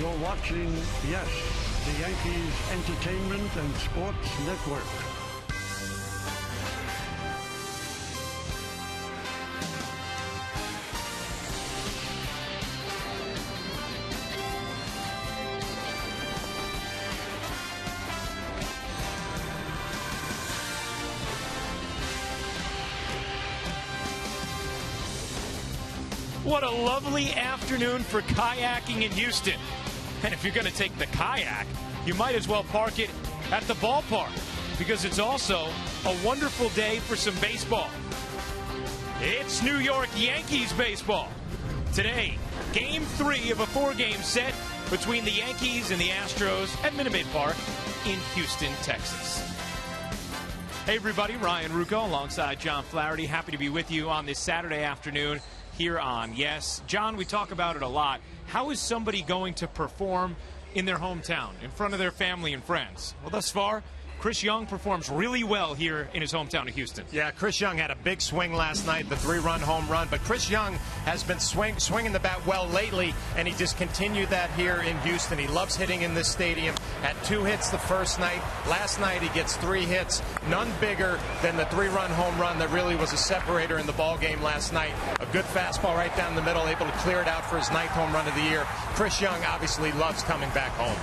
You're watching, yes, the Yankees Entertainment and Sports Network. What a lovely afternoon for kayaking in Houston. And if you're going to take the kayak, you might as well park it at the ballpark, because it's also a wonderful day for some baseball. It's New York Yankees baseball. Today, Game 3 of a 4-game set between the Yankees and the Astros at Minute Maid Park in Houston, Texas. Hey everybody, Ryan Rucco alongside John Flaherty. Happy to be with you on this Saturday afternoon here on Yes. John, we talk about it a lot. How is somebody going to perform in their hometown, in front of their family and friends? Well, thus far, Chris Young performs really well here in his hometown of Houston. Yeah, Chris Young had a big swing last night, the 3-run home run. But Chris Young has been swinging the bat well lately, and he just continued that here in Houston. He loves hitting in this stadium. Had 2 hits the first night. Last night he gets 3 hits, none bigger than the 3-run home run that really was a separator in the ball game last night. A good fastball right down the middle, able to clear it out for his 9th home run of the year. Chris Young obviously loves coming back home.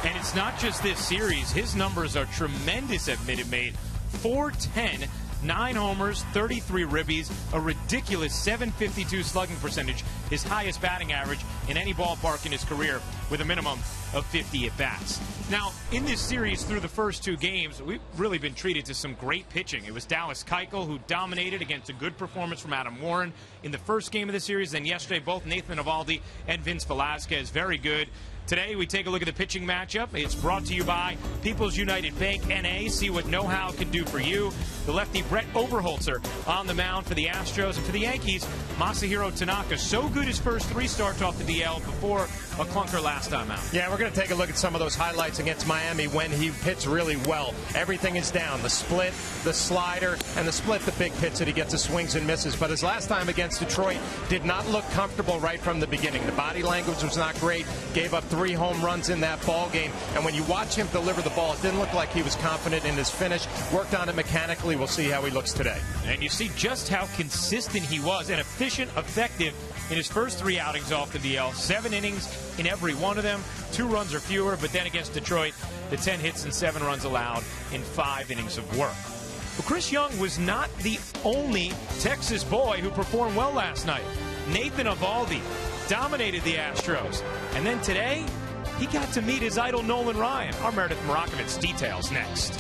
And it's not just this series. His numbers are tremendous at Minute Maid. 410, 9 homers, 33 ribbies, a ridiculous .752 slugging percentage, his highest batting average in any ballpark in his career, with a minimum of 50 at-bats. Now, in this series through the first 2 games, we've really been treated to some great pitching. It was Dallas Keuchel who dominated against a good performance from Adam Warren in the first game of the series. Then yesterday, both Nathan Eovaldi and Vince Velasquez, very good. Today, we take a look at the pitching matchup. It's brought to you by People's United Bank N.A. See what know-how can do for you. The lefty Brett Oberholzer on the mound for the Astros. And for the Yankees, Masahiro Tanaka. So good his first 3 starts off the DL before a clunker last time out. Yeah, we're going to take a look at some of those highlights against Miami when he hits really well. Everything is down. The split, the slider, and the split, the big pitch that he gets, the swings and misses. But his last time against Detroit did not look comfortable right from the beginning. The body language was not great. Gave up 3 home runs in that ball game. And when you watch him deliver the ball, it didn't look like he was confident in his finish. Worked on it mechanically. We'll see how he looks today. And you see just how consistent he was and efficient, effective in his first 3 outings off the DL. 7 innings in every one of them. 2 runs or fewer. But then against Detroit, the 10 hits and 7 runs allowed in 5 innings of work. But Chris Young was not the only Texas boy who performed well last night. Nathan Eovaldi dominated the Astros. And then today, he got to meet his idol Nolan Ryan. Our Meredith Marakovitz details next.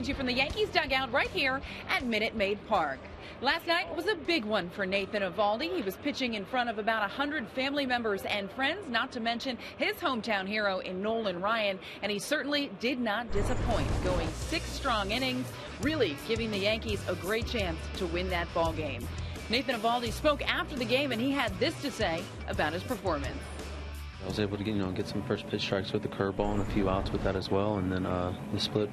From the Yankees dugout right here at Minute Maid Park. Last night was a big one for Nathan Eovaldi. He was pitching in front of about 100 family members and friends, not to mention his hometown hero in Nolan Ryan, and he certainly did not disappoint, going 6 strong innings, really giving the Yankees a great chance to win that ball game. Nathan Eovaldi spoke after the game, and he had this to say about his performance. I was able to get some first pitch strikes with the curveball and a few outs with that as well, and then the split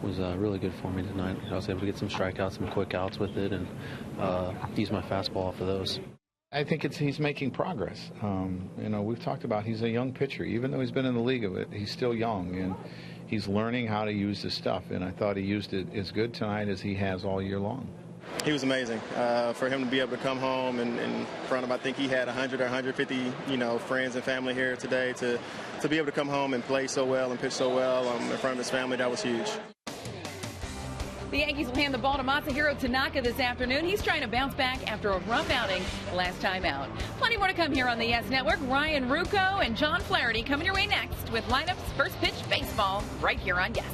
was really good for me tonight. I was able to get some strikeouts, some quick outs with it, and use my fastball off of those. I think he's making progress. We've talked about he's a young pitcher. Even though he's been in the league of it, he's still young, and he's learning how to use his stuff, and I thought he used it as good tonight as he has all year long. He was amazing. For him to be able to come home and in front of, I think he had 100 or 150, friends and family here today, to be able to come home and play so well and pitch so well in front of his family, that was huge. The Yankees will hand the ball to Masahiro Tanaka this afternoon. He's trying to bounce back after a rough outing last time out. Plenty more to come here on the Yes Network. Ryan Rucco and John Flaherty coming your way next with lineups First Pitch Baseball right here on Yes.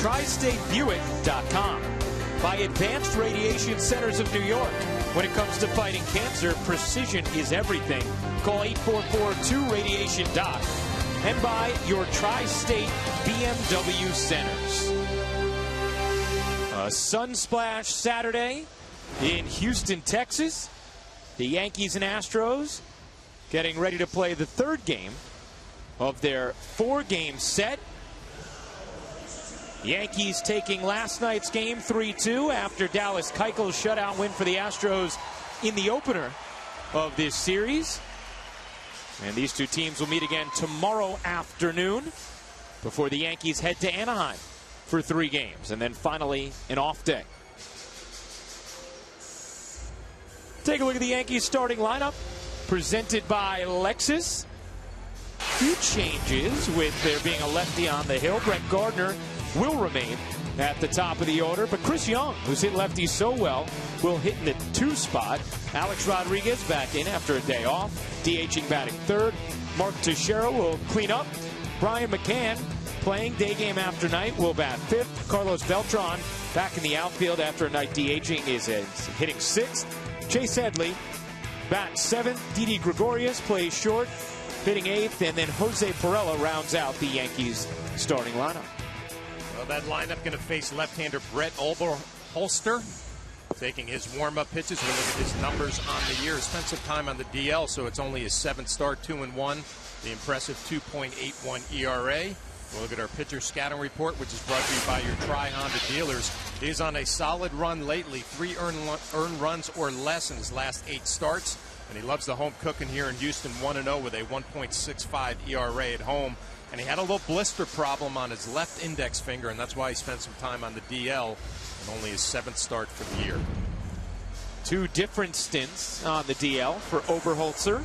TriStateBuick.com. By Advanced Radiation Centers of New York. When it comes to fighting cancer, precision is everything. Call 844-2-RADIATION-DOC. And by your Tri-State BMW Centers. A sunsplash Saturday in Houston, Texas. The Yankees and Astros getting ready to play the third game of their 4-game set. Yankees taking last night's game 3-2 after Dallas Keuchel's shutout win for the Astros in the opener of this series. And these two teams will meet again tomorrow afternoon before the Yankees head to Anaheim for 3 games. And then finally an off day. Take a look at the Yankees starting lineup presented by Lexus. Few changes with there being a lefty on the hill. Brett Gardner will remain at the top of the order, but Chris Young, who's hit lefties so well, will hit in the 2 spot. Alex Rodriguez back in after a day off, DHing batting 3rd. Mark Teixeira will clean up. Brian McCann, playing day game after night, will bat 5th. Carlos Beltran back in the outfield after a night DHing is hitting 6th. Chase Headley bats 7th. Didi Gregorius plays short, hitting 8th, and then Jose Perella rounds out the Yankees starting lineup. Well, that lineup going to face left-hander Brett Oberholster. Taking his warm-up pitches, we look at his numbers on the year. Spent some time on the DL, so it's only his 7th start, 2-1. The impressive 2.81 ERA. We'll look at our pitcher scouting report, which is brought to you by your Tri-Honda dealers. He's on a solid run lately, 3 earned runs or less in his last 8 starts. And he loves the home cooking here in Houston, 1-0 with a 1.65 ERA at home. And he had a little blister problem on his left index finger, and that's why he spent some time on the DL, and only his 7th start for the year. 2 different stints on the DL for Oberholzer.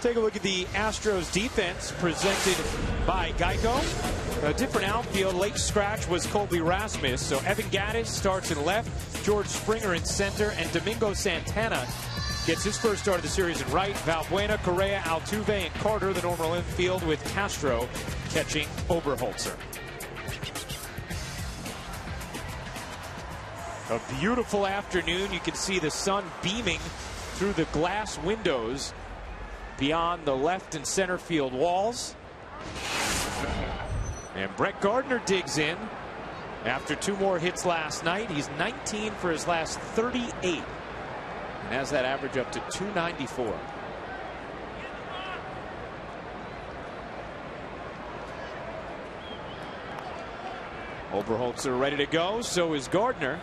Take a look at the Astros defense presented by Geico. A different outfield. Late scratch was Colby Rasmus. So Evan Gattis starts in left, George Springer in center, and Domingo Santana gets his first start of the series in right. Valbuena, Correa, Altuve, and Carter the normal infield, with Castro catching Oberholzer. A beautiful afternoon. You can see the sun beaming through the glass windows beyond the left and center field walls. And Brett Gardner digs in after 2 more hits last night. He's 19 for his last 38 and has that average up to 294. Oberholzer ready to go. So is Gardner.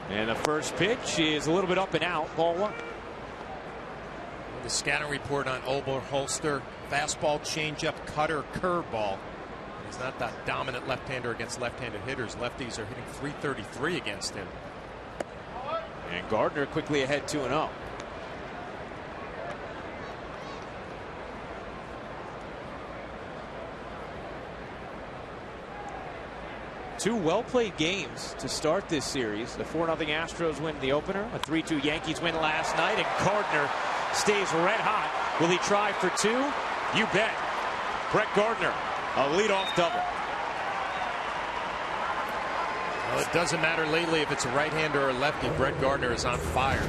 And the first pitch is a little bit up and out. Ball 1. The scouting report on Oberholzer: fastball, changeup, cutter, curveball. He's not that dominant left-hander against left-handed hitters. Lefties are hitting .333 against him. And Gardner quickly ahead 2-0. Two well-played games to start this series. The 4-0 Astros win the opener, a 3-2 Yankees win last night, and Gardner stays red hot. Will he try for 2? You bet. Brett Gardner, a leadoff double. Well, it doesn't matter lately if it's a right-hander or a lefty. Brett Gardner is on fire.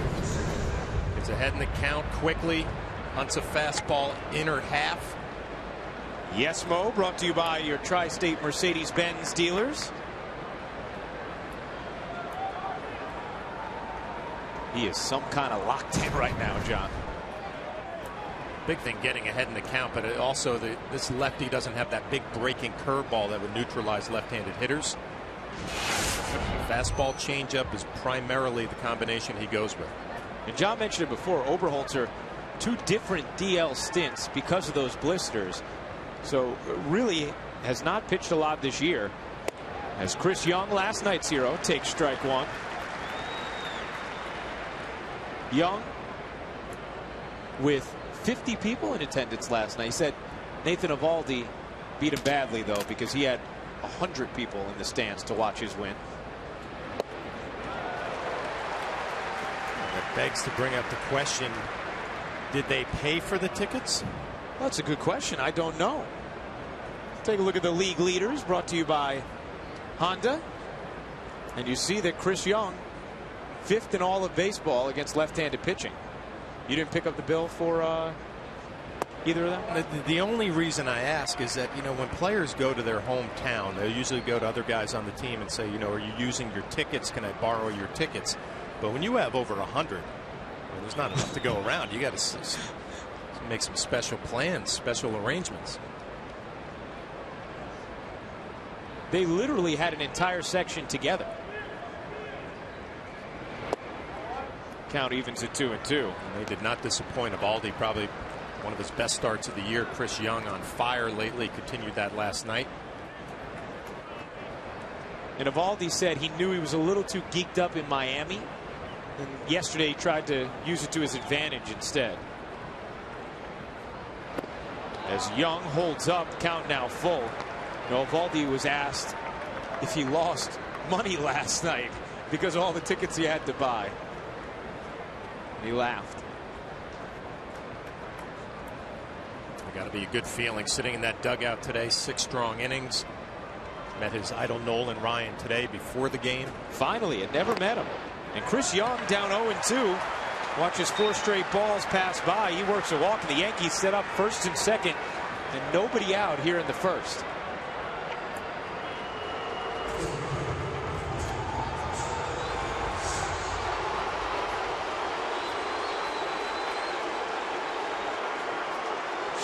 Gets ahead in the count quickly. Hunts a fastball inner half. Yes, Mo, brought to you by your Tri-State Mercedes-Benz dealers. He is some kind of locked in right now, John. Big thing getting ahead in the count, but also this lefty doesn't have that big breaking curveball that would neutralize left-handed hitters. Fastball changeup is primarily the combination he goes with. And John mentioned it before, Oberholzer, 2 different DL stints because of those blisters. So really has not pitched a lot this year. As Chris Young, last night's hero, takes strike 1. Young with 50 people in attendance last night. He said Nathan Eovaldi beat him badly, though, because he had 100 people in the stands to watch his win. That begs to bring up the question, did they pay for the tickets? Well, that's a good question. I don't know. Take a look at the league leaders, brought to you by Honda. And you see that Chris Young, 5th in all of baseball against left-handed pitching. You didn't pick up the bill for either of them? The only reason I ask is that, when players go to their hometown, they usually go to other guys on the team and say, are you using your tickets? Can I borrow your tickets? But when you have over 100, there's not enough to go around. You got to make some special plans, special arrangements. They literally had an entire section together. Count evens at 2-2. And they did not disappoint. Eovaldi, probably one of his best starts of the year. Chris Young on fire lately, continued that last night. And Eovaldi said he knew he was a little too geeked up in Miami, and yesterday he tried to use it to his advantage instead. As Young holds up, count now full. Eovaldi was asked if he lost money last night because of all the tickets he had to buy. He laughed. Got to be a good feeling sitting in that dugout today. 6 strong innings. Met his idol Nolan Ryan today before the game. Finally, it never met him. And Chris Young down 0-2. Watches 4 straight balls pass by. He works a walk, and the Yankees set up 1st and 2nd, and nobody out here in the 1st.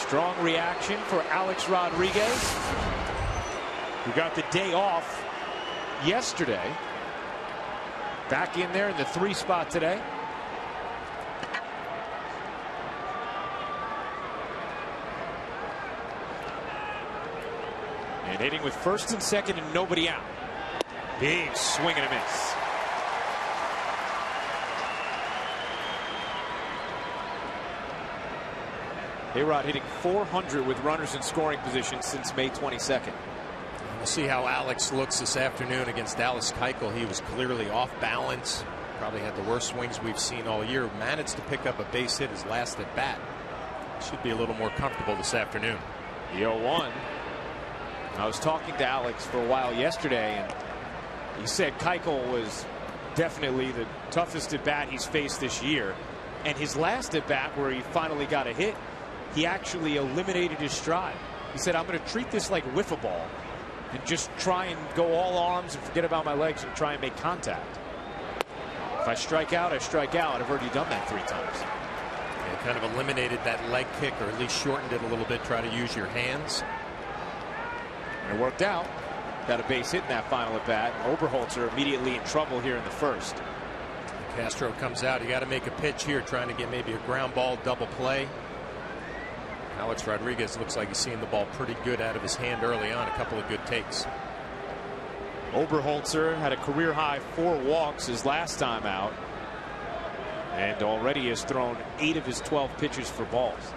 Strong reaction for Alex Rodriguez, who got the day off yesterday. Back in there in the 3 spot today. And hitting with first and second and nobody out. Big swing and a miss. A-Rod hitting .400 with runners in scoring position since May 22nd. We'll see how Alex looks this afternoon against Dallas Keuchel. He was clearly off balance. Probably had the worst swings we've seen all year. Managed to pick up a base hit his last at bat. Should be a little more comfortable this afternoon. The 0-1. I was talking to Alex for a while yesterday, and he said Keuchel was definitely the toughest at bat he's faced this year. And his last at bat, where he finally got a hit, he actually eliminated his stride. He said, I'm going to treat this like wiffle ball and just try and go all arms and forget about my legs and try and make contact. If I strike out, I strike out. I've already done that 3 times. Yeah, kind of eliminated that leg kick, or at least shortened it a little bit. Try to use your hands. And it worked out. Got a base hit in that final at bat. Oberholzer immediately in trouble here in the first. Castro comes out. You got to make a pitch here, trying to get maybe a ground ball double play. Alex Rodriguez looks like he's seeing the ball pretty good out of his hand early on. A couple of good takes. Oberholzer had a career high 4 walks his last time out, and already has thrown 8 of his 12 pitches for balls.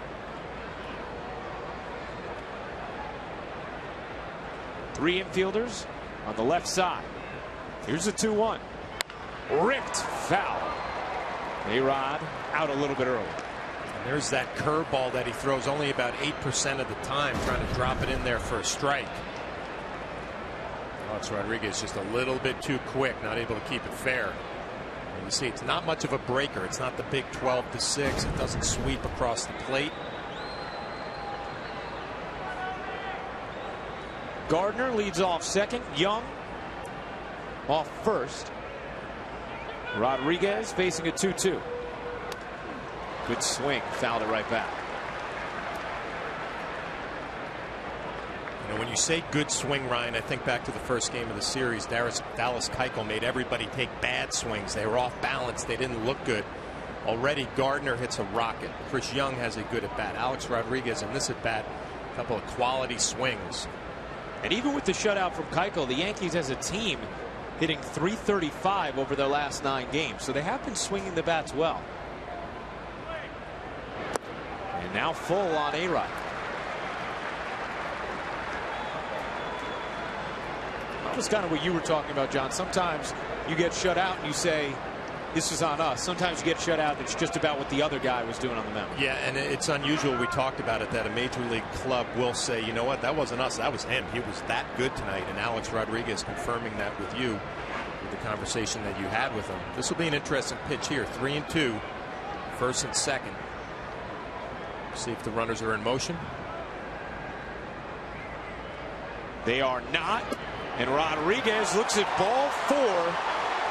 Three infielders on the left side. Here's the 2-1. Ripped foul. A-Rod out a little bit early. And there's that curveball that he throws only about 8% of the time, trying to drop it in there for a strike. Alex Rodriguez just a little bit too quick, not able to keep it fair. And you see, it's not much of a breaker. It's not the big 12-6. It doesn't sweep across the plate. Gardner leads off second. Young off first. Rodriguez facing a 2-2. Good swing, fouled it right back. You know, when you say good swing, Ryan, I think back to the first game of the series. Dallas Keuchel made everybody take bad swings. They were off balance. They didn't look good. Already Gardner hits a rocket. Chris Young has a good at bat. Alex Rodriguez in this at bat, a couple of quality swings. And even with the shutout from Keuchel, the Yankees as a team hitting .335 over their last 9 games. So they have been swinging the bats well. And now full on A-Rod. That was kind of what you were talking about, John. Sometimes you get shut out and you say, this is on us. Sometimes you get shut out and it's just about what the other guy was doing on the mound. Yeah, and it's unusual. We talked about it, that a major league club will say, you know what, that wasn't us, that was him. He was that good tonight. And Alex Rodriguez confirming that with you, with the conversation that you had with him. This will be an interesting pitch here. 3-2, first and second. See if the runners are in motion. They are not. And Rodriguez looks at ball 4.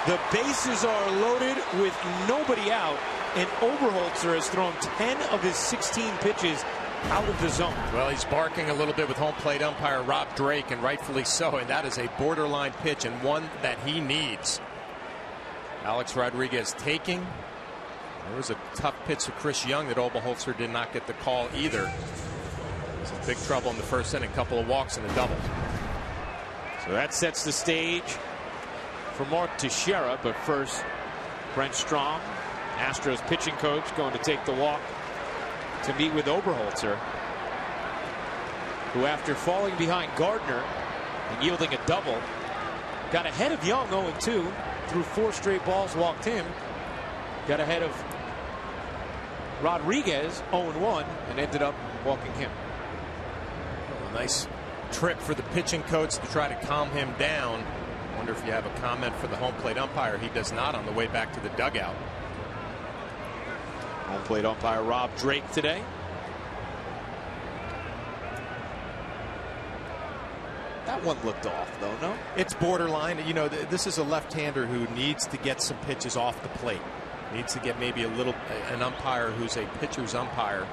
The bases are loaded with nobody out, and Oberholzer has thrown 10 of his 16 pitches out of the zone. Well, he's barking a little bit with home plate umpire Rob Drake, and rightfully so, and that is a borderline pitch and one that he needs. Alex Rodriguez taking. There was a tough pitch to Chris Young that Oberholzer did not get the call either. Some big trouble in the first inning, a couple of walks and a double. So that sets the stage for Mark Teixeira, but first, Brent Strom, Astros pitching coach, going to take the walk to meet with Oberholzer, who, after falling behind Gardner and yielding a double, got ahead of Young 0-2, threw 4 straight balls, walked him, got ahead of Rodriguez 0-1, and ended up walking him. A nice trip for the pitching coach to try to calm him down. Wonder if you have a comment for the home plate umpire. He does not on the way back to the dugout. Home plate umpire Rob Drake today. That one looked off, though, no? It's borderline. You know, this is a left-hander who needs to get some pitches off the plate. Needs to get maybe an umpire who's a pitcher's umpire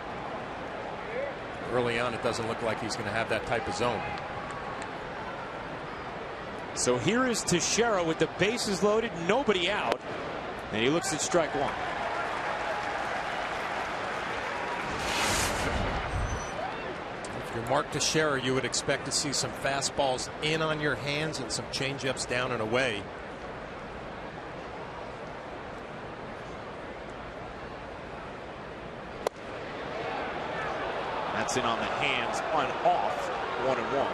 early on, it doesn't look like he's going to have that type of zone. So here is Teixeira with the bases loaded, nobody out, and he looks at strike one. If you're Mark Teixeira, you would expect to see some fastballs in on your hands and some changeups down and away. That's in on the hands, on off, 1-1.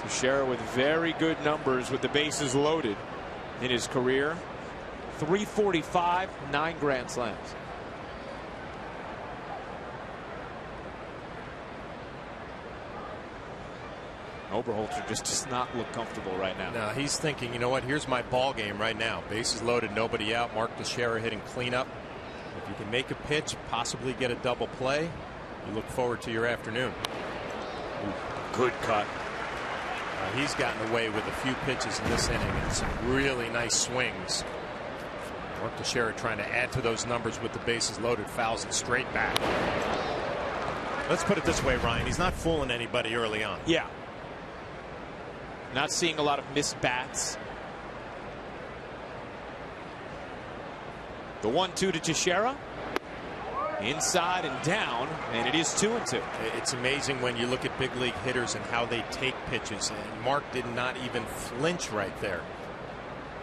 Teixeira with very good numbers with the bases loaded in his career. 345, 9 grand slams. Oberholzer just does not look comfortable right now. No, he's thinking, you know what, here's my ball game right now. Bases loaded, nobody out. Mark Teixeira hitting cleanup. If you can make a pitch, possibly get a double play, you look forward to your afternoon. Good cut. He's gotten away with a few pitches in this inning and some really nice swings. Mark Teixeira trying to add to those numbers with the bases loaded, fouls it straight back. Let's put it this way, Ryan. He's not fooling anybody early on. Yeah. Not seeing a lot of missed bats. The 1-2 to Teixeira. Inside and down, and it is 2-2. It's amazing when you look at big league hitters and how they take pitches. And Mark did not even flinch right there.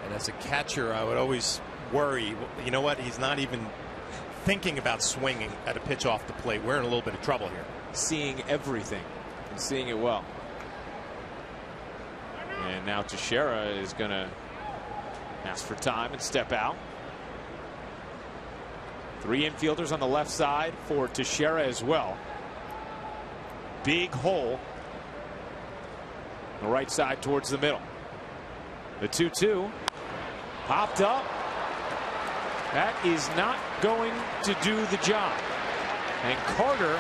And as a catcher, I would always worry, you know what, he's not even thinking about swinging at a pitch off the plate. We're in a little bit of trouble here. Seeing everything and seeing it well. And now Teixeira is going to ask for time and step out. 3 infielders on the left side for Teixeira as well. Big hole. The right side towards the middle. The 2-2 popped up. That is not going to do the job. And Carter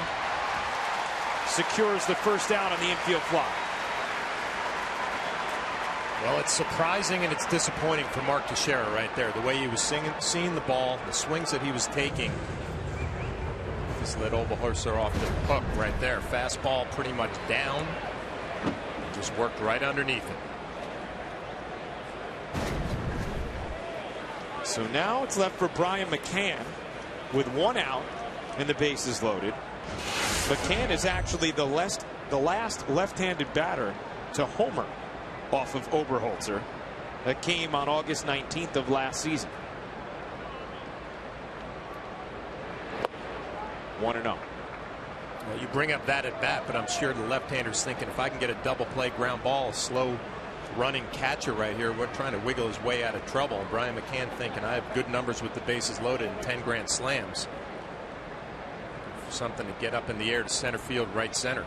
secures the first out on the infield fly. Well, it's surprising and it's disappointing for Mark Teixeira right there. The way he was seeing the ball, the swings that he was taking. Just let Oberholzer off the hook right there. Fastball pretty much down. Just worked right underneath it. So now it's left for Brian McCann with 1 out and the bases loaded. McCann is actually the last left-handed batter to homer off of Oberholzer. That came on August 19th of last season. 1-0. Well, you bring up that at bat, but I'm sure the left-hander's thinking, if I can get a double play ground ball, a slow running catcher right here, we're trying to wiggle his way out of trouble. And Brian McCann thinking, I have good numbers with the bases loaded and 10 grand slams. Something to get up in the air to center field, right center.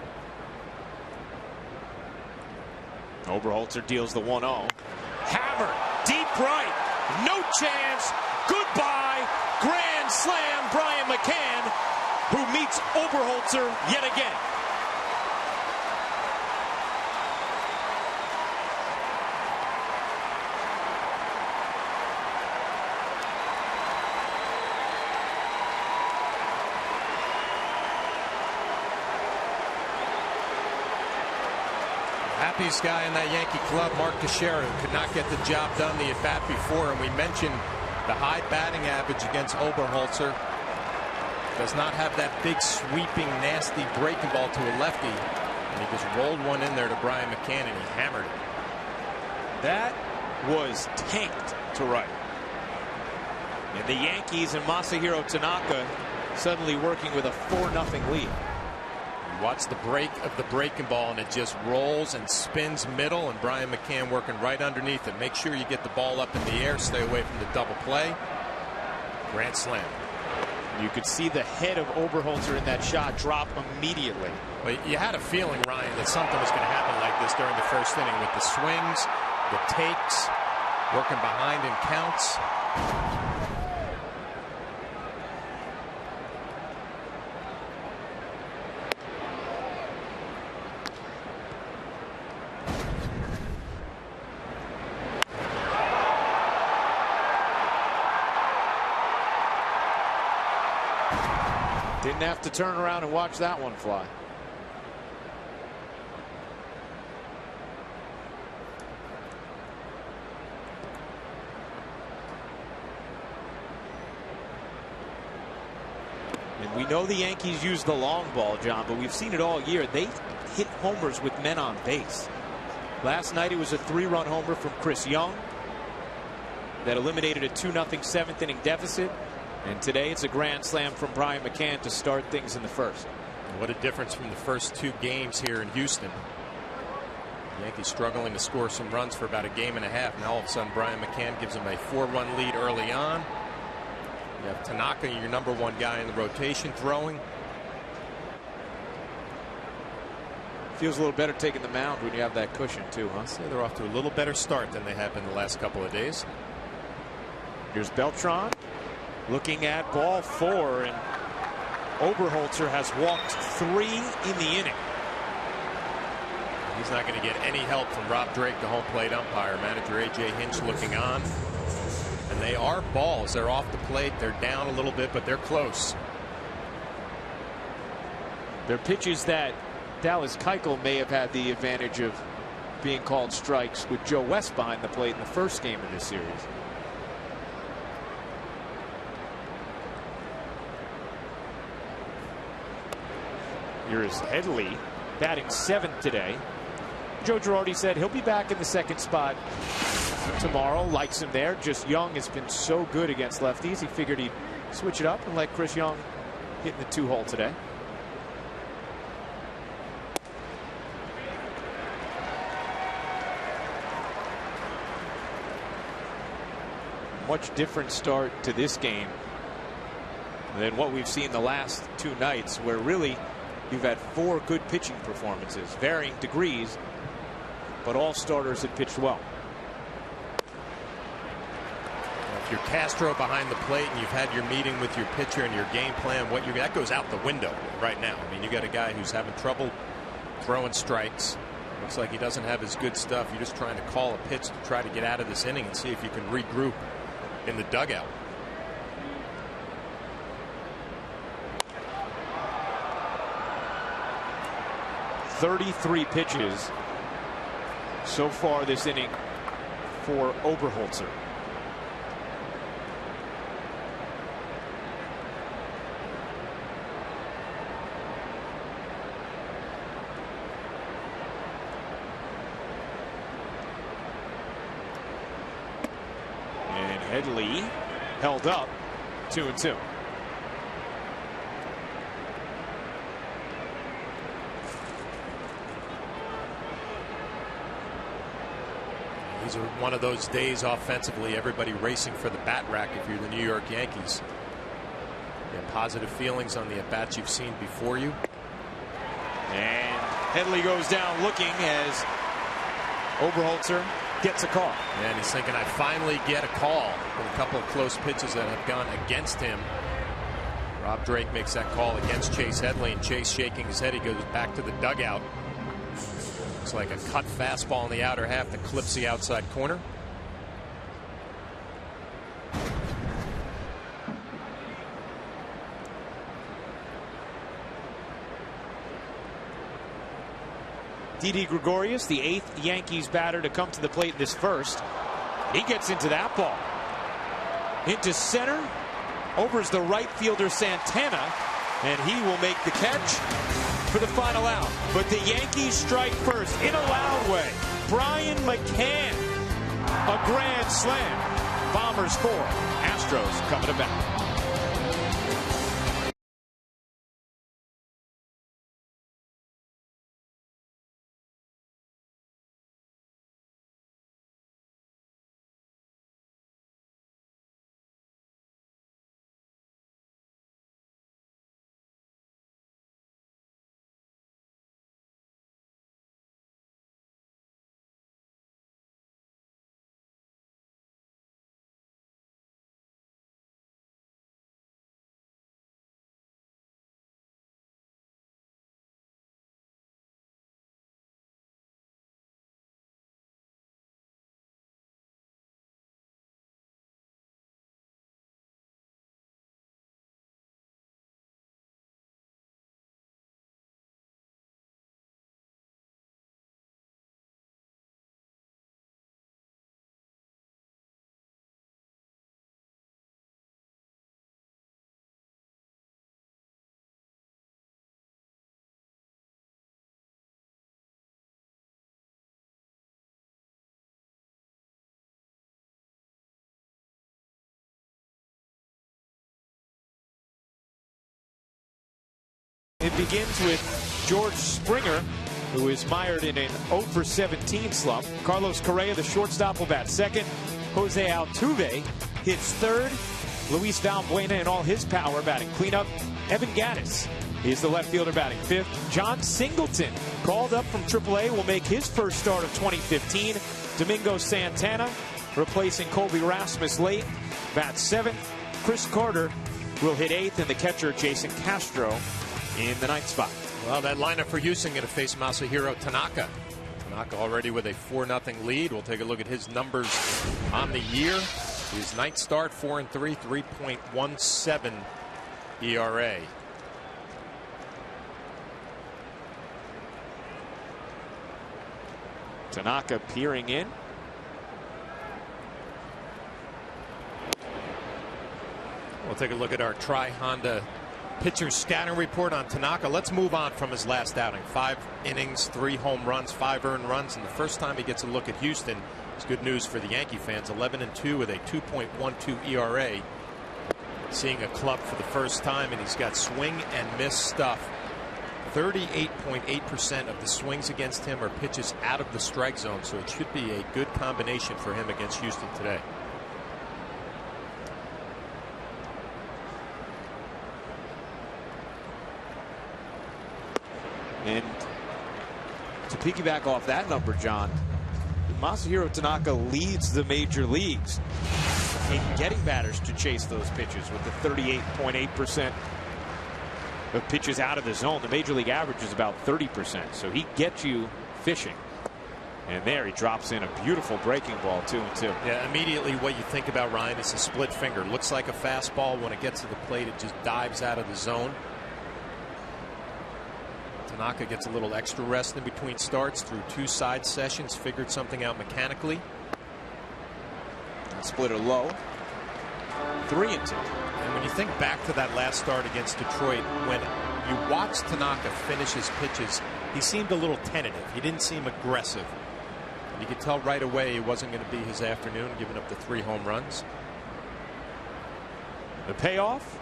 Oberholzer deals the 1-0. Hammered deep right. No chance. Goodbye. Grand slam. Brian McCann, who meets Oberholzer yet again. Happiest guy in that Yankee club, Mark Teixeira, who could not get the job done the at-bat before. And we mentioned the high batting average against Oberholzer. Does not have that big sweeping nasty breaking ball to a lefty. And he just rolled one in there to Brian McCann and he hammered it. That was tanked to right. And the Yankees and Masahiro Tanaka suddenly working with a 4-0 lead. Watch the break of the breaking ball and it just rolls and spins middle, and Brian McCann working right underneath it. Make sure you get the ball up in the air, stay away from the double play. Grand slam. You could see the head of Oberholzer in that shot drop immediately. Well, you had a feeling, Ryan, that something was going to happen like this during the first inning with the swings, the takes, working behind in counts. Didn't have to turn around and watch that one fly. And we know the Yankees use the long ball, John, but we've seen it all year. They hit homers with men on base. Last night it was a 3-run homer from Chris Young that eliminated a 2-0 seventh-inning deficit. And today it's a grand slam from Brian McCann to start things in the first. What a difference from the first 2 games here in Houston. The Yankees struggling to score some runs for about a game and a half. Now all of a sudden Brian McCann gives them a 4-run lead early on. You have Tanaka, your #1 guy in the rotation, throwing. Feels a little better taking the mound when you have that cushion too, huh? So they're off to a little better start than they have been the last couple of days. Here's Beltran looking at ball 4, and Oberholzer has walked 3 in the inning. He's not going to get any help from Rob Drake, the home plate umpire. Manager A.J. Hinch looking on. And they are balls. They're off the plate. They're down a little bit, but they're close. They're pitches that Dallas Keuchel may have had the advantage of being called strikes with Joe West behind the plate in the first game of this series. Here's Headley batting 7th today. Joe Girardi said he'll be back in the second spot tomorrow. Likes him there. Just Young has been so good against lefties. He figured he'd switch it up and let Chris Young hit in the 2-hole today. Much different start to this game than what we've seen the last 2 nights, where really you've had 4 good pitching performances, varying degrees, but all starters have pitched well. If you're Castro behind the plate and you've had your meeting with your pitcher and your game plan, that goes out the window right now. I mean, you got a guy who's having trouble throwing strikes. Looks like he doesn't have his good stuff. You're just trying to call a pitch to try to get out of this inning and see if you can regroup in the dugout. "33 pitches so far this inning for Oberholzer. And Headley held up 2-2. These are one of those days offensively, everybody racing for the bat rack if you're the New York Yankees. You have positive feelings on the at-bats you've seen before you. And Headley goes down looking as Oberholzer gets a call. And he's thinking, I finally get a call. With a couple of close pitches that have gone against him. Rob Drake makes that call against Chase Headley, and Chase shaking his head. He goes back to the dugout. Looks like a cut fastball in the outer half that clips the outside corner. Didi Gregorius, the 8th Yankees batter to come to the plate in this first. He gets into that ball. Into center. Over's the right fielder Santana, and he will make the catch for the final out. But the Yankees strike first in a loud way. Brian McCann, a grand slam. Bombers 4, Astros coming to bat. It begins with George Springer, who is mired in an 0-for-17 slump. Carlos Correa, the shortstop, will bat second. Jose Altuve hits third. Luis Valbuena in all his power batting cleanup. Evan Gattis is the left fielder batting fifth. John Singleton, called up from AAA, will make his first start of 2015. Domingo Santana replacing Colby Rasmus late, bats seventh. Chris Carter will hit eighth, and the catcher Jason Castro in the ninth spot. Well, that lineup for Houston going to face Masahiro Tanaka. Tanaka already with a 4-0 lead. We'll take a look at his numbers on the year. His ninth start, 4-3, 3.17 ERA. Tanaka peering in. We'll take a look at our Tri-Honda pitcher scouting report on Tanaka. Let's move on from his last outing. 5 innings, 3 home runs, 5 earned runs, and the first time he gets a look at Houston, it's good news for the Yankee fans. 11-2 with a 2.12 ERA. Seeing a club for the first time, and he's got swing and miss stuff. 38.8% of the swings against him are pitches out of the strike zone, so it should be a good combination for him against Houston today. And to piggyback off that number, John, Masahiro Tanaka leads the major leagues in getting batters to chase those pitches with the 38.8% of pitches out of the zone. The major league average is about 30%, so he gets you fishing. And there he drops in a beautiful breaking ball, 2-2. Yeah, immediately what you think about, Ryan, is a split finger. Looks like a fastball. When it gets to the plate, it just dives out of the zone. Tanaka gets a little extra rest in between starts through 2 side sessions, figured something out mechanically. Splitter low. 3-2. And when you think back to that last start against Detroit, when you watch Tanaka finish his pitches, he seemed a little tentative. He didn't seem aggressive. And you could tell right away it wasn't going to be his afternoon, giving up the 3 home runs. The payoff.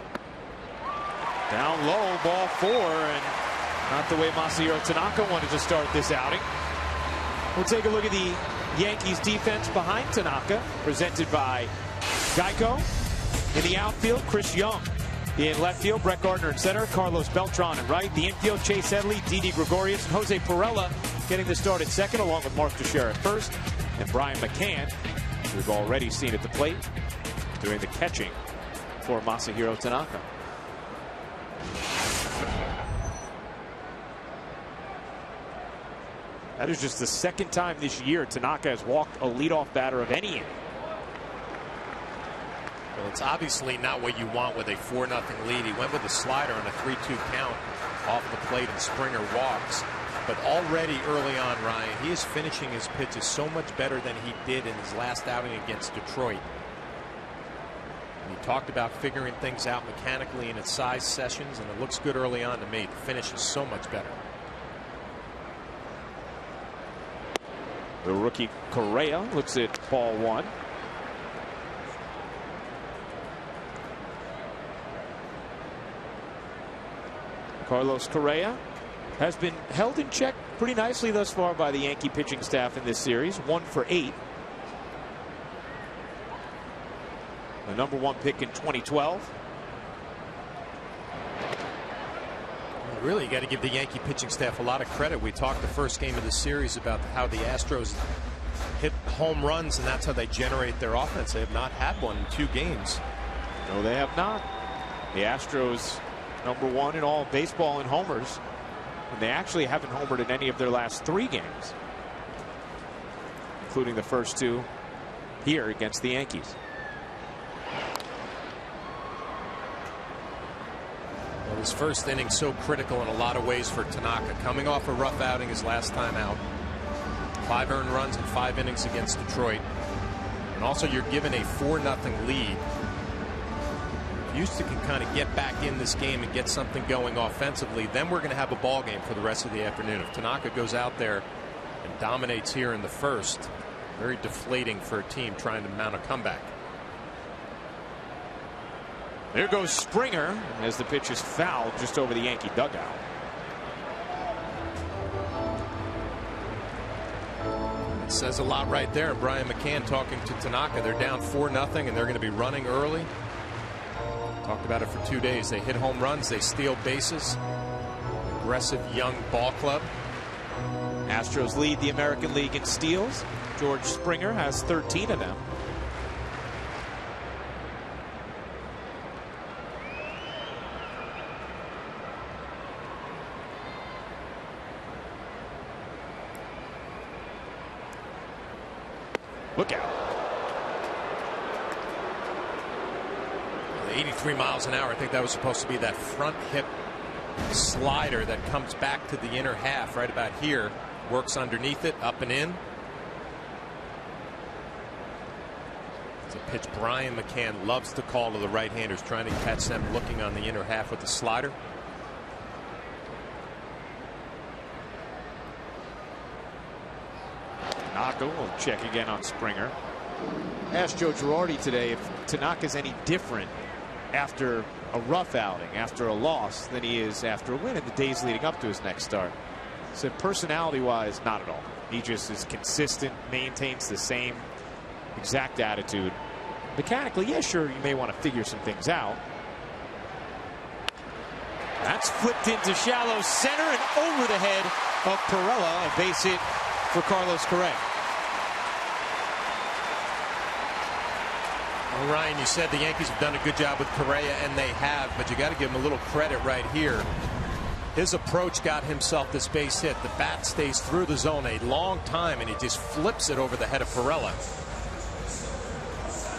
Down low, ball 4, and not the way Masahiro Tanaka wanted to start this outing. We'll take a look at the Yankees defense behind Tanaka, presented by Geico. In the outfield, Chris Young. In left field, Brett Gardner in center, Carlos Beltran in right. The infield, Chase Edley, Didi Gregorius, and Jose Pirela getting the start at second, along with Mark Teixeira at first, and Brian McCann, who we've already seen at the plate, doing the catching for Masahiro Tanaka. That is just the second time this year Tanaka has walked a leadoff batter of any inning. Well, it's obviously not what you want with a 4-0 lead. He went with a slider on a 3-2 count off the plate, and Springer walks. But already early on, Ryan, he is finishing his pitches so much better than he did in his last outing against Detroit. And he talked about figuring things out mechanically in his size sessions, and it looks good early on to me. The finish is so much better. The rookie Correa looks at ball 1. Carlos Correa has been held in check pretty nicely thus far by the Yankee pitching staff in this series. 1 for 8. The number 1 pick in 2012. Really, you got to give the Yankee pitching staff a lot of credit. We talked the first game of the series about how the Astros hit home runs, and that's how they generate their offense. They have not had one in 2 games. No, they have not. The Astros, number 1 in all baseball in homers, and they actually haven't homered in any of their last 3 games, including the first 2 here against the Yankees. Well, his first inning so critical in a lot of ways for Tanaka, coming off a rough outing his last time out. 5 earned runs in 5 innings against Detroit, and also you're given a 4-0 lead. Houston can kind of get back in this game and get something going offensively, then we're going to have a ball game for the rest of the afternoon. If Tanaka goes out there and dominates here in the first, very deflating for a team trying to mount a comeback. There goes Springer as the pitch is fouled just over the Yankee dugout. Says a lot right there. Brian McCann talking to Tanaka. They're down 4-0, and they're going to be running early. Talked about it for 2 days. They hit home runs. They steal bases. Aggressive young ball club. Astros lead the American League in steals. George Springer has 13 of them. Look out. 83 miles an hour. I think that was supposed to be that front hip slider that comes back to the inner half right about here. Works underneath it, up and in. It's a pitch Brian McCann loves to call to the right-handers, trying to catch them looking on the inner half with the slider. Tanaka will check again on Springer. Asked Joe Girardi today if Tanaka's any different after a rough outing, after a loss, than he is after a win in the days leading up to his next start. Said personality-wise, not at all. He just is consistent, maintains the same exact attitude. Mechanically, yeah, sure, you may want to figure some things out. That's flipped into shallow center and over the head of Perella. A base hit for Carlos Correa. Well, Ryan, you said the Yankees have done a good job with Correa, and they have, but you got to give him a little credit right here. His approach got himself this base hit. The bat stays through the zone a long time, and he just flips it over the head of Perella.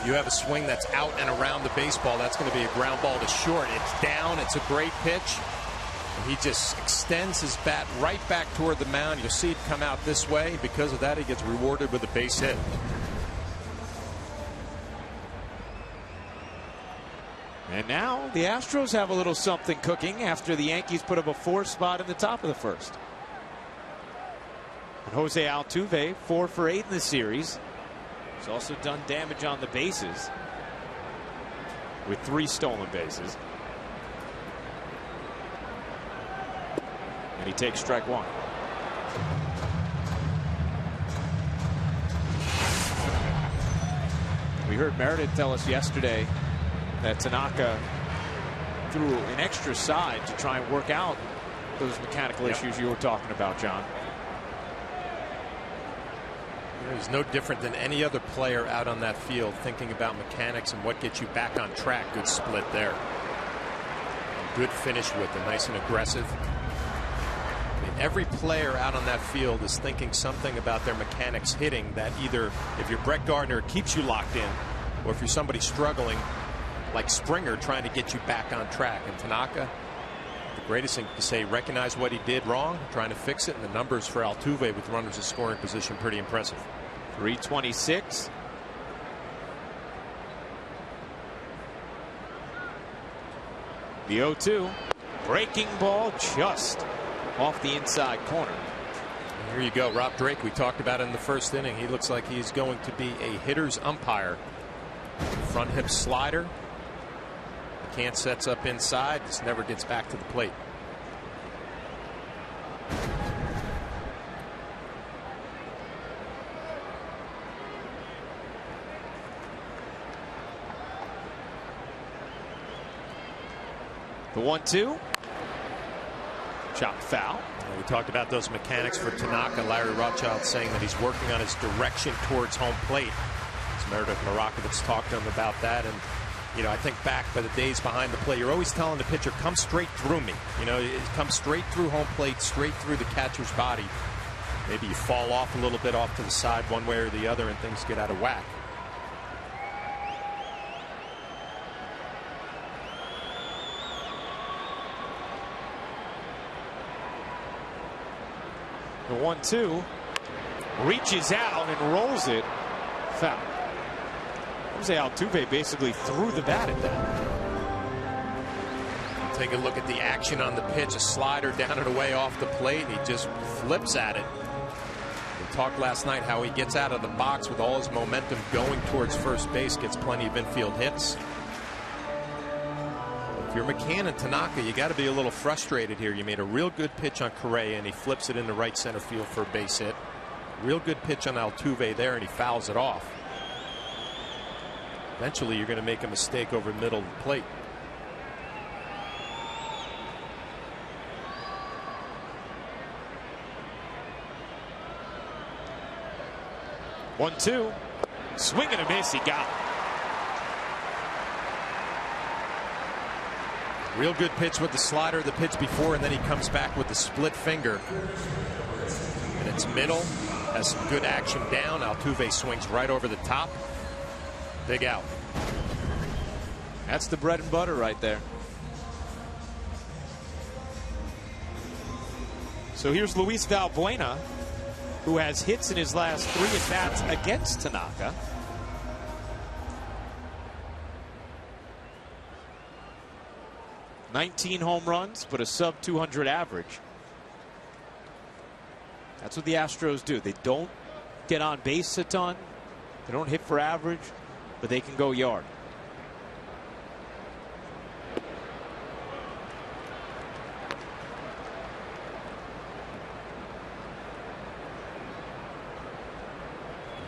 You have a swing that's out and around the baseball. That's going to be a ground ball to short. It's down. It's a great pitch. And he just extends his bat right back toward the mound. You'll see it come out this way. Because of that, he gets rewarded with a base hit. And now the Astros have a little something cooking after the Yankees put up a 4 spot in the top of the first. And Jose Altuve, 4 for 8 in the series. He's also done damage on the bases with 3 stolen bases. And he takes strike 1. We heard Meredith tell us yesterday that Tanaka threw an extra side to try and work out those mechanical issues you were talking about, John. He's no different than any other player out on that field, thinking about mechanics and what gets you back on track. Good split there. Good finish with it, nice and aggressive. I mean, every player out on that field is thinking something about their mechanics hitting that either, if you're Brett Gardner, it keeps you locked in, or if you're somebody struggling like Springer, trying to get you back on track. And Tanaka, the greatest thing to say, recognize what he did wrong, trying to fix it, and the numbers for Altuve with runners in scoring position pretty impressive. 326. The 0-2. Breaking ball just off the inside corner. And here you go, Rob Drake. We talked about it in the first inning. He looks like he's going to be a hitter's umpire. Front hip slider. McCann sets up inside. Just never gets back to the plate. The 1-2. Chop foul. We talked about those mechanics for Tanaka. Larry Rothschild saying that he's working on his direction towards home plate. As Meredith Marakovitz talked to him about that. And, you know, I think back by the days behind the plate, you're always telling the pitcher, come straight through me. You know, it comes straight through home plate, straight through the catcher's body. Maybe you fall off a little bit off to the side one way or the other and things get out of whack. The 1-2 reaches out and rolls it. Foul. Jose Altuve basically threw the bat at that. Take a look at the action on the pitch. A slider down and away off the plate. He just flips at it. We talked last night how he gets out of the box with all his momentum going towards first base. Gets plenty of infield hits. If you're McCann and Tanaka, you got to be a little frustrated here. You made a real good pitch on Correa, and he flips it into right center field for a base hit. Real good pitch on Altuve there, and he fouls it off. Eventually, you're going to make a mistake over middle of the plate. One, two. Swing and a miss. He got it. Real good pitch with the slider the pitch before, and then he comes back with the split finger. And it's middle. Has some good action down. Altuve swings right over the top. Big out. That's the bread and butter right there. So here's Luis Valbuena, who has hits in his last 3 at-bats against Tanaka. $19 home runs, but a sub-200 average. That's what the Astros do. They don't get on base a ton. They don't hit for average, but they can go yard.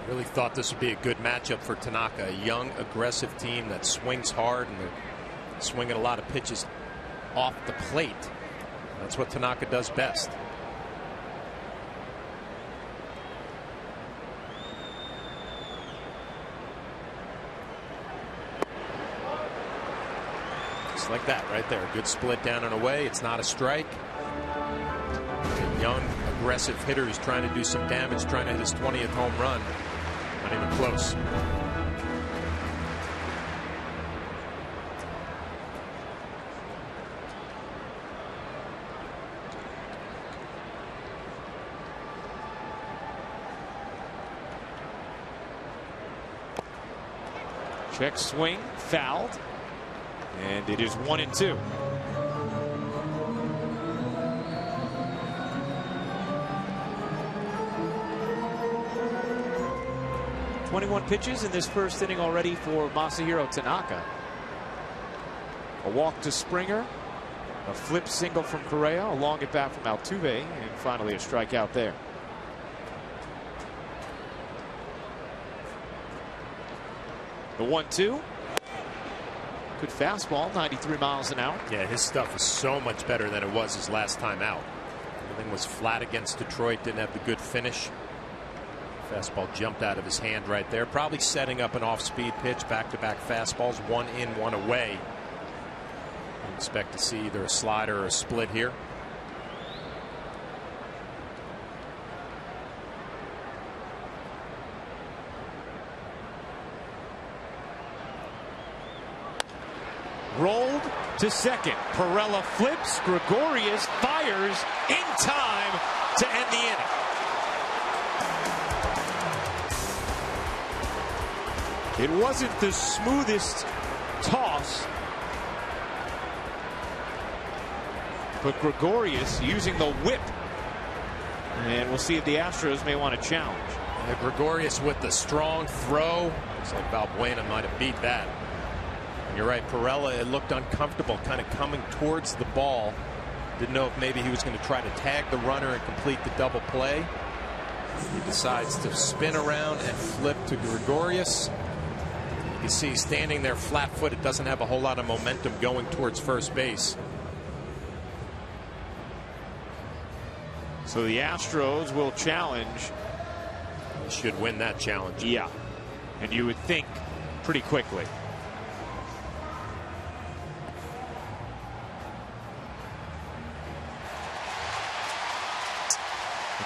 Really thought this would be a good matchup for Tanaka. A young, aggressive team that swings hard, and they're swinging a lot of pitches off the plate. That's what Tanaka does best. Just like that right there. Good split down and away. It's not a strike. A young, aggressive hitter who's trying to do some damage, trying to hit his 20th home run. Not even close. Check swing, fouled, and it is 1-2. .21 pitches in this first inning already for Masahiro Tanaka. A walk to Springer, a flip single from Correa, a long at bat from Altuve, and finally a strikeout there. The 1-2. Good fastball, 93 miles an hour. Yeah, his stuff is so much better than it was his last time out. Everything was flat against Detroit, didn't have the good finish. Fastball jumped out of his hand right there. Probably setting up an off-speed pitch, back-to-back fastballs, one in, one away. I expect to see either a slider or a split here. Rolled to second. Perella flips. Gregorius fires in time to end the inning. It wasn't the smoothest toss, but Gregorius using the whip. And we'll see if the Astros may want to challenge. And Gregorius with the strong throw. Looks like Valbuena might have beat that. You're right, Perella, it looked uncomfortable kind of coming towards the ball. Didn't know if maybe he was going to try to tag the runner and complete the double play. He decides to spin around and flip to Gregorius. You see standing there flat-footed, doesn't have a whole lot of momentum going towards first base. So the Astros will challenge. They should win that challenge. Yeah, and you would think pretty quickly.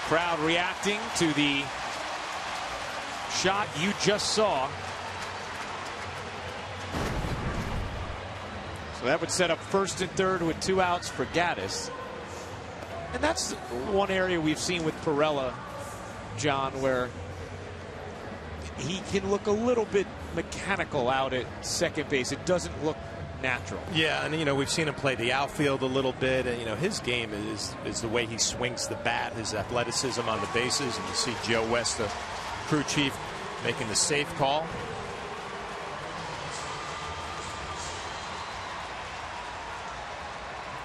Crowd reacting to the shot you just saw. So that would set up first and third with 2 outs for Gaddis. And that's one area we've seen with Perella, John, where he can look a little bit mechanical out at second base. It doesn't look natural. Yeah, and you know, we've seen him play the outfield a little bit, and you know, his game is the way he swings the bat, his athleticism on the bases. And you see Joe West, the crew chief, making the safe call.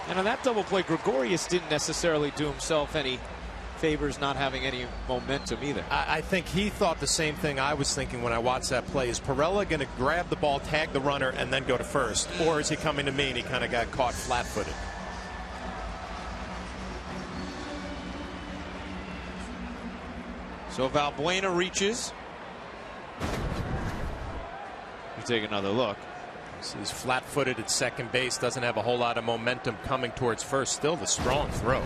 And on that double play, Gregorius didn't necessarily do himself any favors not having any momentum either. I think he thought the same thing I was thinking when I watched that play. Is Pirela going to grab the ball, tag the runner, and then go to first? Or is he coming to me and he kind of got caught flat-footed? So Valbuena reaches. You take another look. So he's flat-footed at second base. Doesn't have a whole lot of momentum coming towards first. Still the strong throw.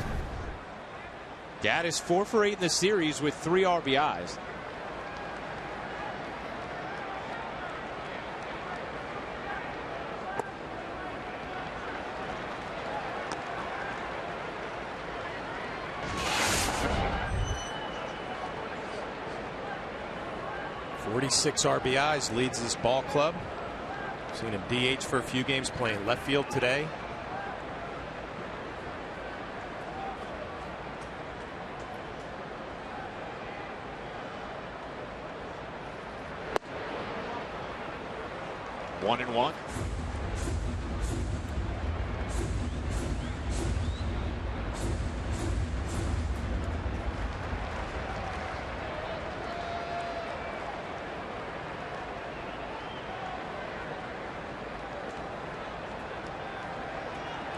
Gaddis 4 for 8 in the series with 3 RBIs. .46 RBIs, leads this ball club. Seen him DH for a few games, playing left field today. One and one.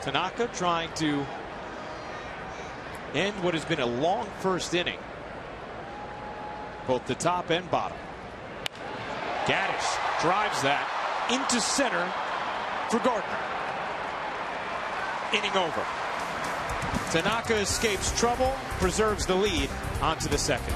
Tanaka trying to end what has been a long first inning, both the top and bottom. Gaddis drives that into center for Gardner. Inning over. Tanaka escapes trouble, preserves the lead, onto the second.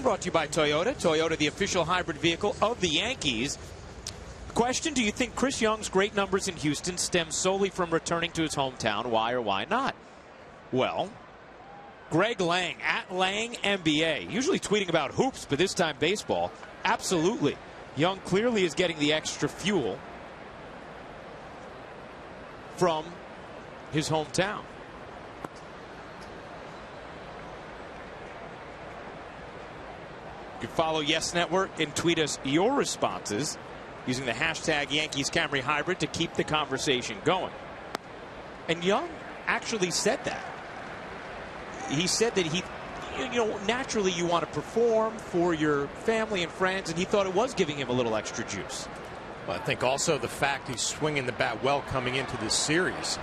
Brought to you by Toyota. Toyota, the official hybrid vehicle of the Yankees. Question: do you think Chris Young's great numbers in Houston stem solely from returning to his hometown? Why or why not? Well, Greg Lang, at Lang NBA, usually tweeting about hoops, but this time baseball. Absolutely. Young clearly is getting the extra fuel from his hometown. You can follow Yes Network and tweet us your responses using the hashtag Yankees Camry Hybrid to keep the conversation going. And Young actually said that. He said that naturally you want to perform for your family and friends, and he thought it was giving him a little extra juice. Well, I think also the fact he's swinging the bat well coming into this series.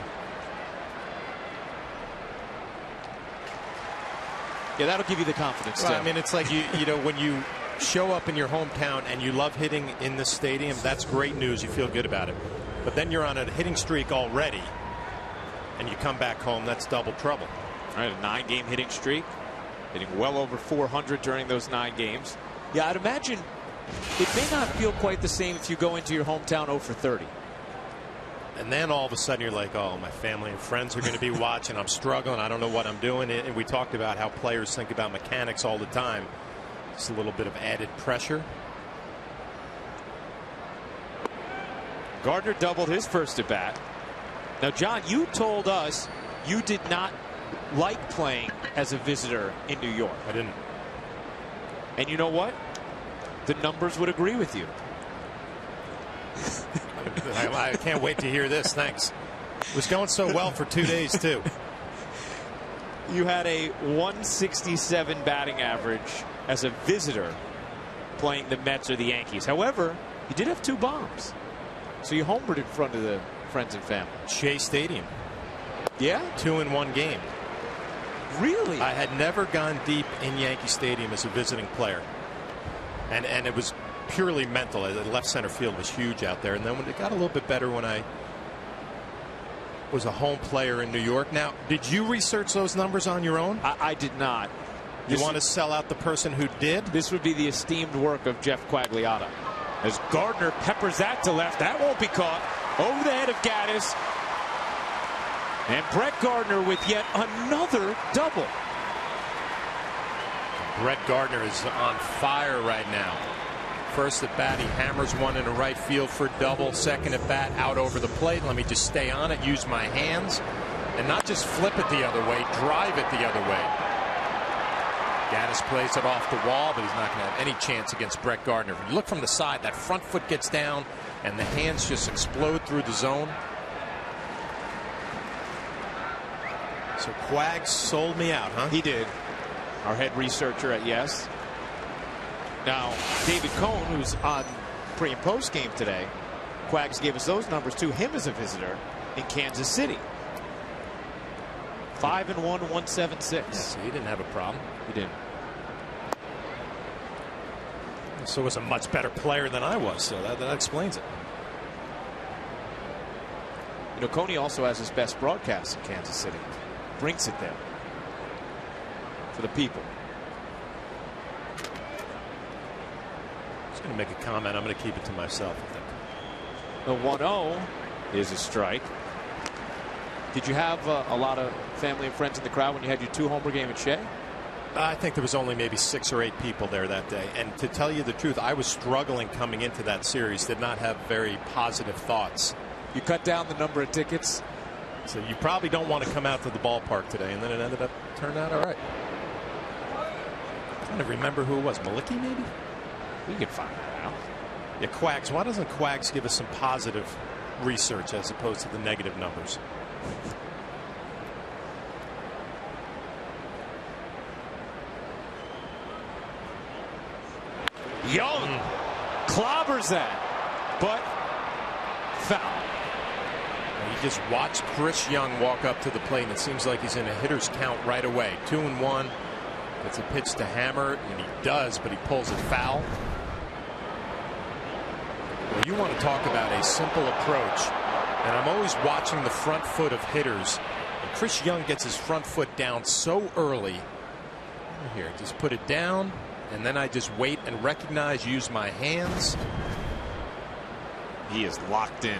Yeah, that'll give you the confidence. Well, I mean, it's like you know, when you show up in your hometown and you love hitting in the stadium, that's great news. You feel good about it. But then you're on a hitting streak already, and you come back home, that's double trouble. All right, a 9-game hitting streak, hitting well over 400 during those 9 games. Yeah, I'd imagine it may not feel quite the same if you go into your hometown 0 for 30. And then all of a sudden you're like, oh, my family and friends are going to be watching. I'm struggling. I don't know what I'm doing. And we talked about how players think about mechanics all the time. Just a little bit of added pressure. Gardner doubled his first at bat. Now, John, you told us you did not like playing as a visitor in New York. I didn't. And you know what? The numbers would agree with you. I can't wait to hear this. Thanks. It was going so well for 2 days, too. You had a 167 batting average as a visitor playing the Mets or the Yankees. However, you did have 2 bombs. So you homered in front of the friends and family. Shea Stadium. Yeah? 2 in 1 game. Really? I had never gone deep in Yankee Stadium as a visiting player. And it was purely mental. The left center field was huge out there. And then when it got a little bit better when I was a home player in New York. Now, did you research those numbers on your own? I did not. You want to sell out the person who did? This would be the esteemed work of Jeff Quagliata. As Gardner peppers that to left. That won't be caught. Over the head of Gaddis. And Brett Gardner with yet another double. Brett Gardner is on fire right now. First at bat, he hammers one into right field for double. Second at bat, out over the plate. Let me just stay on it, use my hands, and not just flip it the other way, drive it the other way. Gaddis plays it off the wall, but he's not going to have any chance against Brett Gardner. If you look from the side, that front foot gets down, and the hands just explode through the zone. So Quag sold me out, huh? He did. Our head researcher at Yes. Now, David Cohn, who's on pre and post game today, Quags gave us those numbers to him as a visitor in Kansas City. 5-1, 176. Yeah, so he didn't have a problem. He didn't. So was a much better player than I was, so that explains it. You know, Coney also has his best broadcast in Kansas City. Brings it there for the people. I was going to make a comment. I'm going to keep it to myself, I think. The 1-0 is a strike. Did you have a lot of family and friends in the crowd when you had your 2-homer game at Shea? I think there was only maybe 6 or 8 people there that day. And to tell you the truth, I was struggling coming into that series. Did not have very positive thoughts. You cut down the number of tickets. So you probably don't want to come out to the ballpark today. And then it ended up turned out all right. I'm trying to remember who it was. Malicki, maybe? We can find that out. Yeah, Quags. Why doesn't Quags give us some positive research as opposed to the negative numbers? Young clobbers that, but foul. You just watch Chris Young walk up to the plate, and it seems like he's in a hitter's count right away. 2-1. It's a pitch to Hammer, and he does, but he pulls it foul. Well, you want to talk about a simple approach, and I'm always watching the front foot of hitters. And Chris Young gets his front foot down so early. Here, just put it down, and then I just wait and recognize, use my hands. He is locked in.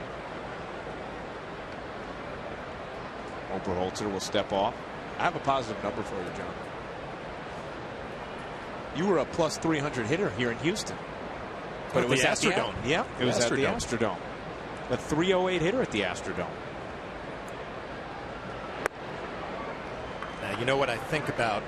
Oberholzer will step off. I have a positive number for you, John. You were a plus 300 hitter here in Houston. But it was at the Astrodome. Yeah, it was at the Astrodome. A 308 hitter at the Astrodome. Now, you know what I think about?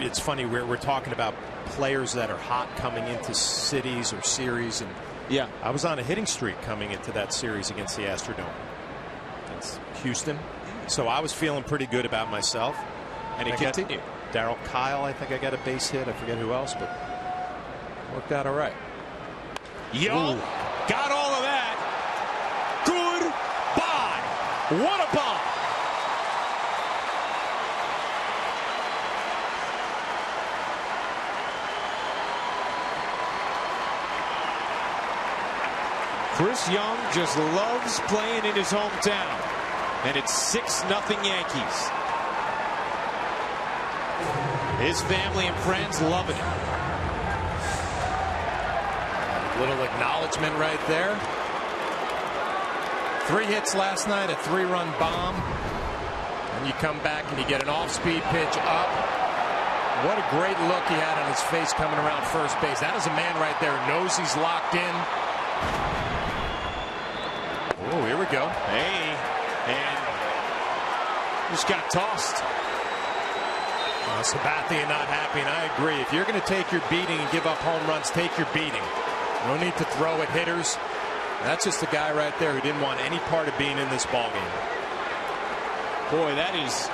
It's funny, we're talking about players that are hot coming into cities or series. And yeah, I was on a hitting streak coming into that series against the Astrodome. That's Houston. So I was feeling pretty good about myself. And it continued. Darryl Kyle, I think I got a base hit. I forget who else, but worked out all right. Young got all of that. Goodbye. What a bomb. Chris Young just loves playing in his hometown. And it's 6-0 Yankees. His family and friends loving it. Little acknowledgement right there. 3 hits last night, a 3-run bomb. And you come back and you get an off-speed pitch up. What a great look he had on his face coming around first base. That is a man right there who knows he's locked in. Oh, here we go. Hey, and just got tossed. Sabathia not happy, and I agree. If you're going to take your beating and give up home runs, take your beating. No need to throw at hitters. That's just the guy right there who didn't want any part of being in this ballgame. Boy, that is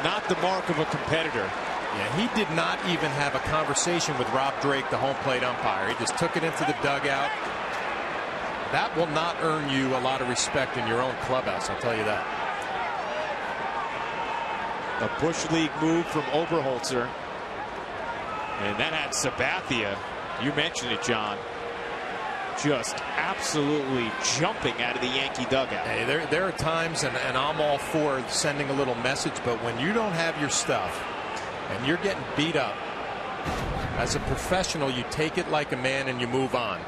not the mark of a competitor. Yeah, he did not even have a conversation with Rob Drake, the home plate umpire. He just took it into the dugout. That will not earn you a lot of respect in your own clubhouse, I'll tell you that. A Bush League move from Oberholzer. And that had Sabathia, you mentioned it, John, just absolutely jumping out of the Yankee dugout. Hey, there are times, and I'm all for sending a little message, but when you don't have your stuff and you're getting beat up, as a professional, you take it like a man and you move on.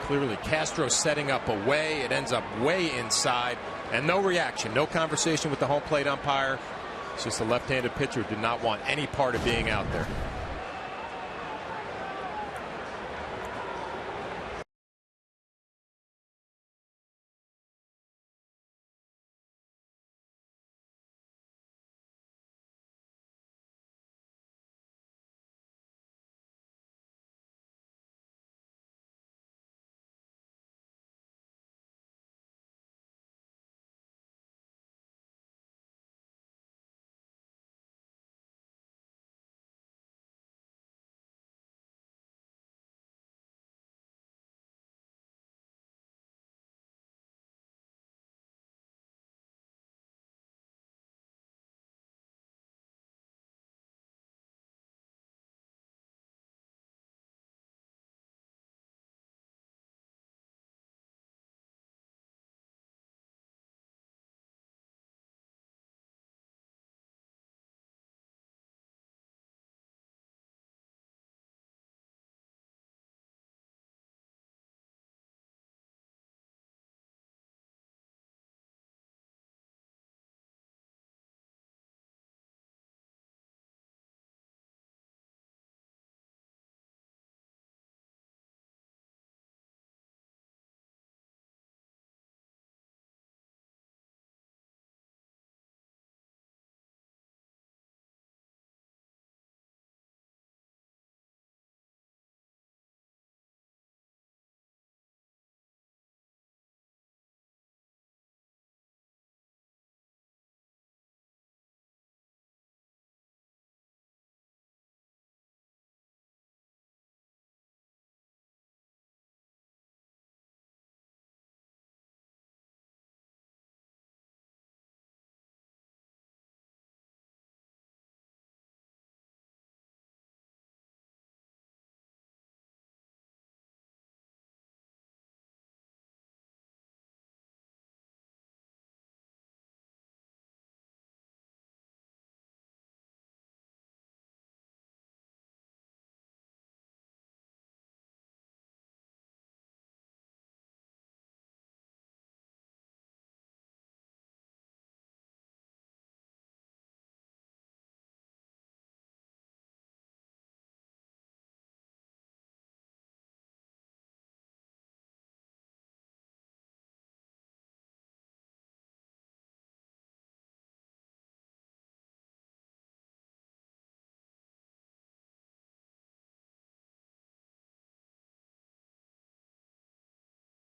Clearly, Castro setting up away. It ends up way inside. And no reaction, no conversation with the home plate umpire. It's just a left-handed pitcher who did not want any part of being out there.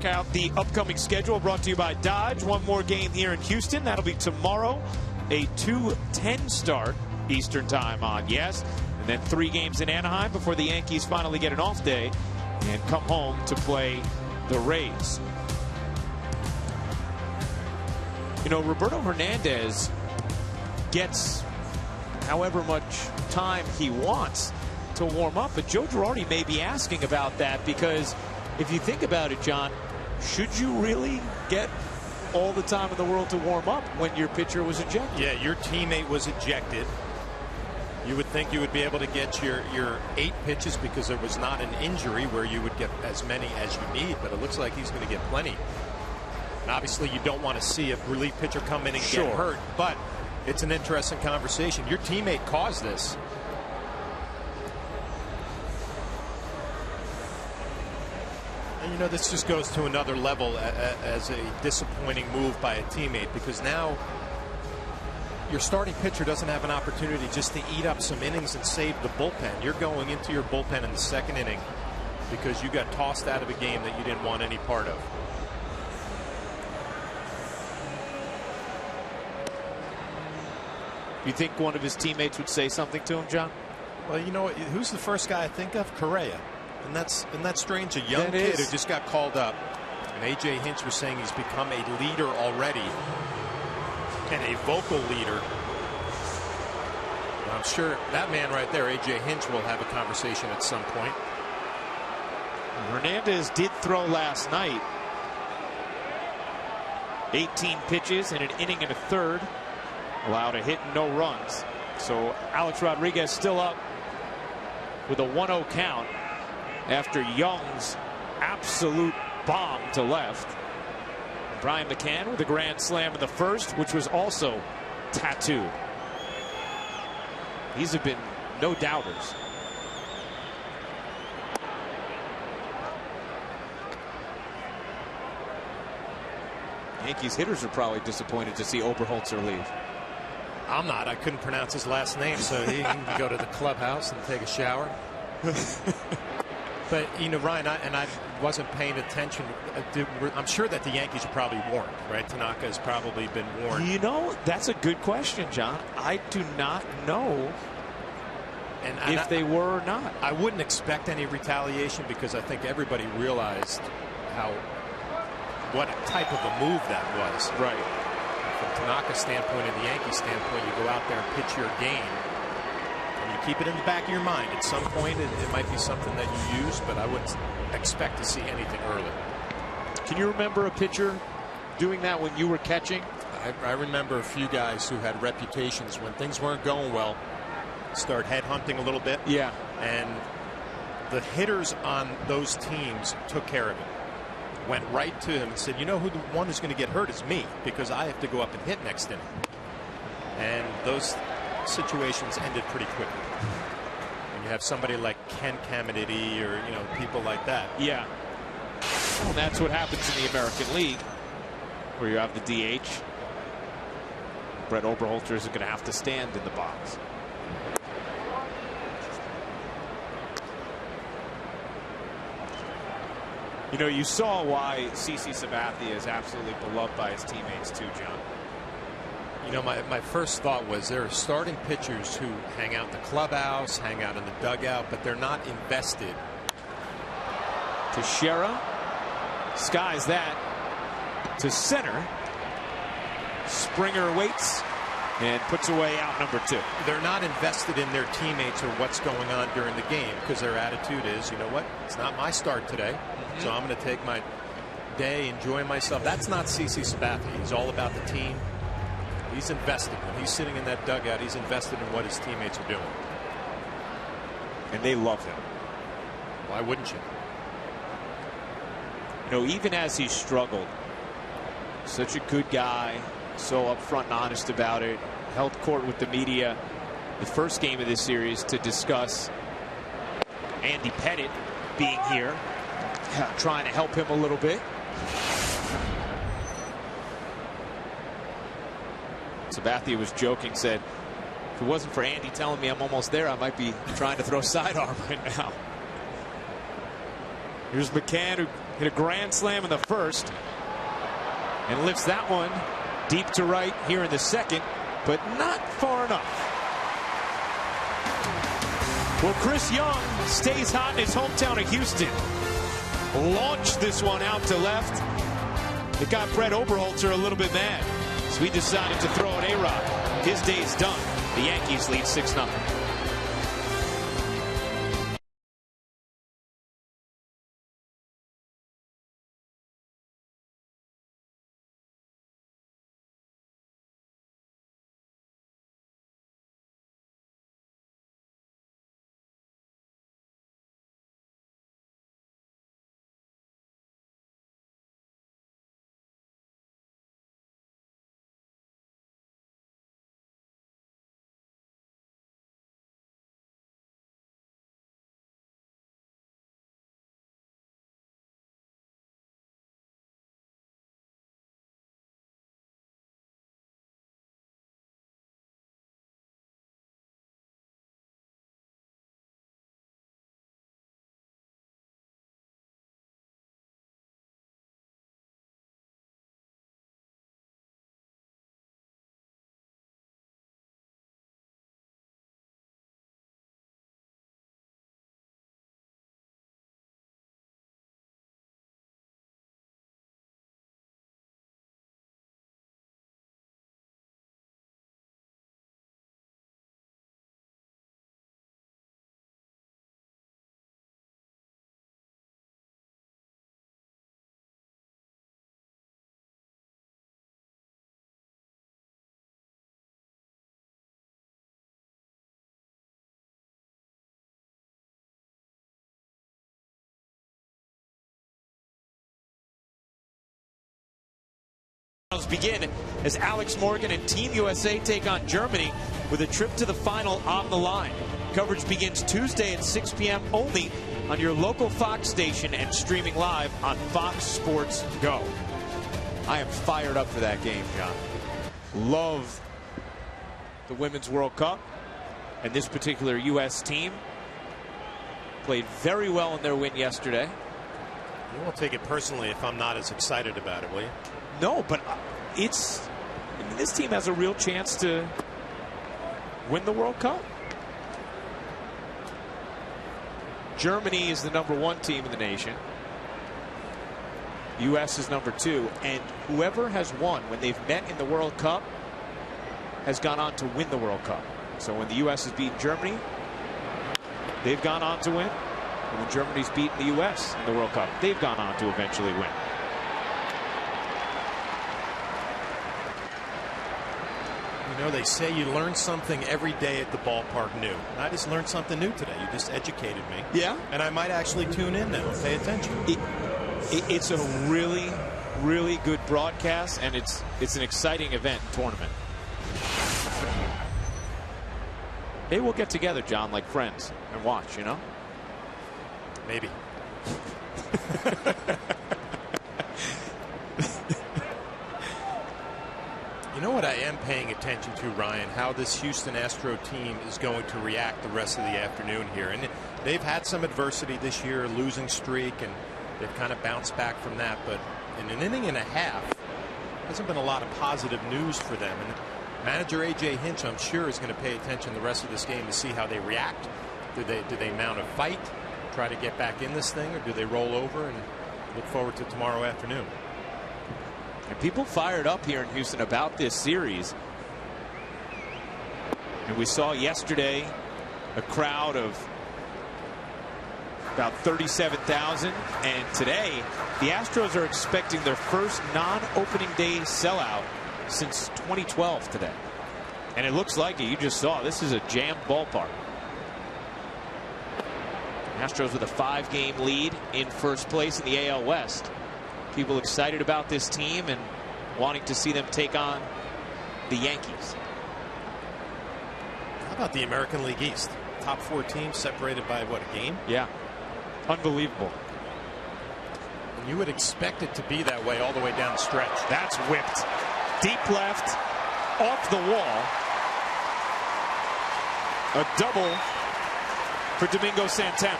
Out the upcoming schedule brought to you by Dodge. One more game here in Houston. That'll be tomorrow, a 2:10 start Eastern time on Yes. And then 3 games in Anaheim before the Yankees finally get an off day and come home to play the Rays. You know, Roberto Hernandez gets however much time he wants to warm up, but Joe Girardi may be asking about that, because if you think about it, John, should you really get all the time in the world to warm up when your pitcher was ejected? Yeah, your teammate was ejected. You would think you would be able to get your 8 pitches because there was not an injury where you would get as many as you need, but it looks like he's going to get plenty. And obviously you don't want to see a relief pitcher come in and get hurt, but it's an interesting conversation. Your teammate caused this. And you know, this just goes to another level as a disappointing move by a teammate, because now your starting pitcher doesn't have an opportunity just to eat up some innings and save the bullpen. You're going into your bullpen in the second inning because you got tossed out of a game that you didn't want any part of. You think one of his teammates would say something to him, John? Well, you know, who's the first guy I think of? Correa. And that's strange. A young kid who just got called up. And A.J. Hinch was saying he's become a leader already. And a vocal leader. I'm sure that man right there, A.J. Hinch, will have a conversation at some point. Hernandez did throw last night. 18 pitches in an inning and a third. Allowed a hit and no runs. So Alex Rodriguez still up with a 1-0 count after Young's absolute bomb to left. Brian McCann with a grand slam in the first, which was also tattooed. These have been no doubters. Yankees hitters are probably disappointed to see Oberholzer leave. I'm not. I couldn't pronounce his last name, so he can go to the clubhouse and take a shower. But, you know, Ryan, I wasn't paying attention. I'm sure that the Yankees are probably warned, right? Tanaka has probably been warned. You know, that's a good question, John. I do not know if they were or not. I wouldn't expect any retaliation because I think everybody realized what type of a move that was. Right. From Tanaka's standpoint and the Yankees standpoint, you go out there and pitch your game. And you keep it in the back of your mind. At some point, it might be something that you use, but I wouldn't expect to see anything early. Can you remember a pitcher doing that when you were catching? I remember a few guys who had reputations when things weren't going well, start headhunting a little bit. Yeah. And the hitters on those teams took care of it. Went right to him and said, you know who the one who's going to get hurt is me, because I have to go up and hit next inning. And those situations ended pretty quickly. And you have somebody like Ken Caminiti or, you know, people like that. Yeah. And that's what happens in the American League, where you have the DH. Brett Oberholzer is going to have to stand in the box. You know, you saw why CC Sabathia is absolutely beloved by his teammates too, John. You know, my first thought was there are starting pitchers who hang out in the clubhouse, hang out in the dugout, but they're not invested. Teixeira skies that to center. Springer waits and puts away out number 2. They're not invested in their teammates or what's going on during the game, because their attitude is, you know what, it's not my start today, so I'm going to take my day, enjoy myself. That's not CC Sabathia. He's all about the team. He's invested. When he's sitting in that dugout, he's invested in what his teammates are doing. And they love him. Why wouldn't you? You know, even as he struggled, such a good guy, so upfront and honest about it, held court with the media the first game of this series to discuss Andy Pettitte being here, trying to help him a little bit. Sabathia was joking, said, if it wasn't for Andy telling me I'm almost there, I might be trying to throw sidearm right now. Here's McCann, who hit a grand slam in the first and lifts that one deep to right here in the second, but not far enough. Well, Chris Young stays hot in his hometown of Houston. Launched this one out to left. It got Brett Oberholzer a little bit mad, so he decided to throw an A-Rod. His day's done. The Yankees lead 6-0. Begin as Alex Morgan and Team USA take on Germany with a trip to the final on the line. Coverage begins Tuesday at 6 p.m. only on your local Fox station and streaming live on Fox Sports Go. I am fired up for that game, John. Love the Women's World Cup, and this particular U.S. team played very well in their win yesterday. You won't take it personally if I'm not as excited about it, will you? No, but I mean, this team has a real chance to win the World Cup. Germany is the #1 team in the nation. U.S. is #2, and whoever has won when they've met in the World Cup has gone on to win the World Cup. So when the U.S. has beaten Germany, they've gone on to win. And when Germany's beaten the U.S. in the World Cup, they've gone on to eventually win. You know, they say you learn something every day at the ballpark new. And I just learned something new today. You just educated me. Yeah. And I might actually tune in now and pay attention. It's a really, really good broadcast, and it's an exciting event and tournament. Maybe we'll get together, John, like friends, and watch, you know? Maybe. You know what I am paying attention to, Ryan? How this Houston Astro team is going to react the rest of the afternoon here. And they've had some adversity this year, a losing streak, and they've kind of bounced back from that. But in an inning and a half, hasn't been a lot of positive news for them. And manager A.J. Hinch, I'm sure, is going to pay attention the rest of this game to see how they react. Do they mount a fight, try to get back in this thing, or do they roll over and look forward to tomorrow afternoon? And people fired up here in Houston about this series. And we saw yesterday a crowd of about 37,000. And today, the Astros are expecting their first non-opening day sellout since 2012 today. And it looks like it. You just saw this is a jammed ballpark. Astros with a 5-game lead in first place in the AL West. People excited about this team and wanting to see them take on the Yankees. How about the American League East? Top 4 teams separated by, what, a game? Yeah. Unbelievable. And you would expect it to be that way all the way down the stretch. That's whipped. Deep left, off the wall. A double for Domingo Santana.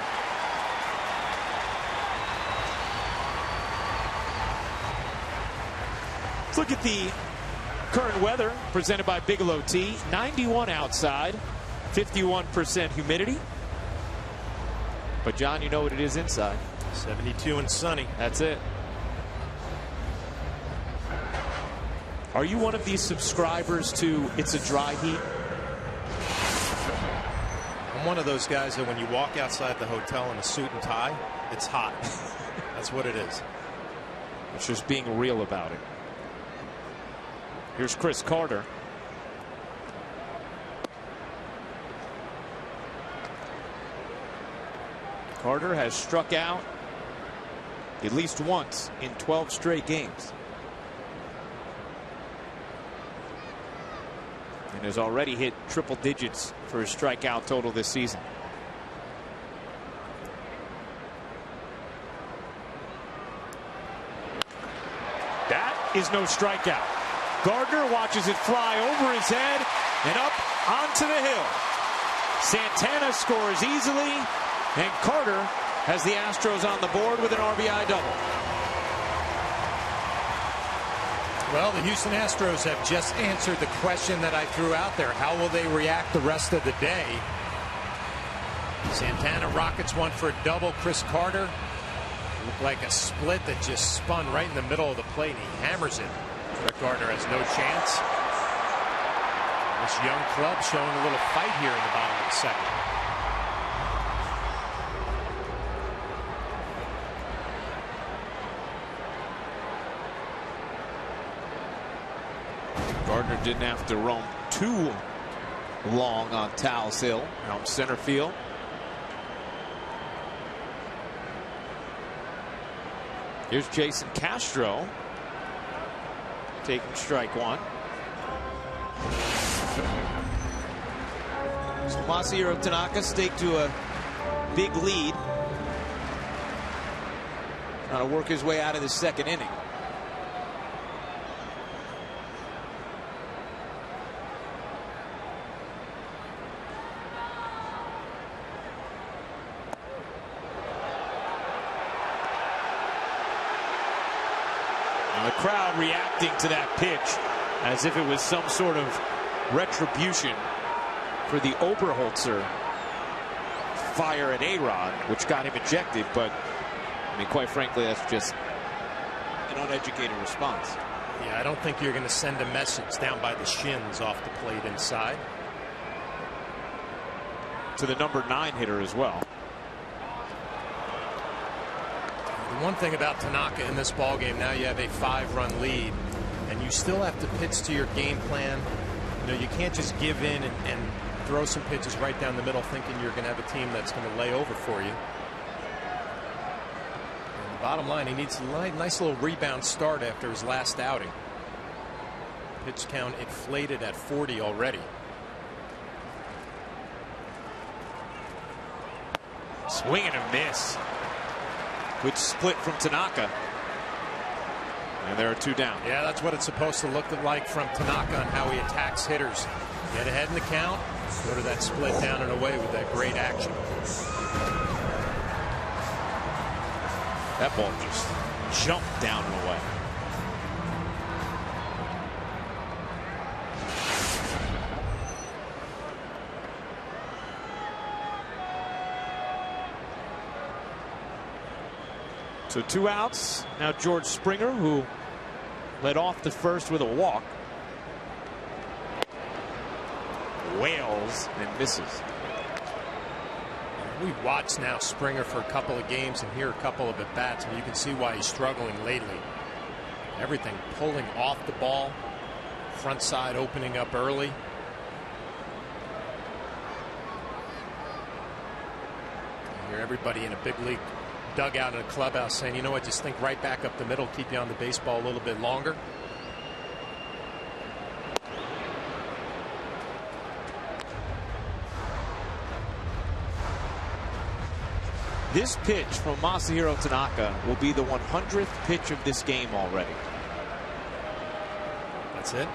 Let's look at the current weather presented by Bigelow Tea. 91 outside, 51% humidity. But John, you know what it is inside. 72 and sunny. That's it. Are you one of these subscribers to It's a Dry Heat? I'm one of those guys that when you walk outside the hotel in a suit and tie, it's hot. That's what it is. It's just being real about it. Here's Chris Carter. Carter has struck out at least once in 12 straight games. And has already hit triple digits for his strikeout total this season. That is no strikeout. Gardner watches it fly over his head and up onto the hill. Santana scores easily, and Carter has the Astros on the board with an RBI double. Well, the Houston Astros have just answered the question that I threw out there. How will they react the rest of the day? Santana rockets one for a double. Chris Carter looked like a split that just spun right in the middle of the plate. He hammers it. Rick Gardner has no chance. This young club showing a little fight here in the bottom of the second. Gardner didn't have to roam too long on Tal's Hill out center field. Here's Jason Castro. taking strike one. So Masahiro Tanaka staked to a big lead. Trying to work his way out of the second inning. And the crowd reacting to that pitch as if it was some sort of retribution for the Oberholzer fire at A-Rod, which got him ejected. But I mean, quite frankly, that's just an uneducated response. Yeah, I don't think you're going to send a message down by the shins off the plate inside. To the number 9 hitter as well. The one thing about Tanaka in this ballgame, now you have a 5-run lead, and you still have to pitch to your game plan. You know, you can't just give in and throw some pitches right down the middle thinking you're going to have a team that's going to lay over for you. Bottom line, he needs a nice little rebound start after his last outing. Pitch count inflated at 40 already. Swing and a miss. Good split from Tanaka. And there are 2 down. Yeah, that's what it's supposed to look like from Tanaka on how he attacks hitters. Get ahead in the count, go to that split down and away with that great action. That ball just jumped down and away. So 2 outs. Now George Springer, who led off the first with a walk, wails and misses. We've watched now Springer for a couple of games and here a couple of at-bats, and you can see why he's struggling lately. Everything pulling off the ball, front side opening up early. You hear everybody in a big league dugout in a clubhouse saying, you know what, just think right back up the middle, keep you on the baseball a little bit longer. This pitch from Masahiro Tanaka will be the 100th pitch of this game already. That's it?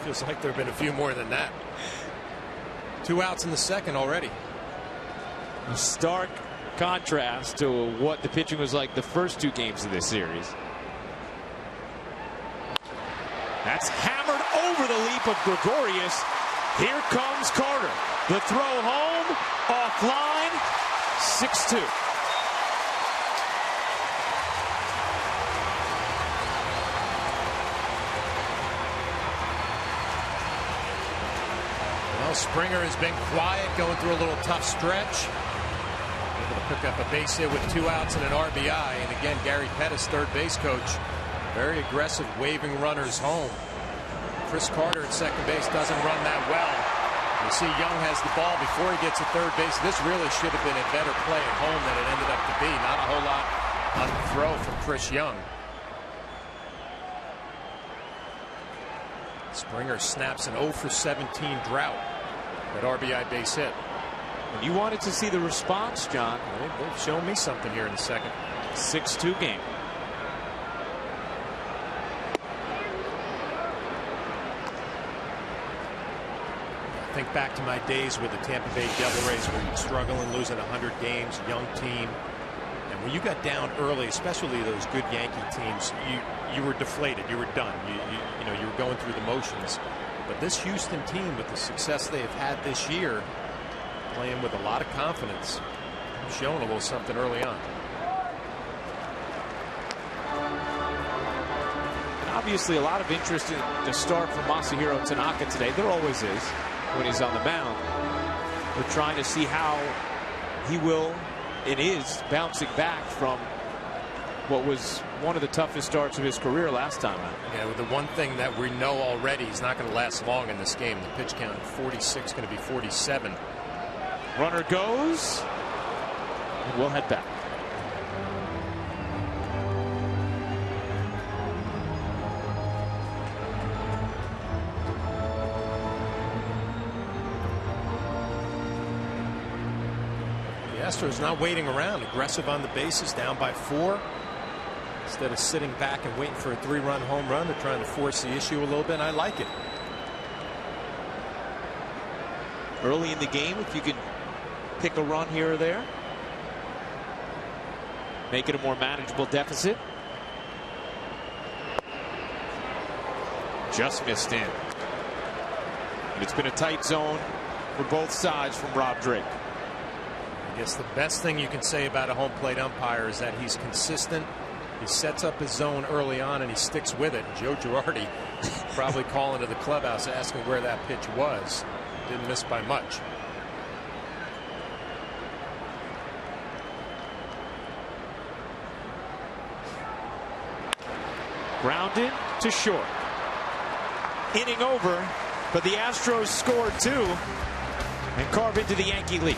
Feels like there have been a few more than that. 2 outs in the second already. A stark contrast to what the pitching was like the first 2 games of this series. That's hammered over the leap of Gregorius. Here comes Carter. The throw home, offline. 6-2. Well, Springer has been quiet, going through a little tough stretch. Able to pick up a base hit with 2 outs and an RBI. And again, Gary Pettis, third base coach, very aggressive, waving runners home. Chris Carter at second base doesn't run that well. You see Young has the ball before he gets to third base. This really should have been a better play at home than it ended up to be. Not a whole lot on the throw from Chris Young. Springer snaps an 0 for 17 drought. That RBI base hit. And you wanted to see the response, John. They've shown me something here in the second. 6-2 game. Think back to my days with the Tampa Bay Devil Rays, where you're struggling, losing 100 games, young team. And when you got down early, especially those good Yankee teams, you were deflated. You were done. You know, you were going through the motions. But this Houston team, with the success they have had this year, playing with a lot of confidence, showing a little something early on. And obviously, a lot of interest in the start from Masahiro Tanaka today. There always is when he's on the mound. We're trying to see how he will and is bouncing back from what was one of the toughest starts of his career last time out. Yeah, the one thing that we know already, he's not going to last long in this game. The pitch count at 46, going to be 47. Runner goes, and we'll head back. Astros not waiting around, aggressive on the bases, down by 4. Instead of sitting back and waiting for a 3-run home run, they're trying to force the issue a little bit, and I like it. Early in the game, if you can pick a run here or there, make it a more manageable deficit. Just missed in. And it's been a tight zone for both sides from Rob Drake. I guess the best thing you can say about a home plate umpire is that he's consistent. He sets up his zone early on and he sticks with it. Joe Girardi probably calling to the clubhouse asking where that pitch was. Didn't miss by much. Grounded to short. Inning over, but the Astros scored 2 and carve into the Yankee lead.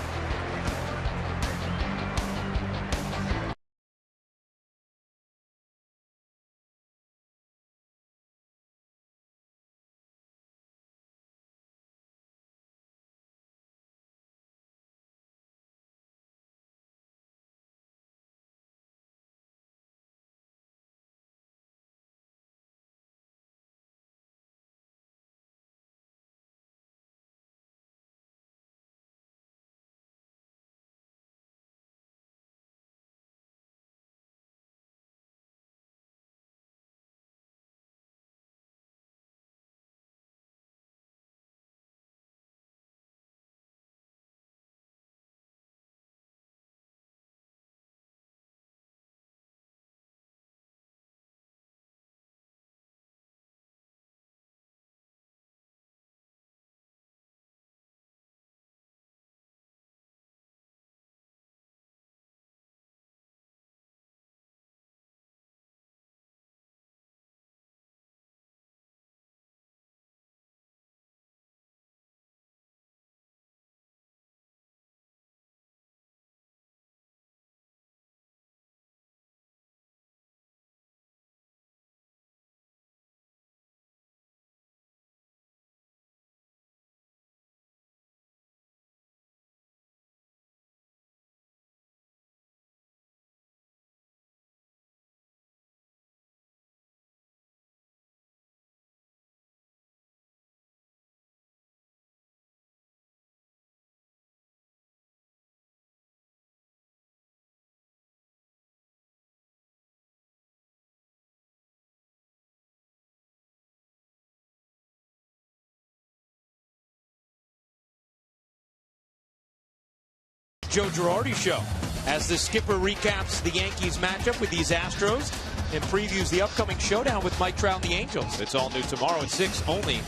Joe Girardi Show as the skipper recaps the Yankees matchup with these Astros and previews the upcoming showdown with Mike Trout and the Angels. It's all new tomorrow at 6 only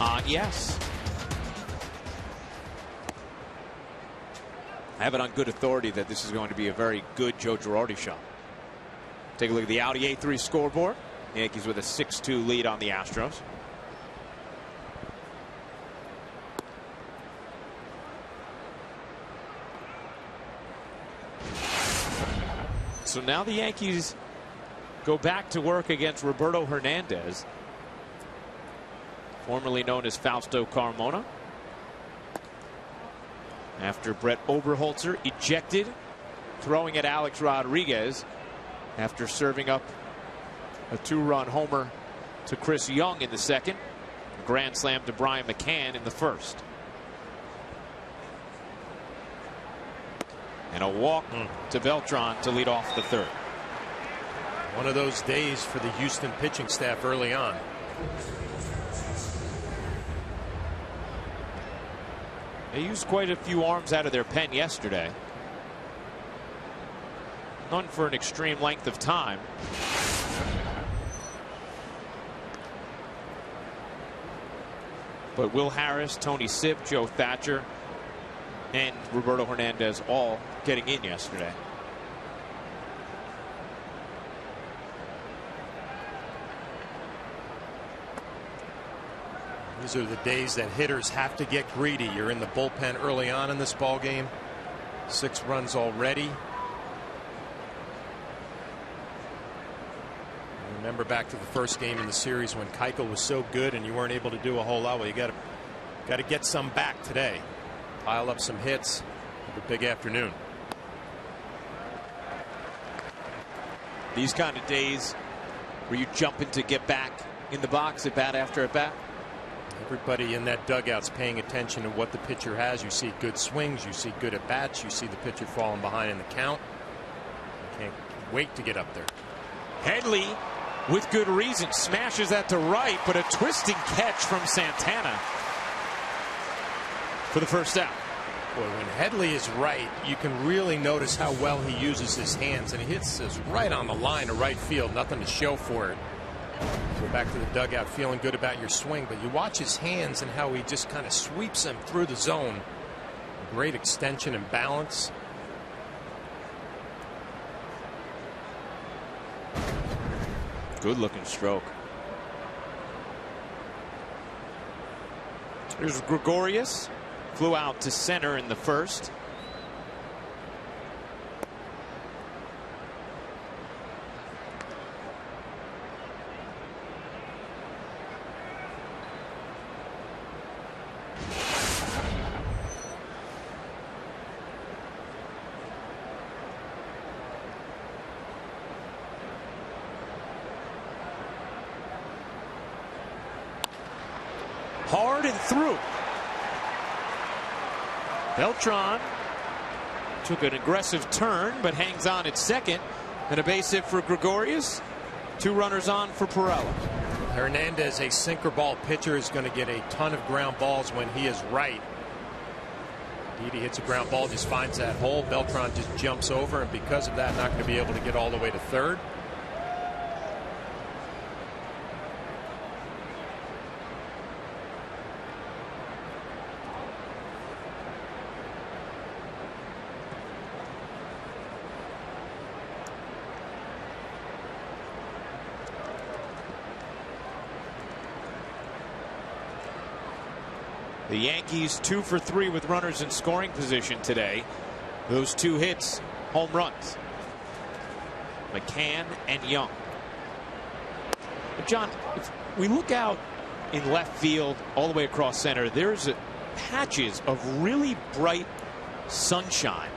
on Yes. I have it on good authority that this is going to be a very good Joe Girardi Show. Take a look at the Audi A3 scoreboard. The Yankees with a 6-2 lead on the Astros. So now the Yankees go back to work against Roberto Hernandez, formerly known as Fausto Carmona, after Brett Oberholzer ejected, throwing at Alex Rodriguez after serving up a 2-run homer to Chris Young in the second, a grand slam to Brian McCann in the first. And a walk to Beltran to lead off the third. One of those days for the Houston pitching staff early on. They used quite a few arms out of their pen yesterday. None for an extreme length of time. But Will Harris, Tony Sipp, Joe Thatcher, and Roberto Hernandez all getting in yesterday. These are the days that hitters have to get greedy. You're in the bullpen early on in this ball game. 6 runs already. Remember back to the first game in the series when Keuchel was so good and you weren't able to do a whole lot. Well, you got to get some back today. Pile up some hits. Have a big afternoon. These kind of days where you jumping to get back in the box at bat after at bat. Everybody in that dugout's paying attention to what the pitcher has. You see good swings, you see good at bats, you see the pitcher falling behind in the count. You can't wait to get up there. Headley, with good reason, smashes that to right, but a twisting catch from Santana for the first out. Boy, when Headley is right, you can really notice how well he uses his hands, and he hits this right on the line to right field. Nothing to show for it. Go back to the dugout feeling good about your swing, but you watch his hands and how he just kind of sweeps them through the zone. Great extension and balance. Good looking stroke. There's Gregorius. Flew out to center in the first. Hard and through. Beltran took an aggressive turn, but hangs on at second. And a base hit for Gregorius. 2 runners on for Pirela. Hernandez, a sinker ball pitcher, is going to get a ton of ground balls when he is right. Didi hits a ground ball, just finds that hole. Beltran just jumps over, and because of that, not going to be able to get all the way to third. The Yankees 2 for 3 with runners in scoring position today. Those 2 hits, home runs. McCann and Young. But John, if we look out in left field all the way across center, there's patches of really bright sunshine.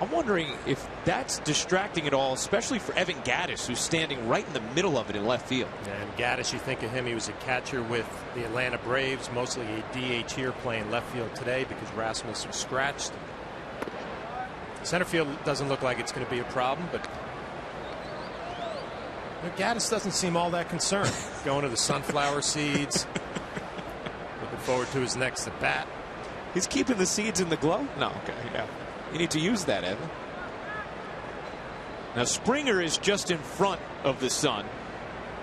I'm wondering if that's distracting at all, especially for Evan Gattis, who's standing right in the middle of it in left field. And Gattis, you think of him, he was a catcher with the Atlanta Braves, mostly a DH here, playing left field today because Rasmus was scratched. Center field doesn't look like it's going to be a problem, but Gattis doesn't seem all that concerned. Going to the sunflower seeds. Looking forward to his next at bat. He's keeping the seeds in the glove? No, okay, yeah. You need to use that, Evan. Now Springer is just in front of the sun,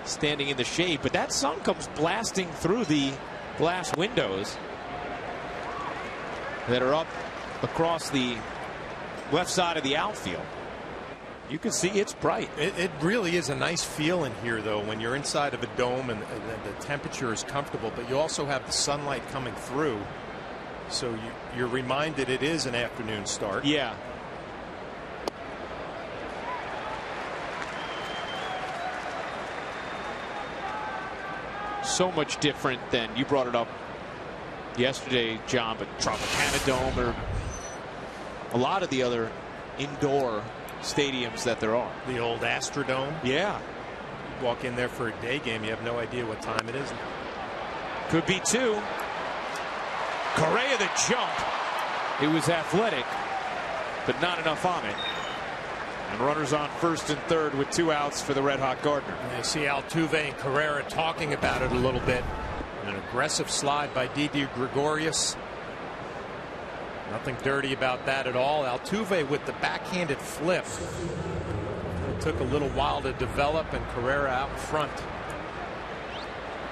standing in the shade, but that sun comes blasting through the glass windows that are up across the left side of the outfield. You can see it's bright. It really is a nice feel in here, though, when you're inside of a dome and the temperature is comfortable, but you also have the sunlight coming through. So you're reminded it is an afternoon start. Yeah. So much different than, you brought it up yesterday, John, but Tropicana Dome or a lot of the other indoor stadiums that there are. The old Astrodome. Yeah. You walk in there for a day game, you have no idea what time it is. Could be 2. Correa the jump. It was athletic, but not enough on it. And runners on first and third with 2 outs for the red hot Gardner. You see Altuve and Carrera talking about it a little bit. An aggressive slide by Didi Gregorius. Nothing dirty about that at all. Altuve with the backhanded flip. It took a little while to develop, and Carrera out in front.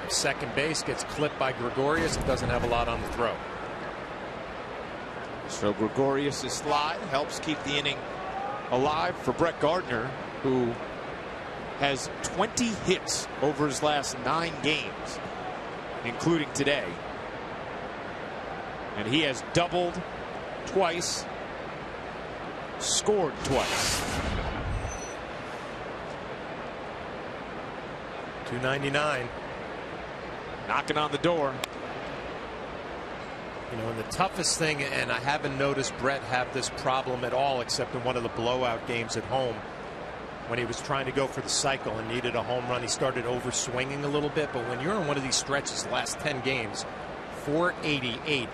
Second base gets clipped by Gregorius and doesn't have a lot on the throw. So Gregorius' slide helps keep the inning alive for Brett Gardner, who has 20 hits over his last 9 games, including today. And he has doubled twice, scored twice. .299. Knocking on the door. You know, and the toughest thing, and I haven't noticed Brett have this problem at all except in one of the blowout games at home, when he was trying to go for the cycle and needed a home run. He started over swinging a little bit, but when you're in one of these stretches, the last 10 games, 488,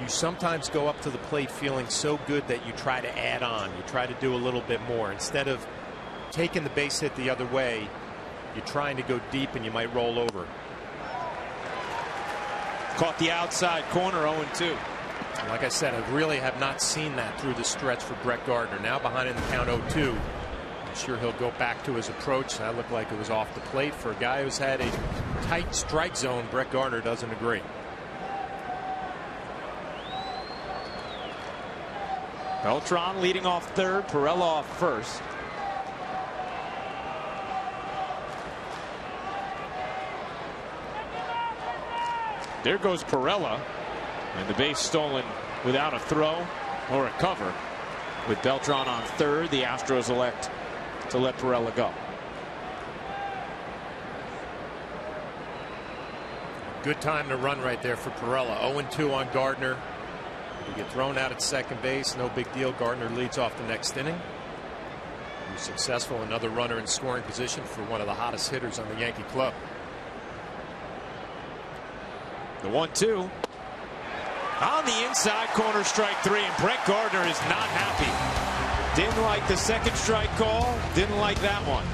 you sometimes go up to the plate feeling so good that you try to add on. You try to do a little bit more. Instead of taking the base hit the other way, you're trying to go deep and you might roll over. Caught the outside corner, 0-2. And like I said, I really have not seen that through the stretch for Brett Gardner. Now behind in the count 0-2. I'm sure he'll go back to his approach. That looked like it was off the plate. For a guy who's had a tight strike zone, Brett Gardner doesn't agree. Beltran leading off third, Pirela off first. There goes Pirela, and the base stolen without a throw or a cover. With Beltran on third, the Astros elect to let Pirela go. Good time to run right there for Pirela. 0-2 on Gardner. He get thrown out at second base, no big deal. Gardner leads off the next inning. He was successful, another runner in scoring position for one of the hottest hitters on the Yankee club. The 1-2 on the inside corner, strike three, and Brett Gardner is not happy. Didn't like the second strike call, didn't like that one.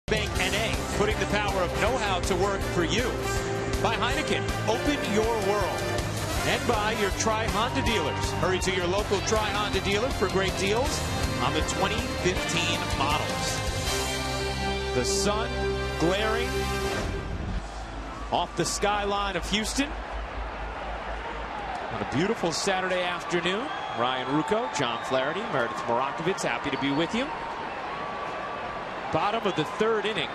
Bank NA, putting the power of know-how to work for you. By Heineken, open your world. And by your Tri-Honda dealers. Hurry to your local Tri-Honda dealer for great deals on the 2015 models. The sun glaring off the skyline of Houston on a beautiful Saturday afternoon. Ryan Rucco, John Flaherty, Meredith Morakovitz, happy to be with you. Bottom of the third inning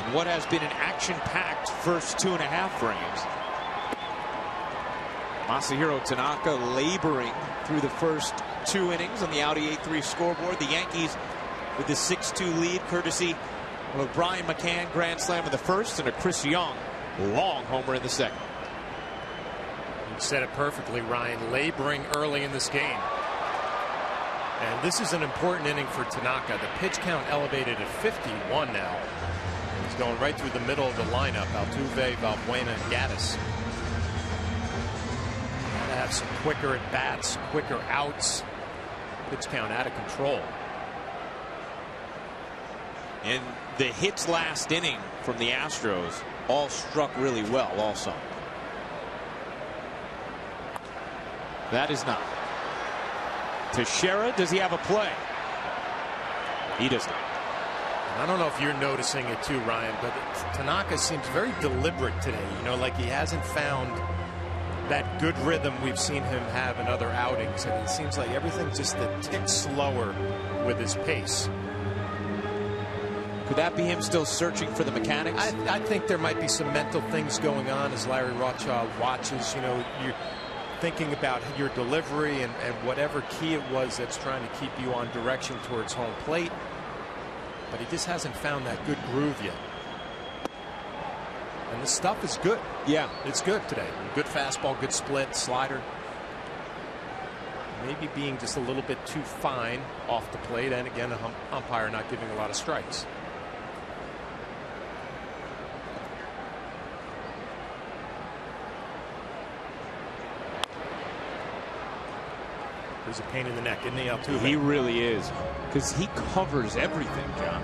in what has been an action-packed first 2.5 frames. Masahiro Tanaka laboring through the first 2 innings on the Audi A3 scoreboard. The Yankees with the 6-2 lead courtesy of a Brian McCann grand slam in the first and a Chris Young long homer in the second. You said it perfectly, Ryan. Laboring early in this game. And this is an important inning for Tanaka. The pitch count elevated at 51 now. He's going right through the middle of the lineup. Altuve, Valbuena, and Gaddis. Gotta have some quicker at bats, quicker outs. Pitch count out of control. And the hits last inning from the Astros all struck really well also. That is not. Teixeira, does he have a play? He does not. I don't know if you're noticing it too, Ryan, but Tanaka seems very deliberate today. You know, like he hasn't found that good rhythm we've seen him have in other outings. And it seems like everything's just a tick slower with his pace. Could that be him still searching for the mechanics? I think there might be some mental things going on as Larry Rothschild watches. You know, you're thinking about your delivery and whatever key it was that's trying to keep you on direction towards home plate. But he just hasn't found that good groove yet. And the stuff is good. Yeah. It's good today. Good fastball, good split, slider. Maybe being just a little bit too fine off the plate. And again, the umpire not giving a lot of strikes. He's a pain in the neck, isn't he, Altuve? He really is, because he covers everything, John.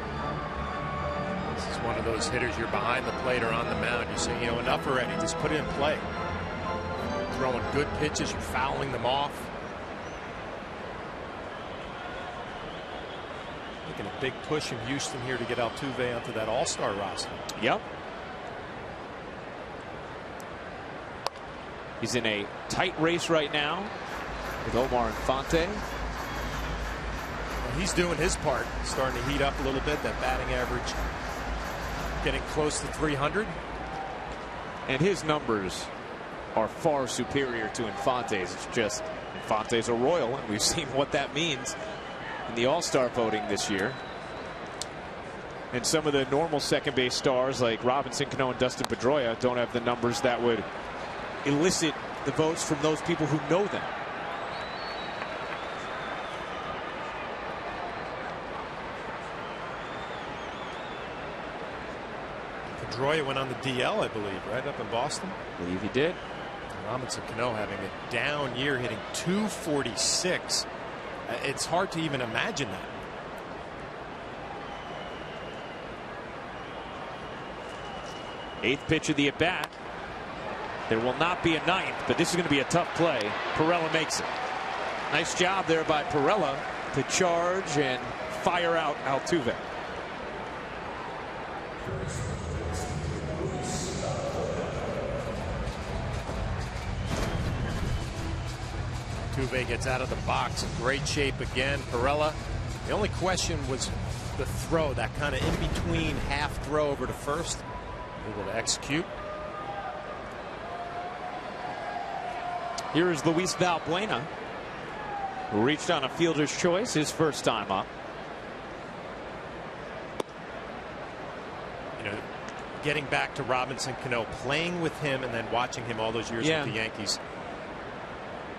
This is one of those hitters, you're behind the plate or on the mound. You say, you know, enough already. Just put it in play. Throwing good pitches, you're fouling them off. Making a big push in Houston here to get Altuve onto that all-star roster. Yep. He's in a tight race right now with Omar Infante. Well, he's doing his part, starting to heat up a little bit. That batting average getting close to 300. And his numbers are far superior to Infante's. It's just Infante's a Royal, and we've seen what that means in the All-Star voting this year. And some of the normal second base stars like Robinson Cano and Dustin Pedroia don't have the numbers that would elicit the votes from those people who know them. Pedroia went on the DL, I believe, right up in Boston. I believe he did. Robinson Cano having a down year, hitting .246. It's hard to even imagine that. Eighth pitch of the at bat. There will not be a ninth, but this is going to be a tough play. Pirela makes it. Nice job there by Pirela to charge and fire out Altuve. Altuve gets out of the box in great shape again. Pirela, the only question was the throw, that kind of in between half throw over to first. Able to execute. Here is Luis Valbuena, who reached on a fielder's choice his first time up. You know, getting back to Robinson Cano, playing with him and then watching him all those years with the Yankees.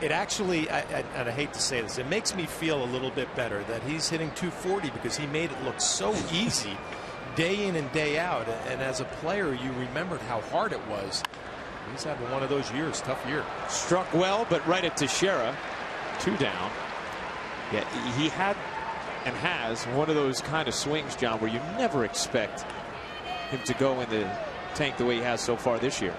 It actually, and I hate to say this, it makes me feel a little bit better that he's hitting .240 because he made it look so easy day in and day out. And as a player, you remembered how hard it was. He's having one of those years, tough year. Struck well, but right at Teixeira, 2 down. Yeah, he had and has one of those kind of swings, John, where you never expect him to go in the tank the way he has so far this year.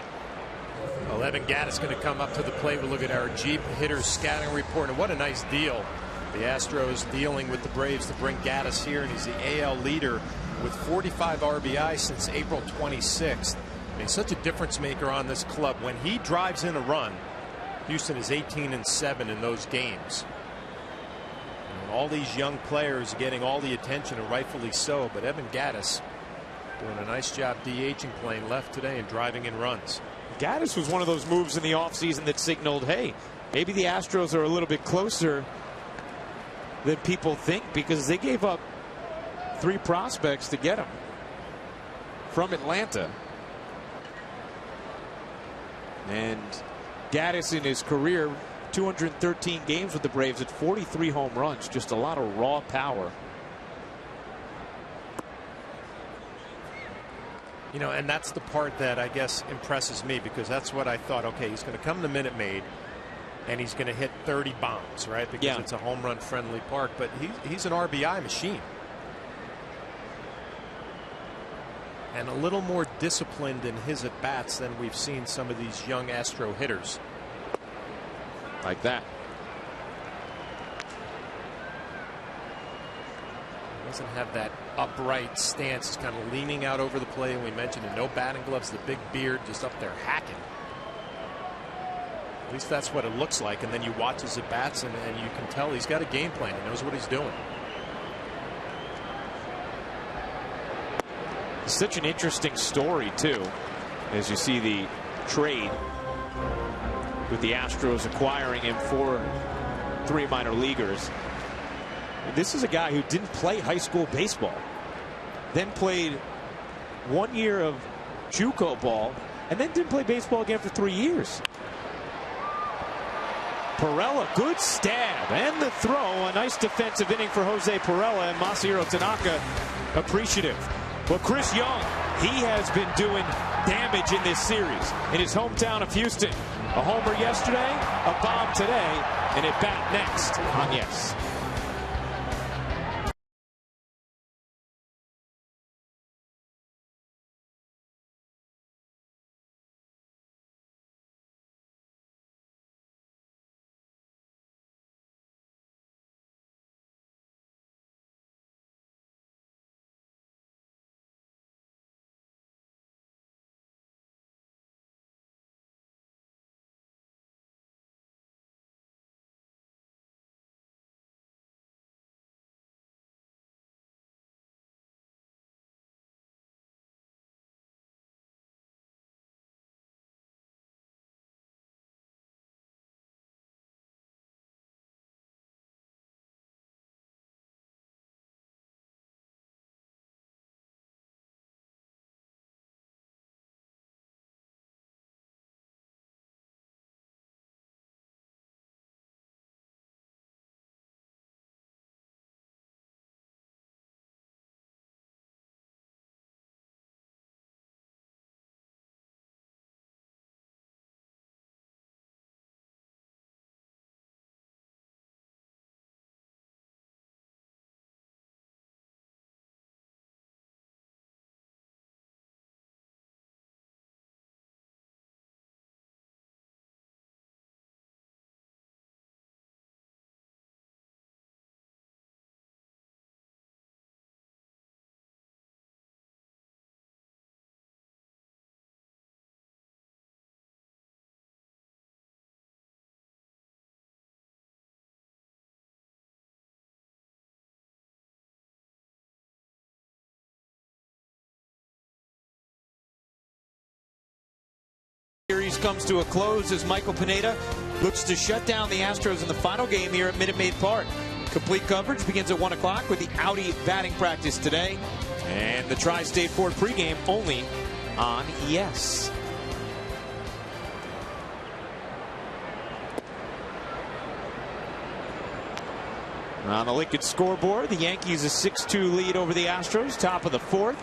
Well, Evan Gattis going to come up to the plate. We'll look at our Jeep hitters scouting report. And what a nice deal. The Astros dealing with the Braves to bring Gattis here. And he's the AL leader with 45 RBI since April 26th. And he's such a difference maker on this club. When he drives in a run, Houston is 18-7 in those games. And all these young players getting all the attention, and rightfully so. But Evan Gattis doing a nice job DHing, playing left today and driving in runs. Gattis was one of those moves in the offseason that signaled, hey, maybe the Astros are a little bit closer than people think, because they gave up 3 prospects to get him from Atlanta. And Gattis in his career, 213 games with the Braves at 43 home runs, just a lot of raw power. You know, and that's the part that I guess impresses me, because that's what I thought. Okay, he's going to come to Minute Maid and he's going to hit 30 bombs, right? Because it's a home run friendly park, but he's an RBI machine. And a little more disciplined in his at bats than we've seen some of these young Astro hitters. Like that. Doesn't have that upright stance. He's kind of leaning out over the plate. And we mentioned no batting gloves, the big beard just up there hacking. At least that's what it looks like. And then you watch his at bats and you can tell he's got a game plan. He knows what he's doing. Such an interesting story, too, as you see the trade with the Astros acquiring him for 3 minor leaguers. This is a guy who didn't play high school baseball, then played 1 year of JUCO ball, and then didn't play baseball again for 3 years. Perella, good stab, and the throw. A nice defensive inning for Jose Perella, and Masahiro Tanaka appreciative. But Chris Young, he has been doing damage in this series in his hometown of Houston. A homer yesterday, a bomb today, and at bat next on Yes. Series comes to a close as Michael Pineda looks to shut down the Astros in the final game here at Minute Maid Park. Complete coverage begins at 1 o'clock with the Audi batting practice today, and the Tri-State Ford pregame only on Yes. On the Lincoln scoreboard, the Yankees a 6-2 lead over the Astros, top of the 4th.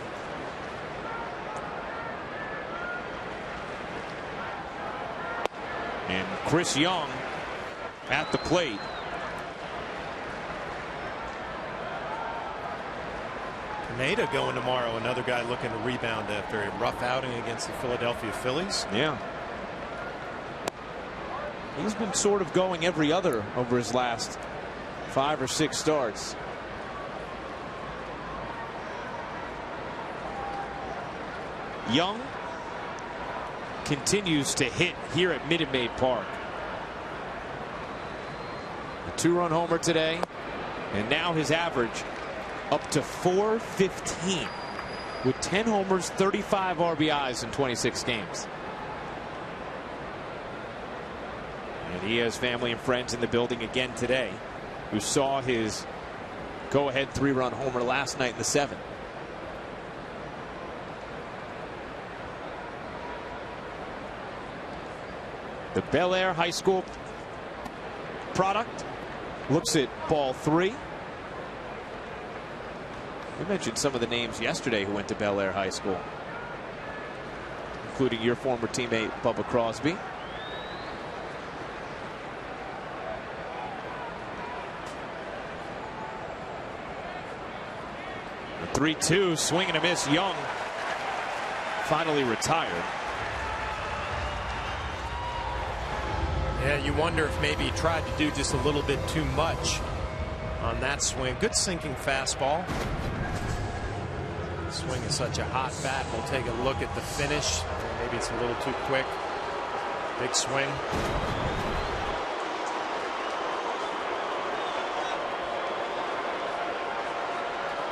And Chris Young at the plate. Pineda going tomorrow, another guy looking to rebound after a rough outing against the Philadelphia Phillies. Yeah. He's been sort of going every other over his last 5 or 6 starts. Young continues to hit here at Minute Maid Park. A 2-run homer today, and now his average up to .415 with 10 homers, 35 RBIs in 26 games. And he has family and friends in the building again today who saw his go-ahead 3-run homer last night in the 7th. The Bel Air High School product looks at ball 3. We mentioned some of the names yesterday who went to Bel Air High School, including your former teammate Bubba Crosby. The 3-2 swing and a miss. Young finally retired. Yeah, you wonder if maybe he tried to do just a little bit too much on that swing. Good sinking fastball. Swing is such a hot bat. We'll take a look at the finish. Maybe it's a little too quick. Big swing.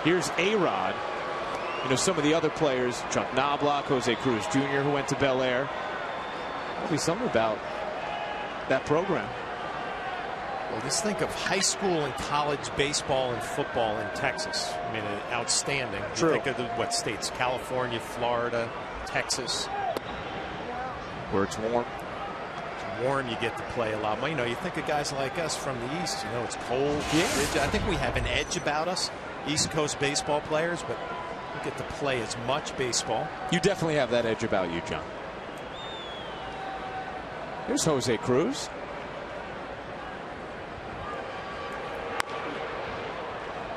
Here's A-Rod You know, some of the other players, Chuck Knobloch, Jose Cruz Jr., who went to Bel Air. There'll be something about that program. Well, just think of high school and college baseball and football in Texas. I mean, outstanding. True. You think of what states? California, Florida, Texas. Where it's warm. It's warm, you get to play a lot more. You know, you think of guys like us from the East. You know, it's cold. Yeah. I think we have an edge about us, East Coast baseball players, but we get to play as much baseball. You definitely have that edge about you, John. Here's Jose Cruz.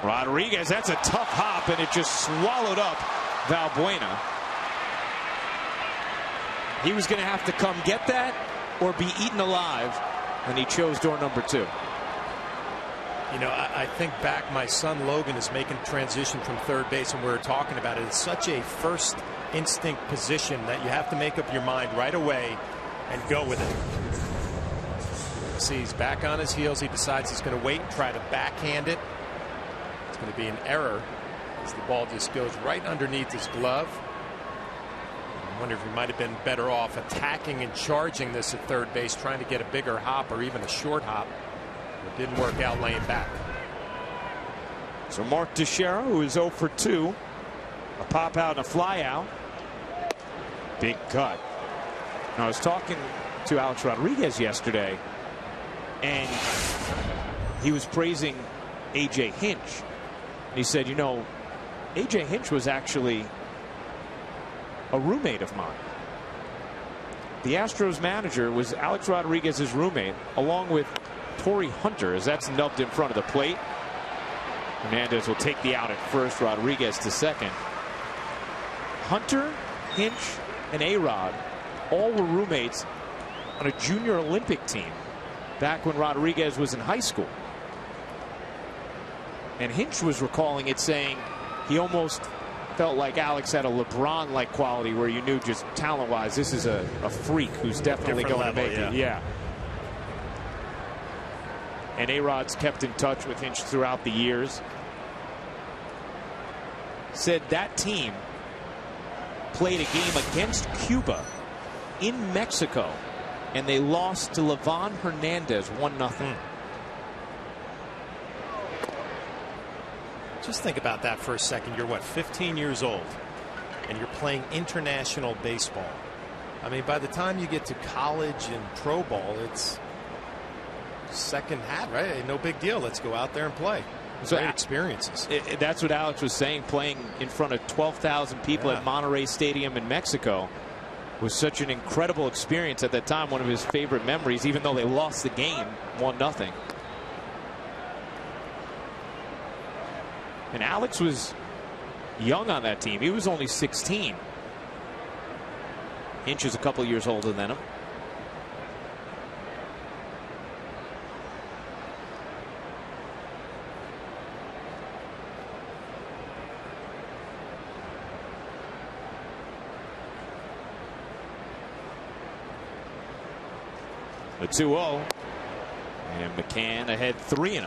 Rodriguez, that's a tough hop, and it just swallowed up Valbuena. He was going to have to come get that or be eaten alive, and he chose door number 2. You know, I think back, my son Logan is making a transition from third base, and we were talking about it. It's such a first instinct position that you have to make up your mind right away and go with it. See, he's back on his heels. He decides he's going to wait and try to backhand it. It's going to be an error as the ball just goes right underneath his glove. I wonder if he might have been better off attacking and charging this at third base, trying to get a bigger hop or even a short hop. It didn't work out laying back. So Mark Teixeira, who is 0 for 2, a pop out and a fly out. Big cut. Now, I was talking to Alex Rodriguez yesterday, and he was praising A.J. Hinch. And he said, you know, A.J. Hinch was actually a roommate of mine. The Astros manager was Alex Rodriguez's roommate, along with Torrey Hunter, as that's nubbed in front of the plate. Hernandez will take the out at first, Rodriguez to second. Hunter, Hinch, and A-Rod all were roommates on a junior Olympic team back when Rodriguez was in high school. And Hinch was recalling it, saying he almost felt like Alex had a LeBron-like quality where you knew just talent-wise this is a freak who's definitely going to make it. Yeah. And A-Rod's kept in touch with Hinch throughout the years. Said that team played a game against Cuba in Mexico, and they lost to Livan Hernandez 1-0. Just think about that for a second. You're, what, 15 years old, and you're playing international baseball. I mean, by the time you get to college and pro ball, it's second hat, right? No big deal. Let's go out there and play. So great experiences. That's what Alex was saying. Playing in front of 12,000 people at Monterrey Stadium in Mexico was such an incredible experience at that time. One of his favorite memories, even though they lost the game 1-0. And Alex was young on that team. He was only 16. Hinch is a couple years older than him. The 2-0. And McCann ahead 3-0.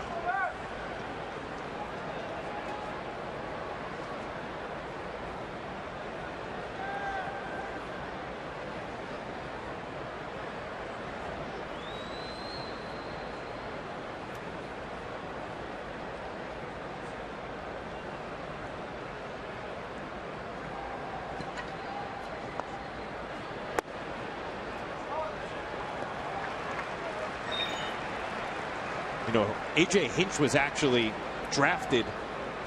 You know, A.J. Hinch was actually drafted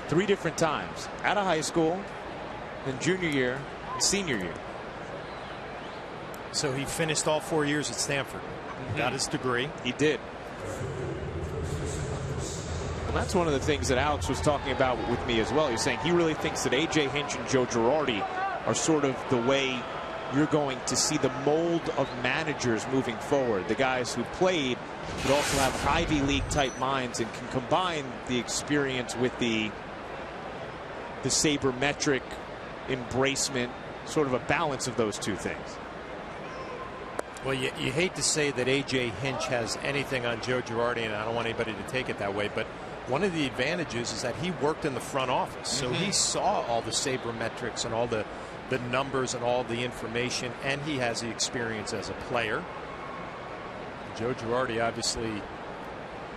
3 different times. Out of high school, then junior year, and senior year. So he finished all 4 years at Stanford. Got his degree. He did. Well, that's one of the things that Alex was talking about with me as well. He's saying he really thinks that A.J. Hinch and Joe Girardi are sort of the way you're going to see the mold of managers moving forward. The guys who played but also have Ivy League type minds and can combine the experience with the sabermetric embracement, sort of a balance of those two things. Well, you hate to say that A.J. Hinch has anything on Joe Girardi, and I don't want anybody to take it that way, but one of the advantages is that he worked in the front office, so he saw all the sabermetrics and all the numbers and all the information, and he has the experience as a player. Joe Girardi, obviously,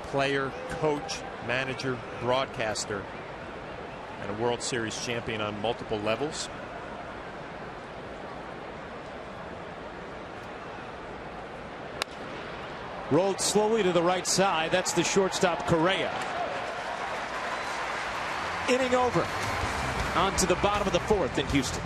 player, coach, manager, broadcaster, and a World Series champion on multiple levels. Rolled slowly to the right side. That's the shortstop, Correa. Inning over. On to the bottom of the fourth in Houston.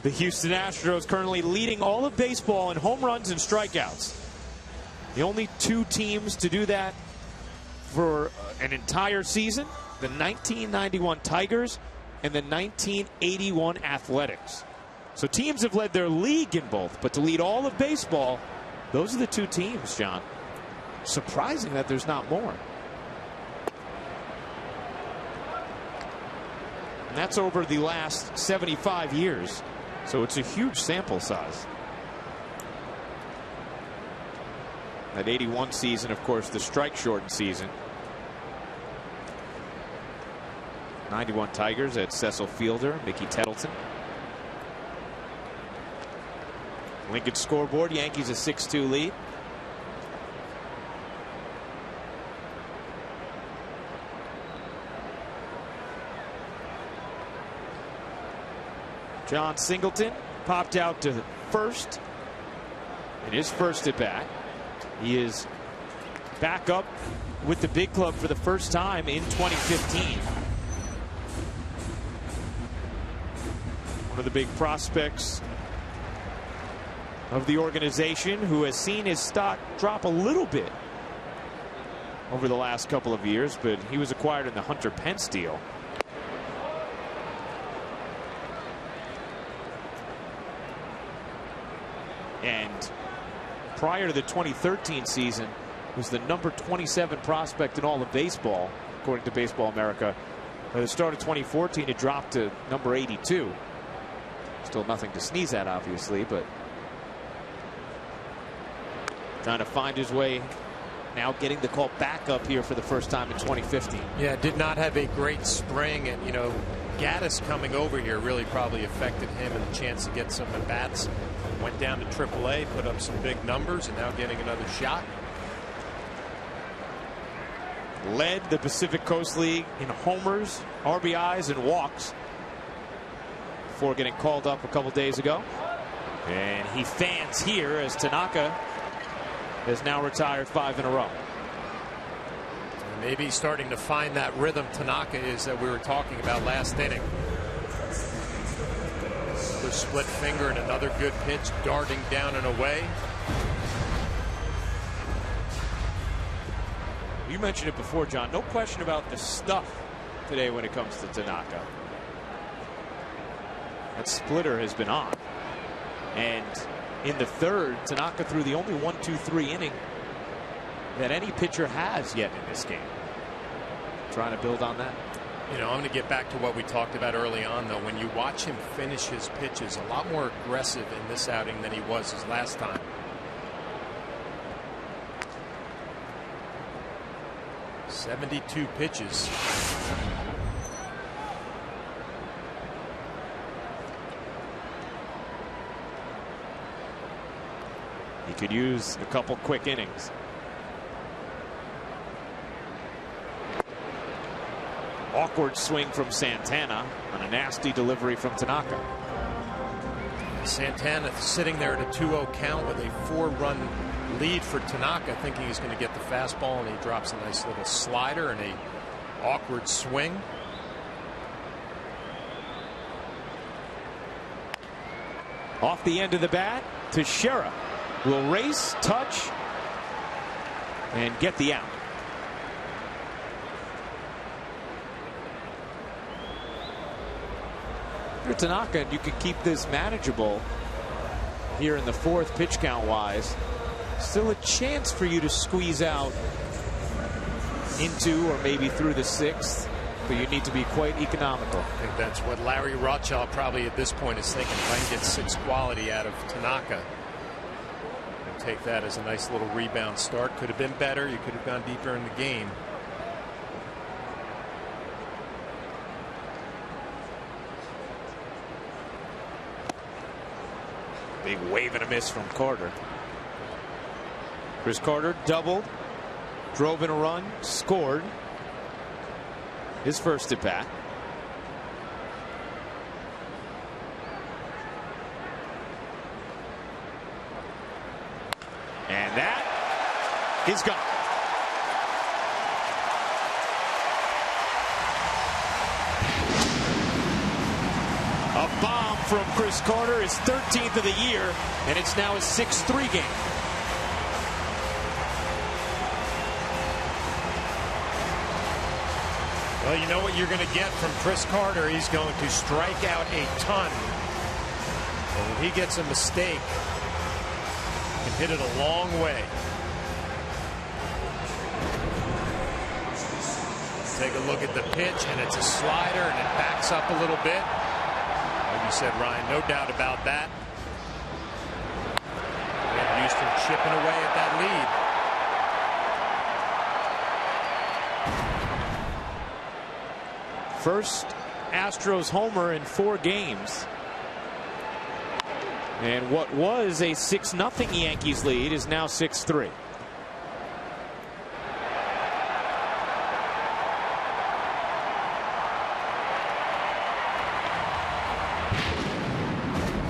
The Houston Astros currently leading all of baseball in home runs and strikeouts. The only two teams to do that for an entire season, the 1991 Tigers and the 1981 Athletics. So teams have led their league in both, but to lead all of baseball, those are the two teams, John. Surprising that there's not more. And that's over the last 75 years. So it's a huge sample size. That 81 season, of course, the strike-shortened season. 91 Tigers had Cecil Fielder, Mickey Tettleton. Lincoln scoreboard, Yankees a 6-2 lead. John Singleton popped out to first in his first at bat. He is back up with the big club for the first time in 2015. One of the big prospects of the organization, who has seen his stock drop a little bit over the last couple of years, but he was acquired in the Hunter Pence deal. And prior to the 2013 season, was the number 27 prospect in all of baseball, according to Baseball America. At the start of 2014, it dropped to number 82. Still nothing to sneeze at, obviously, but trying to find his way, now getting the call back up here for the first time in 2015. Yeah, did not have a great spring, and, you know, Gaddis coming over here really probably affected him and the chance to get some at-bats. Went down to AAA, put up some big numbers, and now getting another shot. Led the Pacific Coast League in homers, RBIs, and walks before getting called up a couple days ago. And he fans here as Tanaka has now retired 5 in a row. Maybe he's starting to find that rhythm Tanaka is that we were talking about last inning. Another split finger and another good pitch darting down and away. You mentioned it before, John. No question about the stuff today when it comes to Tanaka. That splitter has been on. And in the third, Tanaka threw the only 1-2-3 inning that any pitcher has yet in this game. Trying to build on that. You know, I'm going to get back to what we talked about early on, though. When you watch him finish his pitches, a lot more aggressive in this outing than he was his last time. .72 pitches. He could use a couple quick innings. Awkward swing from Santana on a nasty delivery from Tanaka. Santana sitting there at a 2-0 count with a 4-run lead for Tanaka, thinking he's going to get the fastball, and he drops a nice little slider and a awkward swing. Off the end of the bat, Teixeira will race, touch, and get the out. If you're Tanaka and you can keep this manageable here in the fourth, pitch count wise, still a chance for you to squeeze out into or maybe through the sixth, but you need to be quite economical. I think that's what Larry Rothschild probably at this point is thinking. If I can get 6 quality out of Tanaka, and take that as a nice little rebound start. Could have been better. You could have gone deeper in the game. Big wave and a miss from Carter. Chris Carter doubled, drove in a run, scored his first at bat. And that is gone. A bomb from Chris Carter, his 13th of the year, and it's now a 6-3 game. Well, you know what you're going to get from Chris Carter. He's going to strike out a ton. And when he gets a mistake, he can hit it a long way. Take a look at the pitch, and it's a slider, and it backs up a little bit. Like you said, Ryan, no doubt about that. And Houston chipping away at that lead. First Astros homer in 4 games. And what was a 6-0 Yankees lead is now 6-3.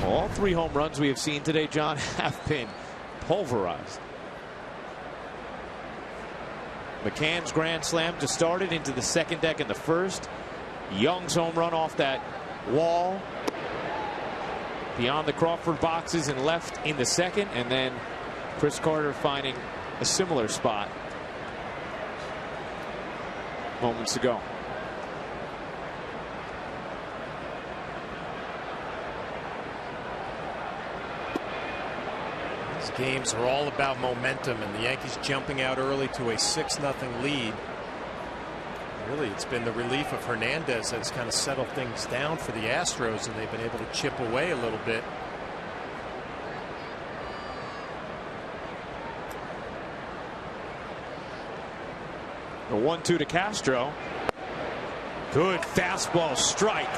All 3 home runs we have seen today, John, have been pulverized. McCann's grand slam to start it into the second deck in the first. Young's home run off that wall beyond the Crawford boxes and left in the second, and then Chris Carter finding a similar spot moments ago. These games are all about momentum, and the Yankees jumping out early to a 6-0 lead. Really, it's been the relief of Hernandez that's kind of settled things down for the Astros, and they've been able to chip away a little bit. The 1-2 to Castro. Good fastball strike.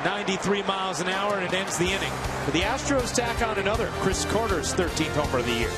93 miles an hour, and it ends the inning. But the Astros tack on another. Chris Carter's 13th homer of the year.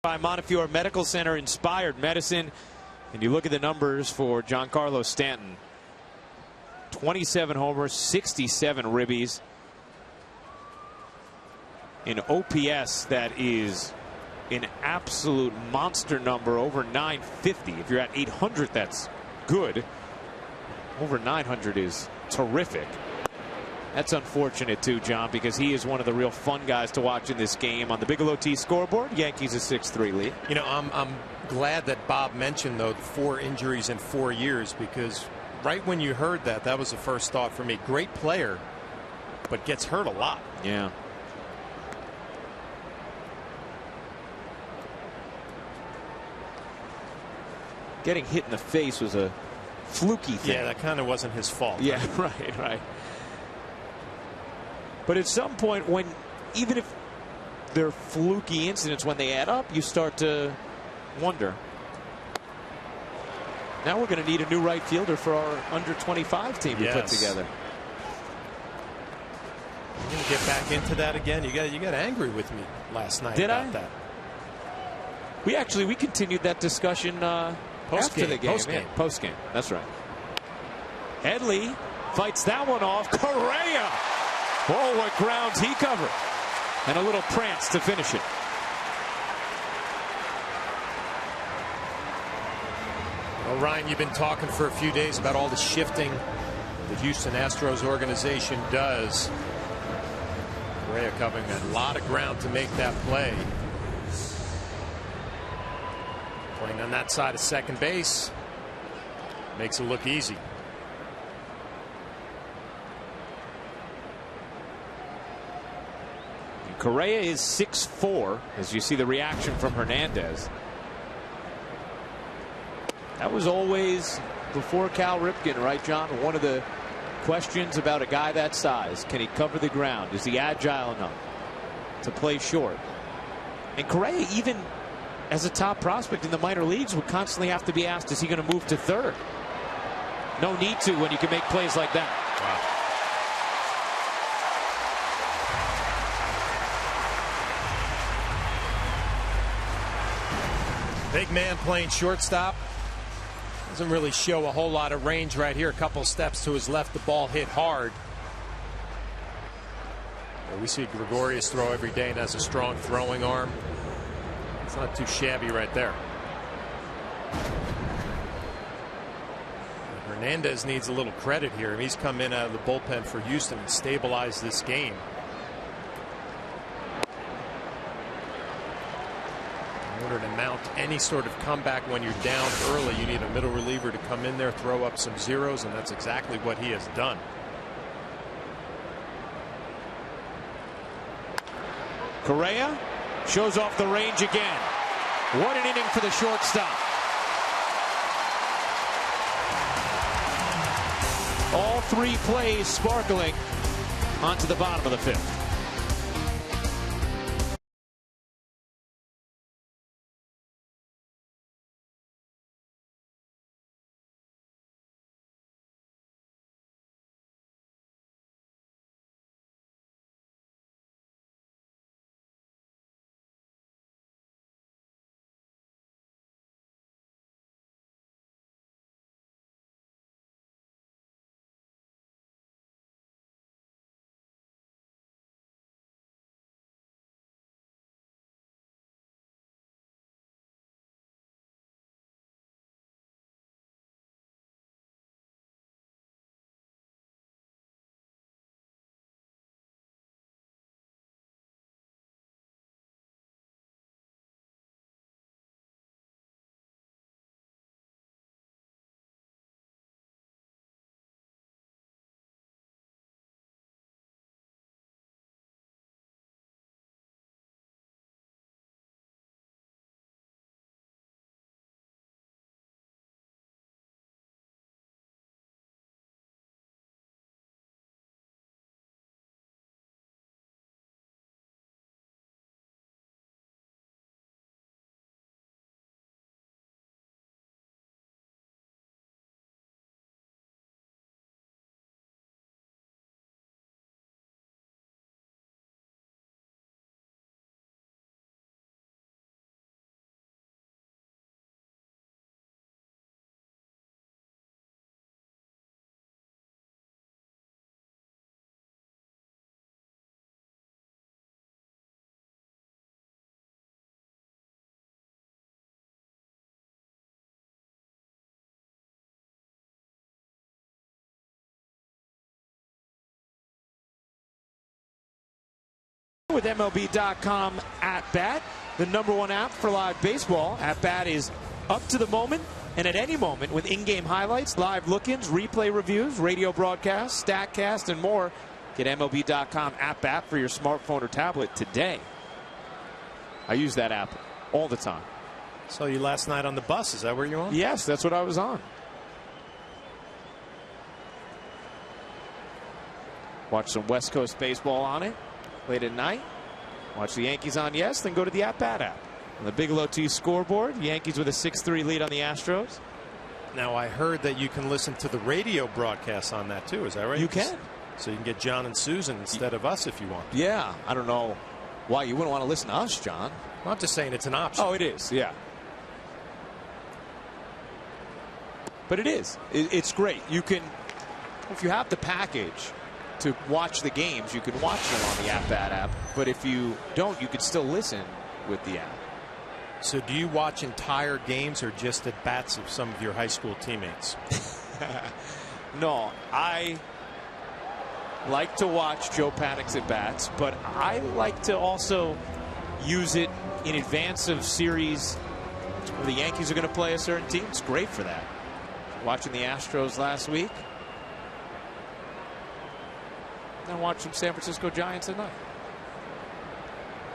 By Montefiore Medical Center Inspired Medicine. And you look at the numbers for Giancarlo Stanton. 27 homers, 67 ribbies. In OPS, that is an absolute monster number, over 950. If you're at 800, that's good. Over 900 is terrific. That's unfortunate too, John, because he is one of the real fun guys to watch in this game. On the Bigelow T scoreboard, Yankees a 6-3 lead. You know, I'm glad that Bob mentioned, though, the 4 injuries in 4 years, because right when you heard that, that was the first thought for me. Great player, but gets hurt a lot. Yeah. Getting hit in the face was a fluky thing. Yeah, that kind of wasn't his fault. Yeah, right. But at some point, when even if they're fluky incidents, when they add up, you start to wonder. Now we're going to need a new right fielder for our under 25 team to put together. You're going to get back into that again. You got angry with me last night about that. We continued that discussion after the game. Post game. That's right. Headley fights that one off. Correa. Oh, what grounds he covered. And a little prance to finish it. Well, Ryan, you've been talking for a few days about all the shifting the Houston Astros organization does. Correa covering a lot of ground to make that play. Playing on that side of second base makes it look easy. Correa is 6'4", as you see the reaction from Hernandez. That was always, before Cal Ripken, right, John? One of the questions about a guy that size. Can he cover the ground? Is he agile enough to play short? And Correa, even as a top prospect in the minor leagues, would constantly have to be asked, is he going to move to third? No need to when you can make plays like that. Wow. Big man playing shortstop. Doesn't really show a whole lot of range right here. A couple steps to his left, the ball hit hard. We see Gregorius throw every day and has a strong throwing arm. It's not too shabby right there. Hernandez needs a little credit here. He's come in out of the bullpen for Houston and stabilized this game. In order to mount any sort of comeback when you're down early, you need a middle reliever to come in there, throw up some zeros, and that's exactly what he has done. Correa shows off the range again. What an inning for the shortstop. All 3 plays sparkling onto the bottom of the 5th. With MLB.com At Bat, the #1 app for live baseball. At Bat is up to the moment and at any moment with in-game highlights, live look-ins, replay reviews, radio broadcasts, StatCast, and more. Get MLB.com At Bat for your smartphone or tablet today. I use that app all the time. Saw you last night on the bus. Is that where you're on? Yes, that's what I was on. Watch some West Coast baseball on it late at night. Watch the Yankees on Yes, then go to the At Bat app. On the Bigelow T scoreboard, Yankees with a 6-3 lead on the Astros. Now, I heard that you can listen to the radio broadcast on that, too. Is that right? You can. So you can get John and Susan instead of us if you want. Yeah, I don't know why you wouldn't want to listen to us, John. Well, I'm just saying it's an option. Oh, it is, yeah. But it is. It's great. You can, if you have the package to watch the games, you can watch them on the At Bat app. But if you don't, you can still listen with the app. So do you watch entire games or just at bats of some of your high school teammates? No, I like to watch Joe Panik's at bats, but I like to also use it in advance of series where the Yankees are going to play a certain team. It's great for that. Watching the Astros last week. And watch some San Francisco Giants tonight.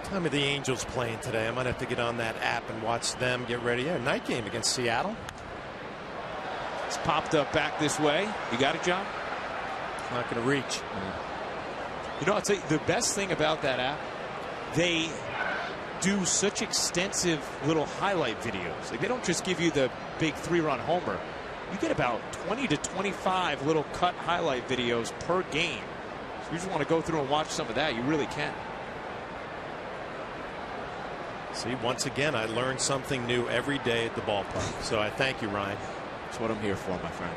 Time of the Angels playing today. I might have to get on that app and watch them get ready. Yeah, night game against Seattle. It's popped up back this way. You got it, John? Not going to reach. You know, I'll tell you, the best thing about that app, they do such extensive little highlight videos. Like, they don't just give you the big 3-run homer. You get about 20 to 25 little cut highlight videos per game. So you just want to go through and watch some of that. You really can. See, once again, I learn something new every day at the ballpark. So I thank you, Ryan. That's what I'm here for, my friend.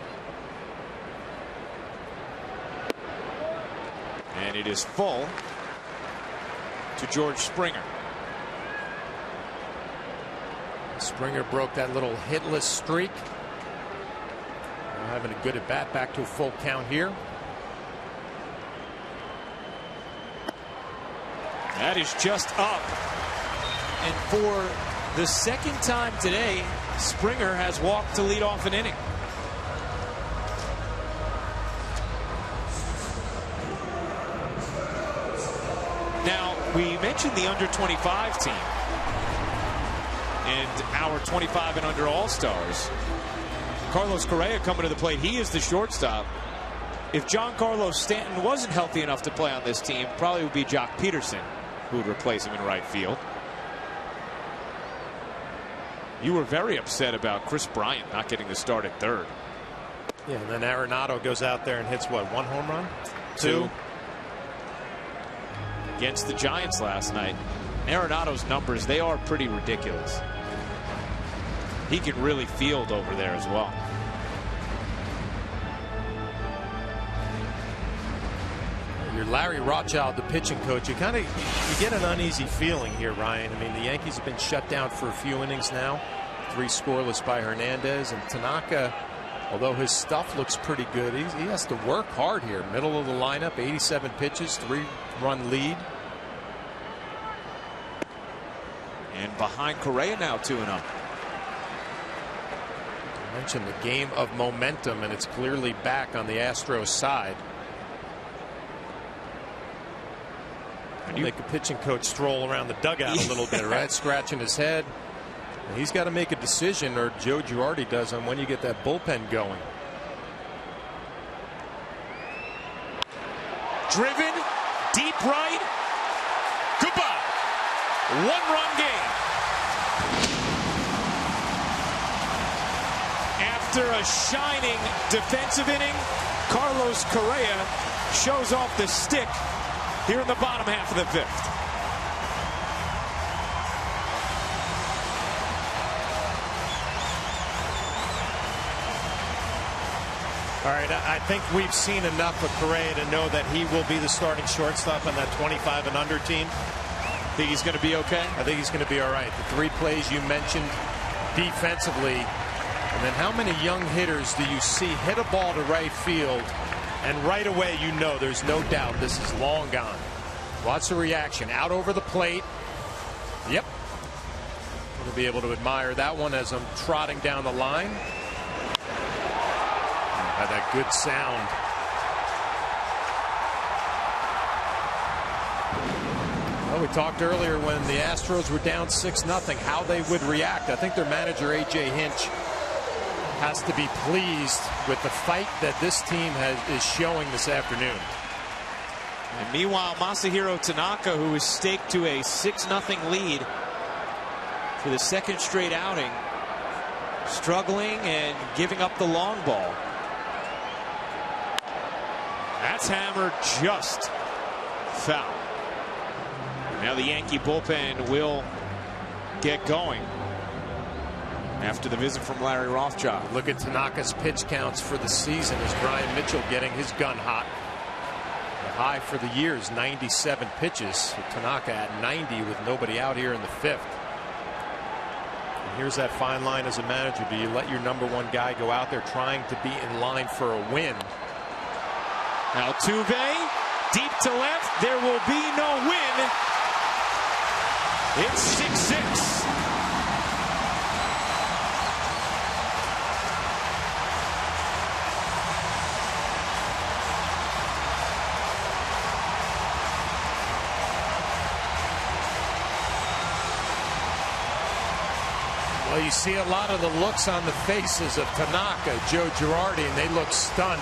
And it is full to George Springer. Springer broke that little hitless streak. Now having a good at bat, back to a full count here. That is just up. And for the second time today, Springer has walked to lead off an inning. Now, we mentioned the under 25 team and our 25 and under All-Stars. Carlos Correa coming to the plate. He is the shortstop. If Giancarlo Stanton wasn't healthy enough to play on this team, probably would be Jock Peterson who would replace him in right field. You were very upset about Chris Bryant not getting the start at third. Yeah, and then Arenado goes out there and hits what, 1 home run? 2. Against the Giants last night. Arenado's numbers, they are pretty ridiculous. He can really field over there as well. You're Larry Rothschild, the pitching coach. You get an uneasy feeling here, Ryan. I mean, the Yankees have been shut down for a few innings now. 3 scoreless by Hernandez, and Tanaka, although his stuff looks pretty good, he has to work hard here. Middle of the lineup, 87 pitches, 3-run lead. And behind Correa now 2-0. I mentioned the game of momentum, and it's clearly back on the Astros side. You make a pitching coach stroll around the dugout a little bit, right? Scratching his head. And he's got to make a decision, or Joe Girardi does, on when you get that bullpen going. Driven deep right. Goodbye. 1-run game. After a shining defensive inning, Carlos Correa shows off the stick here in the bottom half of the 5th. All right, I think we've seen enough of Correa to know that he will be the starting shortstop on that 25 and under team. Think he's going to be okay? I think he's going to be all right. The 3 plays you mentioned defensively, and then how many young hitters do you see hit a ball to right field, and right away you know there's no doubt this is long gone? Watch the reaction. Out over the plate. Yep. Going to be able to admire that one as I'm trotting down the line. Had that good sound. Well, we talked earlier when the Astros were down 6-0 how they would react. I think their manager A.J. Hinch has to be pleased with the fight that this team is showing this afternoon. And meanwhile, Masahiro Tanaka, who was staked to a 6-0 lead for the second straight outing, struggling and giving up the long ball. That's hammered just foul. Now the Yankee bullpen will get going after the visit from Larry Rothschild. Look at Tanaka's pitch counts for the season as Brian Mitchell getting his gun hot. The high for the year is 97 pitches. So Tanaka at 90 with nobody out here in the fifth. And here's that fine line as a manager. Do you let your #1 guy go out there trying to be in line for a win? Altuve deep to left. There will be no win. It's 6-6. Well, you see a lot of the looks on the faces of Tanaka, Joe Girardi, and they look stunned.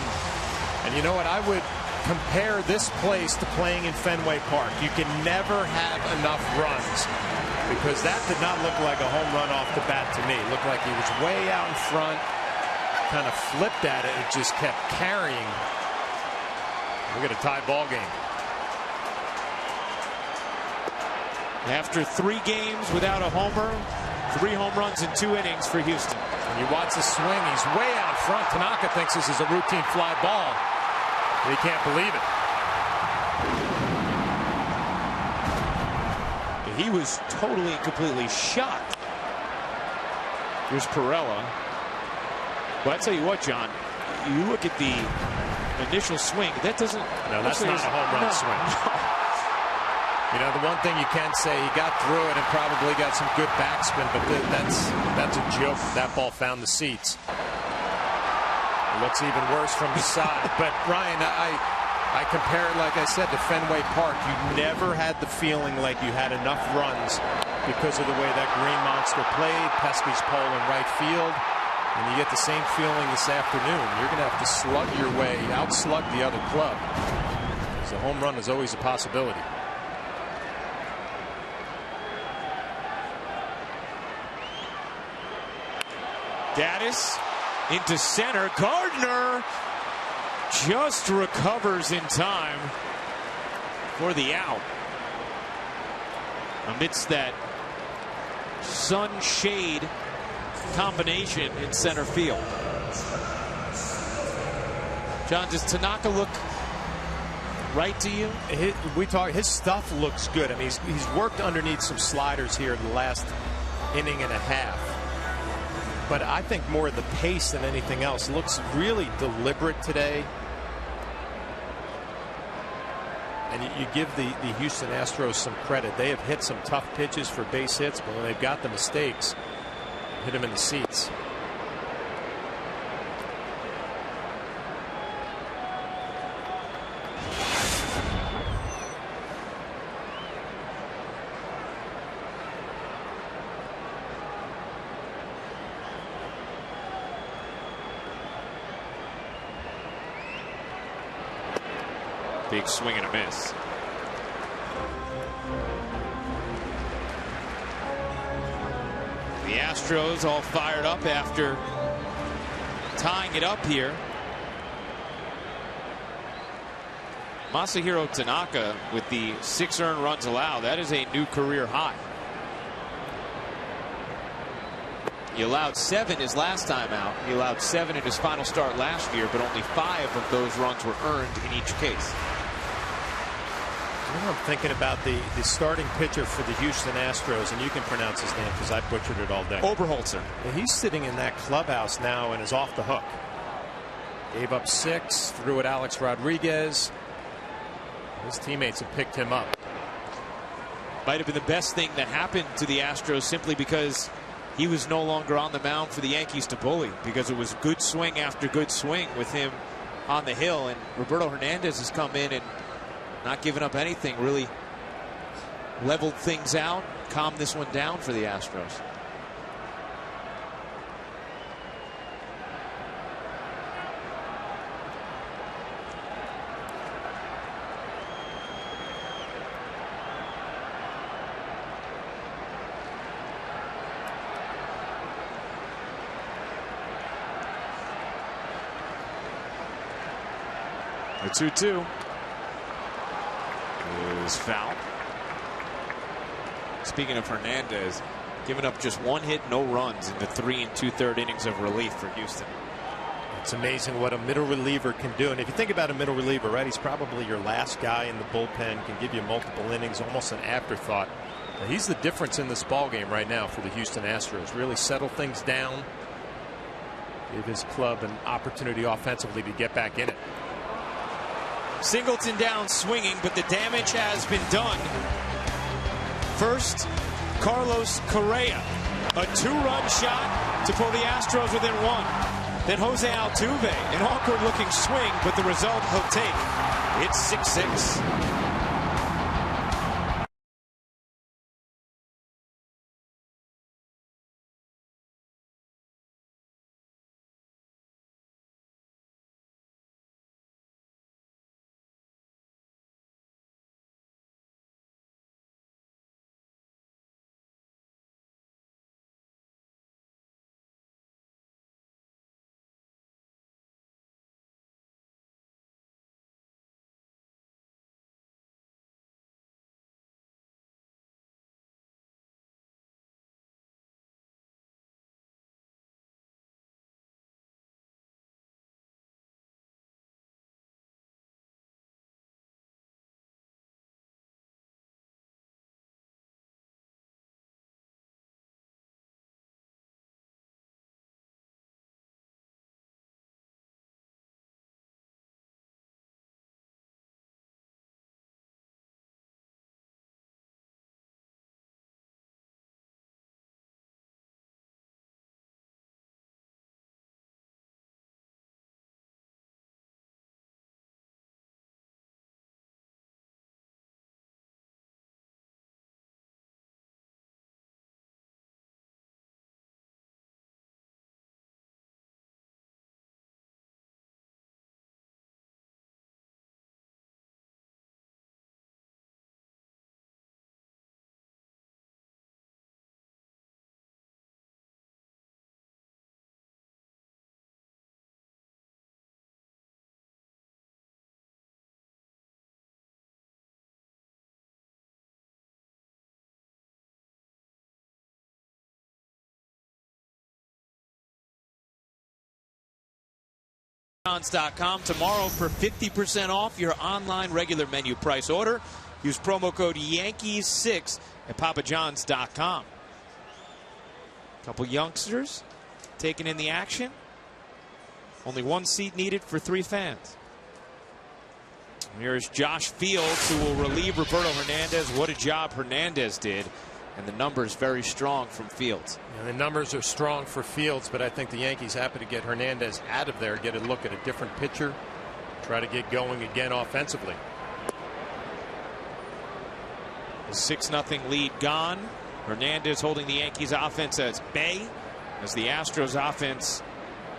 And you know what? I would compare this place to playing in Fenway Park. You can never have enough runs, because that did not look like a home run off the bat to me. It looked like he was way out in front, kind of flipped at it, and just kept carrying. We got a tie ball game. After 3 games without a homer, 3 home runs in 2 innings for Houston. When you watch the swing, he's way out in front. Tanaka thinks this is a routine fly ball. He can't believe it. He was totally and completely shocked. Here's Pirela. But I tell you what, John, you look at the initial swing. That doesn't. No, that's not a home run swing. You know, the one thing you can say, he got through it and probably got some good backspin, but that's a joke. That ball found the seats. It looks even worse from the side. But Ryan, I compare it, like I said, to Fenway Park. You never had the feeling like you had enough runs because of the way that Green Monster played. Pesky's pole in right field. And you get the same feeling this afternoon. You're going to have to slug your way, outslug the other club. So home run is always a possibility. Gaddis into center. Gardner just recovers in time for the out amidst that sun-shade combination in center field. John, does Tanaka look right to you? His stuff looks good. I mean, he's worked underneath some sliders here in the last inning and a half. But I think more of the pace than anything else. Looks really deliberate today. And you give the Houston Astros some credit. They have hit some tough pitches for base hits, but when they've got the mistakes, hit them in the seats. Big swing and a miss. The Astros all fired up after tying it up here. Masahiro Tanaka with the 6 earned runs allowed. That is a new career high. He allowed 7 his last time out. He allowed 7 in his final start last year, but only 5 of those runs were earned in each case. I'm thinking about the starting pitcher for the Houston Astros, and you can pronounce his name because I butchered it all day. Oberholzer. He's sitting in that clubhouse now and is off the hook. Gave up 6, threw at Alex Rodriguez. His teammates have picked him up. Might have been the best thing that happened to the Astros simply because he was no longer on the mound for the Yankees to bully, because it was good swing after good swing with him on the hill. And Roberto Hernandez has come in and not given up anything, really leveled things out, calmed this one down for the Astros. The 2-2 is foul. Speaking of Hernandez, giving up just one hit, no runs in the 3 2/3 innings of relief for Houston. It's amazing what a middle reliever can do. And if you think about a middle reliever, right, he's probably your last guy in the bullpen, can give you multiple innings, almost an afterthought. Now, he's the difference in this ball game right now for the Houston Astros. Really settle things down, give his club an opportunity offensively to get back in it. Singleton down swinging, but the damage has been done. First, Carlos Correa, a 2-run shot to pull the Astros within 1. Then Jose Altuve, an awkward looking swing, but the result he'll take. It's 6-6. John's.com tomorrow for 50% off your online regular menu price order. Use promo code Yankees6 at papajohns.com. Couple youngsters taking in the action. Only 1 seat needed for 3 fans. Here's Josh Fields, who will relieve Roberto Hernandez. What a job Hernandez did. And the numbers very strong from Fields. Yeah, the numbers are strong for Fields, but I think the Yankees happy to get Hernandez out of there, get a look at a different pitcher, try to get going again offensively. The 6-0 lead gone. Hernandez holding the Yankees offense at bay as the Astros offense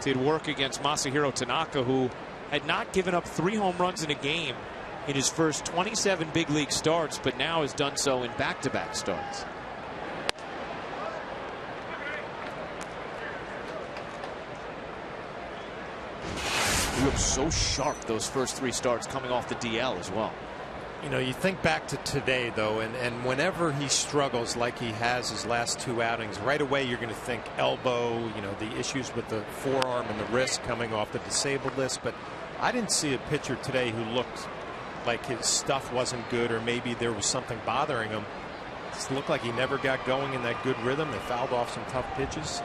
did work against Masahiro Tanaka, who had not given up 3 home runs in a game in his first 27 big league starts, but now has done so in back-to-back starts. He looks so sharp those first 3 starts coming off the DL as well. You know, you think back to today, though, and whenever he struggles like he has his last 2 outings, right away you're going to think elbow, you know, the issues with the forearm and the wrist coming off the disabled list. But I didn't see a pitcher today who looked like his stuff wasn't good, or maybe there was something bothering him. It looked like he never got going in that good rhythm. They fouled off some tough pitches.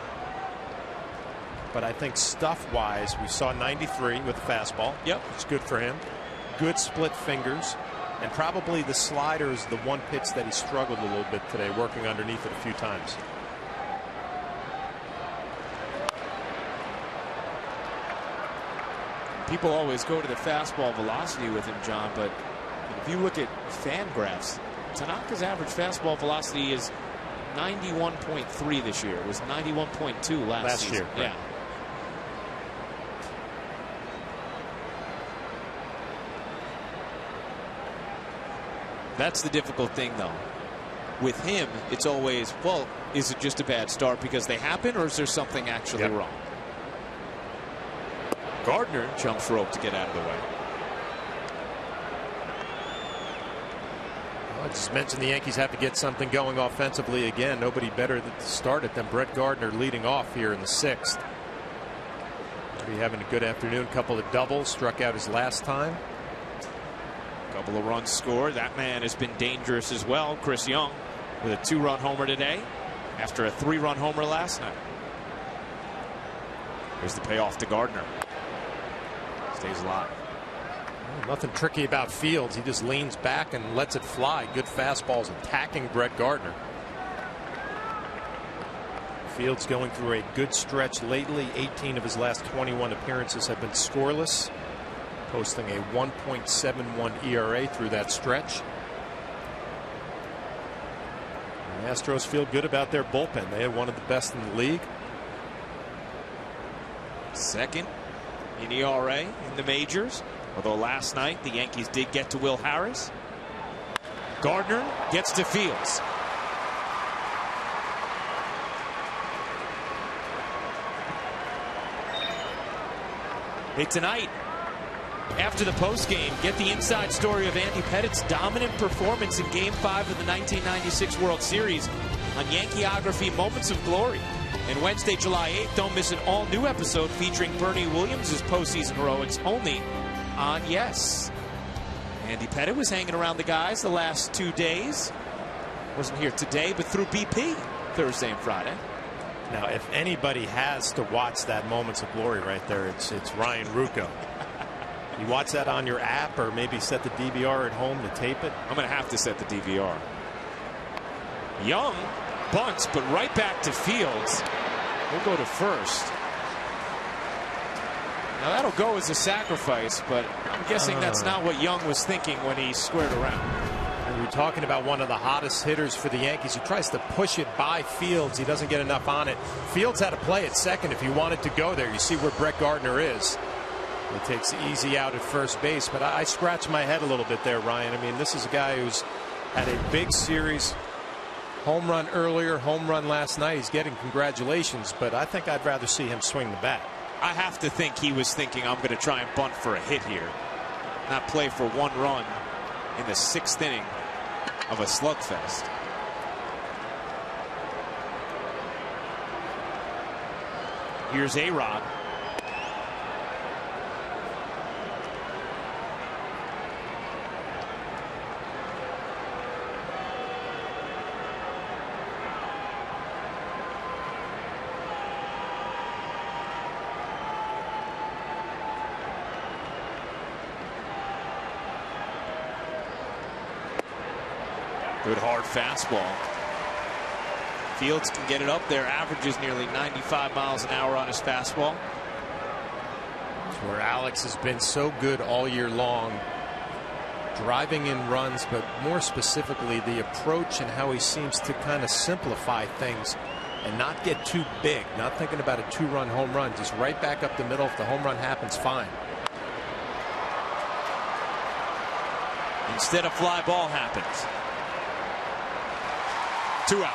But I think stuff-wise, we saw 93 with the fastball. Yep. It's good for him. Good split fingers. And probably the slider is the one pitch that he struggled a little bit today, working underneath it a few times. People always go to the fastball velocity with him, John, but if you look at fan graphs, Tanaka's average fastball velocity is 91.3 this year. It was 91.2 last season. Year. Yeah. That's the difficult thing, though. With him, it's always, well, is it just a bad start because they happen, or is there something actually wrong? Gardner jumps rope to get out of the way. Well, I just mentioned the Yankees have to get something going offensively again. Nobody better to start it than Brett Gardner leading off here in the 6th. Already having a good afternoon. Couple of doubles. Struck out his last time. Couple of runs scored. That man has been dangerous as well. Chris Young with a 2-run homer today after a 3-run homer last night. Here's the payoff to Gardner. Stays alive. Nothing tricky about Fields. He just leans back and lets it fly. Good fastballs attacking Brett Gardner. Fields going through a good stretch lately. 18 of his last 21 appearances have been scoreless, posting a 1.71 ERA through that stretch. The Astros feel good about their bullpen. They had one of the best in the league. Second in ERA in the majors, although last night the Yankees did get to Will Harris. Gardner gets to Fields. Hey, tonight, after the postgame, get the inside story of Andy Pettit's dominant performance in Game 5 of the 1996 World Series on Yankeeography Moments of Glory. And Wednesday, July 8th, don't miss an all-new episode featuring Bernie Williams' postseason heroics only on Yes. Andy Pettitte was hanging around the guys the last 2 days. Wasn't here today, but through BP Thursday and Friday. Now, if anybody has to watch that Moments of Glory right there, it's Ryan Ruocco. You watch that on your app, or maybe set the DVR at home to tape it? I'm going to have to set the DVR. Young bunts, but right back to Fields. We'll go to first. Now that'll go as a sacrifice, but I'm guessing that's not what Young was thinking when he squared around. And we're talking about one of the hottest hitters for the Yankees. He tries to push it by Fields. He doesn't get enough on it. Fields had to play at second if he wanted to go there. You see where Brett Gardner is. He takes the easy out at first base, but I scratch my head a little bit there, Ryan. I mean, this is a guy who's had a big series. Home run earlier, home run last night. He's getting congratulations, but I think I'd rather see him swing the bat. I have to think he was thinking, I'm going to try and bunt for a hit here, not play for 1 run in the 6th inning of a slugfest. Here's A-Rod. Good hard fastball. Fields can get it up there. Averages nearly 95 miles an hour on his fastball. It's where Alex has been so good all year long, driving in runs, but more specifically the approach and how he seems to kind of simplify things and not get too big. Not thinking about a 2-run home run, just right back up the middle. If the home run happens, fine. Instead, a fly ball happens. 2 out.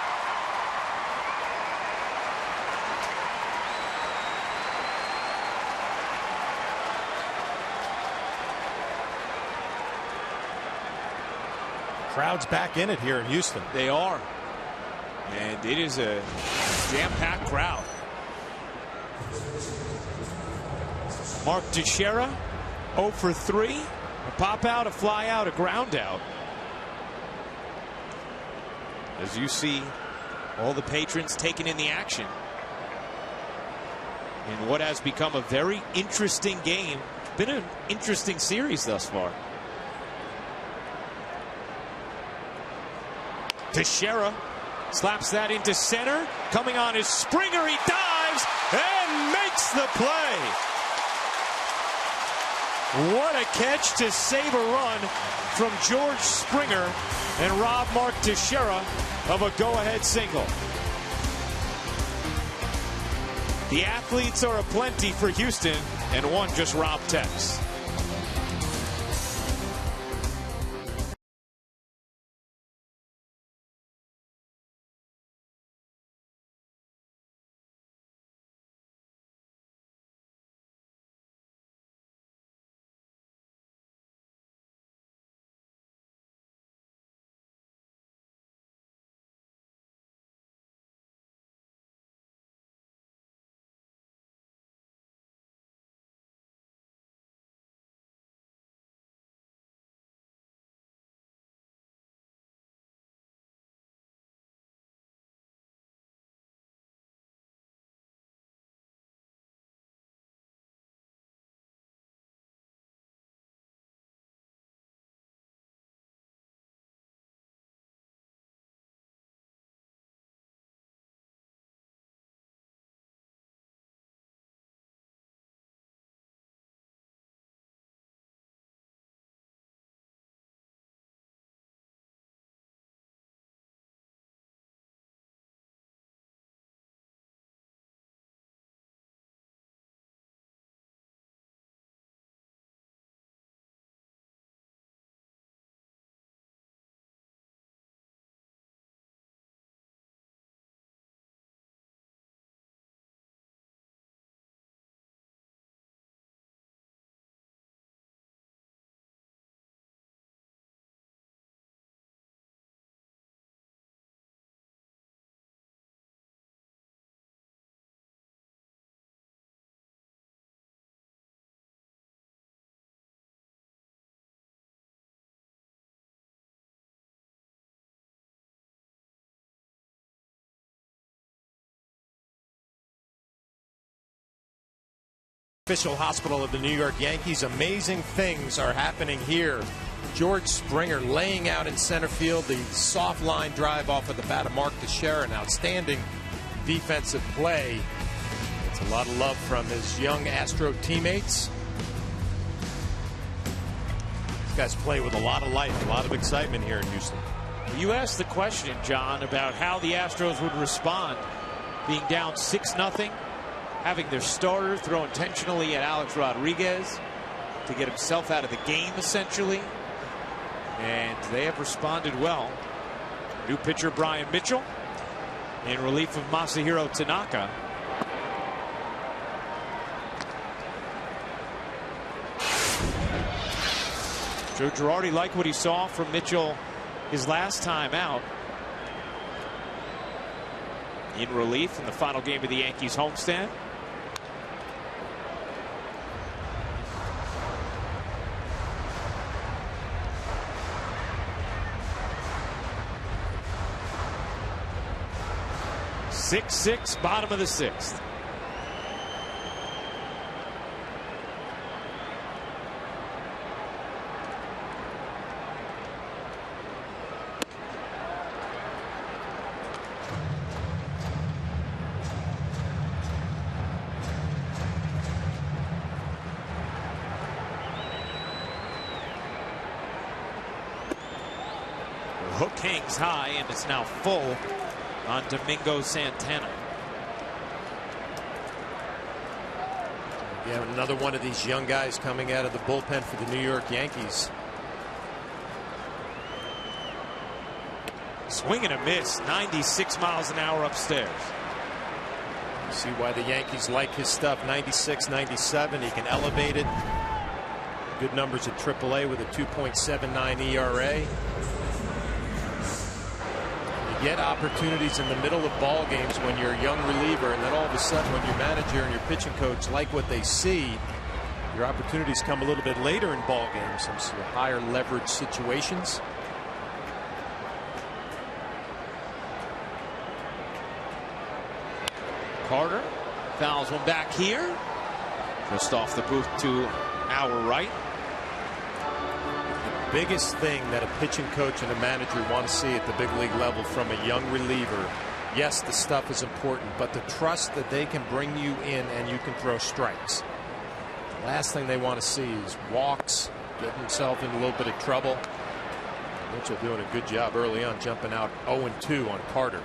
Crowd's back in it here in Houston. They are. And it is a jam-packed crowd. Mark Teixeira, 0 for 3. A pop out, a fly out, a ground out. As you see all the patrons taking in the action in what has become a very interesting game. Been an interesting series thus far. Teixeira slaps that into center. Coming on is Springer. He dives and makes the play. What a catch to save a run from George Springer and rob Mark Teixeira of a go-ahead single. The athletes are aplenty for Houston, and one just robbed Tex. Official hospital of the New York Yankees. Amazing things are happening here. George Springer laying out in center field, the soft line drive off of the bat of Mark Teixeira, an outstanding defensive play. It's a lot of love from his young Astro teammates. These guys play with a lot of life, a lot of excitement here in Houston. You asked the question, John, about how the Astros would respond being down 6-0. Having their starter throw intentionally at Alex Rodriguez to get himself out of the game, essentially. And they have responded well. New pitcher Brian Mitchell in relief of Masahiro Tanaka. Joe Girardi liked what he saw from Mitchell his last time out. In relief in the final game of the Yankees homestand. Six, bottom of the sixth. The hook hangs high, and it's now full on Domingo Santana. Yeah, another one of these young guys coming out of the bullpen for the New York Yankees. Swing and a miss, 96 miles an hour upstairs. You see why the Yankees like his stuff. 96, 97. He can elevate it. Good numbers at AAA with a 2.79 ERA. Get opportunities in the middle of ball games when you're a young reliever, and then all of a sudden when your manager and your pitching coach like what they see, your opportunities come a little bit later in ball games, some higher leverage situations. Carter fouls one back here, just off the booth to our right. biggest thing that a pitching coach and a manager want to see at the big league level from a young reliever. Yes, the stuff is important, but the trust that they can bring you in and you can throw strikes. The last thing they want to see is walks, getting himself in a little bit of trouble. Mitchell doing a good job early on, jumping out 0-2 on Carter.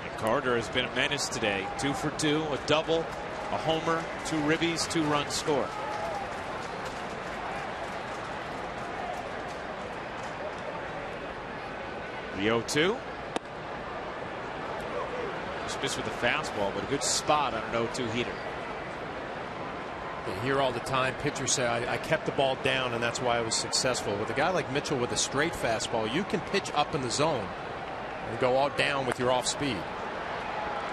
And Carter has been a menace today. 2 for 2, a double, a homer, 2 ribbies, 2 runs scored. The 0-2. Just missed with the fastball, but a good spot on an 0-2 heater. You hear all the time pitchers say, I kept the ball down and that's why I was successful. With a guy like Mitchell with a straight fastball, you can pitch up in the zone and go all down with your off speed.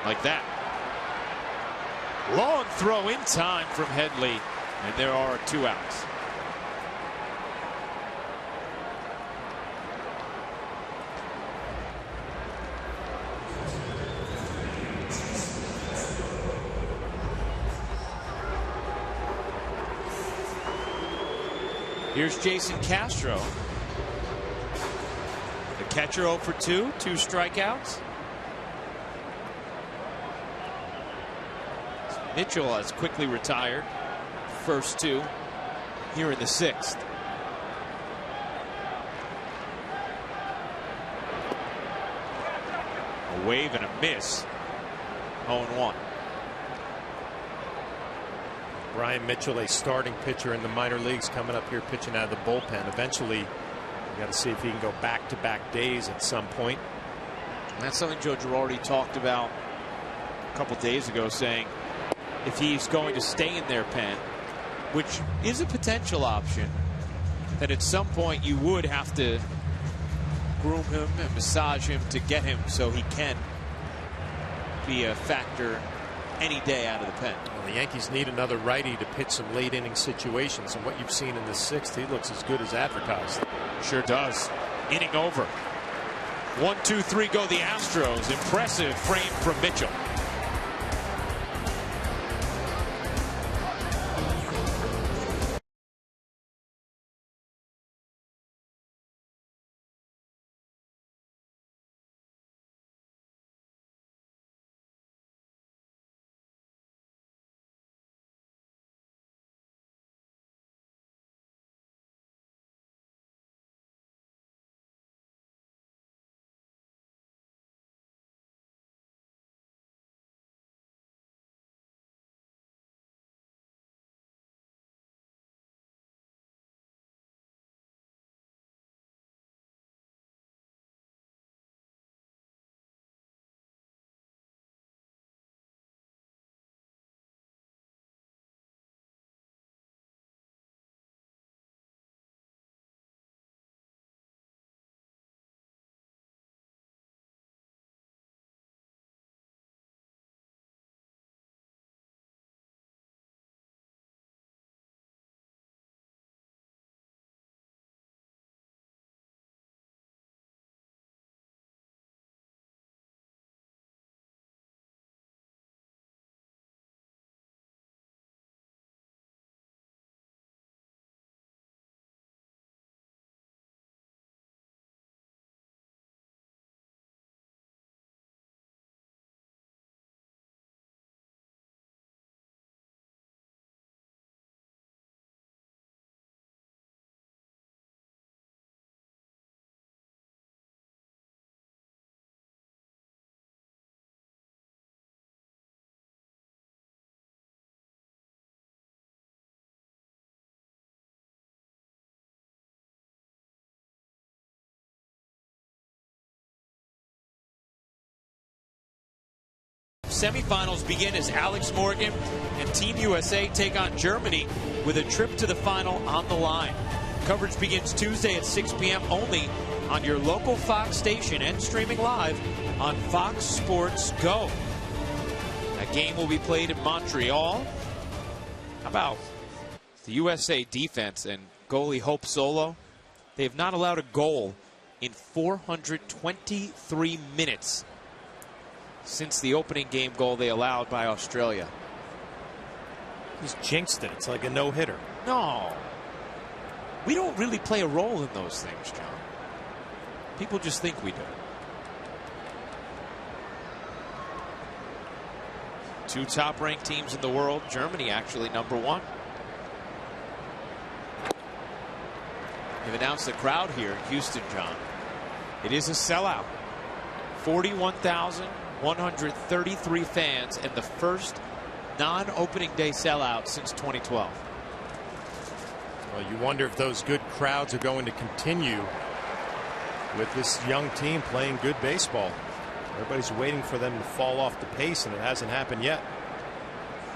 Like that. Long throw in time from Headley, and there are 2 outs. Here's Jason Castro. The catcher 0 for 2, 2 strikeouts. Mitchell has quickly retired. First 2 here in the 6th. A wave and a miss. 0-1. Brian Mitchell, a starting pitcher in the minor leagues, coming up here pitching out of the bullpen. Eventually, you got to see if he can go back-to-back days at some point. And that's something Joe Girardi talked about a couple days ago, saying if he's going to stay in their pen, which is a potential option, that at some point you would have to groom him and massage him to get him so he can be a factor any day out of the pen. Well, the Yankees need another righty to pitch some late inning situations, and what you've seen in the 6th, he looks as good as advertised. Sure does. Inning over. 1, 2, 3 go the Astros. Impressive frame from Mitchell. Semifinals begin as Alex Morgan and Team USA take on Germany with a trip to the final on the line. Coverage begins Tuesday at 6 p.m. only on your local Fox station and streaming live on Fox Sports Go. That game will be played in Montreal. How about the USA defense and goalie Hope Solo? They have not allowed a goal in 423 minutes since the opening game goal they allowed by Australia. He's jinxed it. It's like a no-hitter. No. We don't really play a role in those things, John. People just think we do. Two top-ranked teams in the world. Germany actually #1. They've announced the crowd here in Houston, John. It is a sellout. 41,133 fans, and the first non-opening day sellout since 2012. Well, you wonder if those good crowds are going to continue with this young team playing good baseball. Everybody's waiting for them to fall off the pace, and it hasn't happened yet.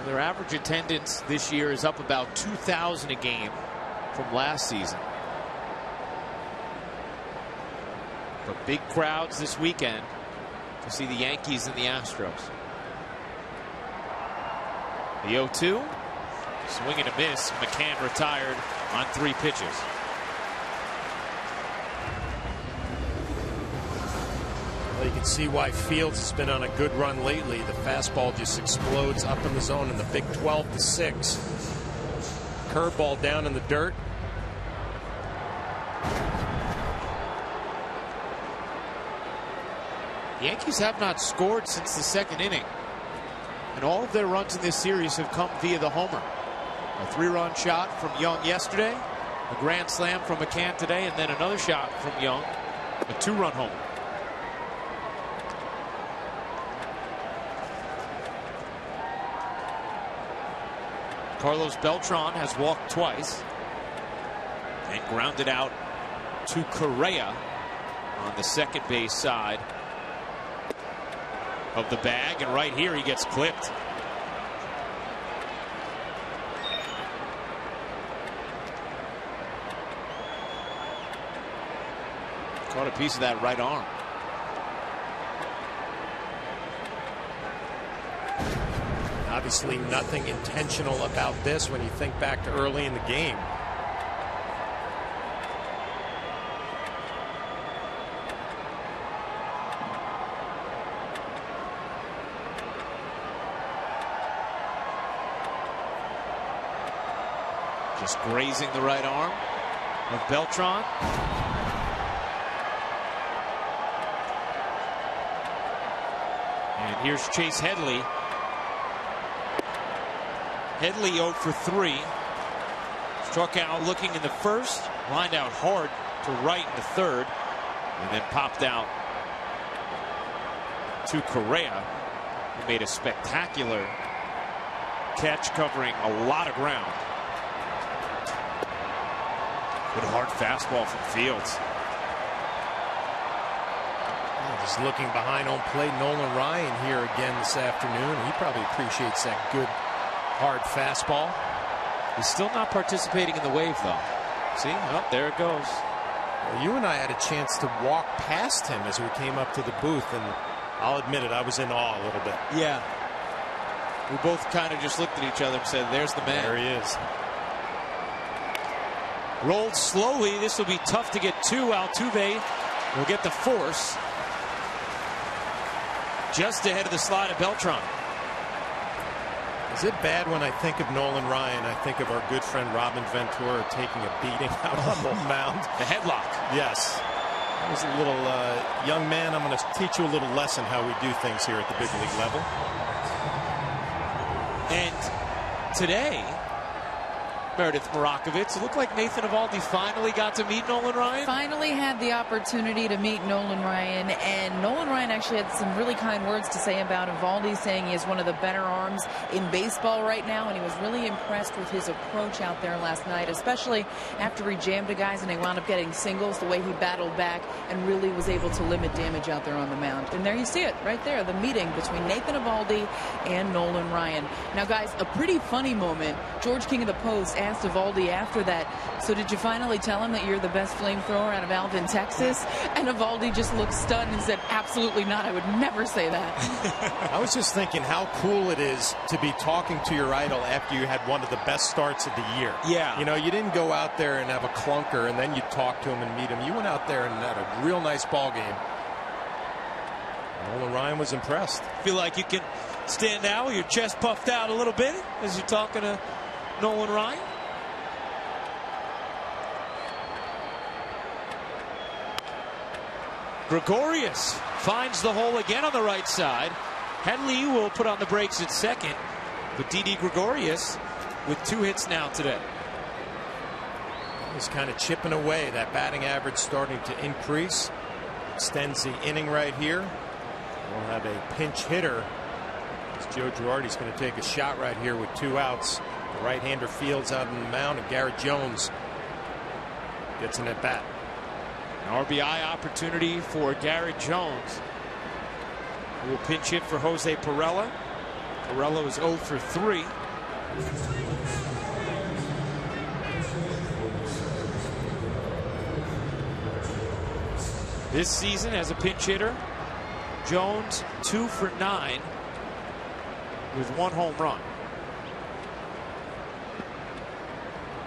Their average attendance this year is up about 2,000 a game from last season. But big crowds this weekend to see the Yankees and the Astros. The 0-2. Swing and a miss. McCann retired on 3 pitches. Well, you can see why Fields has been on a good run lately. The fastball just explodes up in the zone in the big 12-6. Curveball down in the dirt. The Yankees have not scored since the 2nd inning. And all of their runs in this series have come via the homer. A 3-run shot from Young yesterday, a grand slam from McCann today, and then another shot from Young, a 2-run homer. Carlos Beltran has walked twice and grounded out to Correa on the second base side of the bag, and right here he gets clipped. Caught a piece of that right arm. Obviously nothing intentional about this when you think back to early in the game. Just grazing the right arm of Beltran. And here's Chase Headley. Headley 0 for 3. Struck out looking in the first, lined out hard to right in the third, and then popped out to Correa, who made a spectacular catch covering a lot of ground. Good hard fastball from Fields. Just looking behind home plate, Nolan Ryan here again this afternoon. He probably appreciates that good hard fastball. He's still not participating in the wave, though. See? Oh, there it goes. Well, you and I had a chance to walk past him as we came up to the booth, and I'll admit it, I was in awe a little bit. Yeah. We both kind of just looked at each other and said, there's the man. There he is. Rolled slowly. This will be tough to get to. Altuve will get the force just ahead of the slide of Beltran. Is it bad when I think of Nolan Ryan? I think of our good friend Robin Ventura taking a beating out on the mound. The headlock. Yes. I was a little young man. I'm going to teach you a little lesson how we do things here at the big league level. And today, Meredith Marakovitz, it looked like Nathan Eovaldi finally got to meet Nolan Ryan. Finally had the opportunity to meet Nolan Ryan, and Nolan Ryan actually had some really kind words to say about Eovaldi, saying he has one of the better arms in baseball right now, and he was really impressed with his approach out there last night, especially after he jammed to guys and they wound up getting singles, the way he battled back and really was able to limit damage out there on the mound. And there you see it right there, the meeting between Nathan Eovaldi and Nolan Ryan. Now, guys, a pretty funny moment. George King of the Post asked Eovaldi after that, so did you finally tell him that you're the best flamethrower out of Alvin, Texas? And Eovaldi just looked stunned and said, absolutely not. I would never say that. I was just thinking how cool it is to be talking to your idol after you had one of the best starts of the year. Yeah. You know, you didn't go out there and have a clunker and then you talk to him and meet him. You went out there and had a real nice ball game. Nolan Ryan was impressed. Feel like you can stand now with your chest puffed out a little bit as you're talking to Nolan Ryan? Gregorius finds the hole again on the right side. Henley will put on the brakes at second, but Didi Gregorius with 2 hits now today. He's kind of chipping away. That batting average starting to increase. Extends the inning right here. We'll have a pinch hitter. Joe Girardi's going to take a shot right here with 2 outs. The right-hander fields out on the mound, and Garrett Jones gets an at-bat. An RBI opportunity for Garrett Jones, who will pinch hit for Jose Pirela. Pirela is 0 for 3. This season as a pinch hitter, Jones 2 for 9 with 1 home run.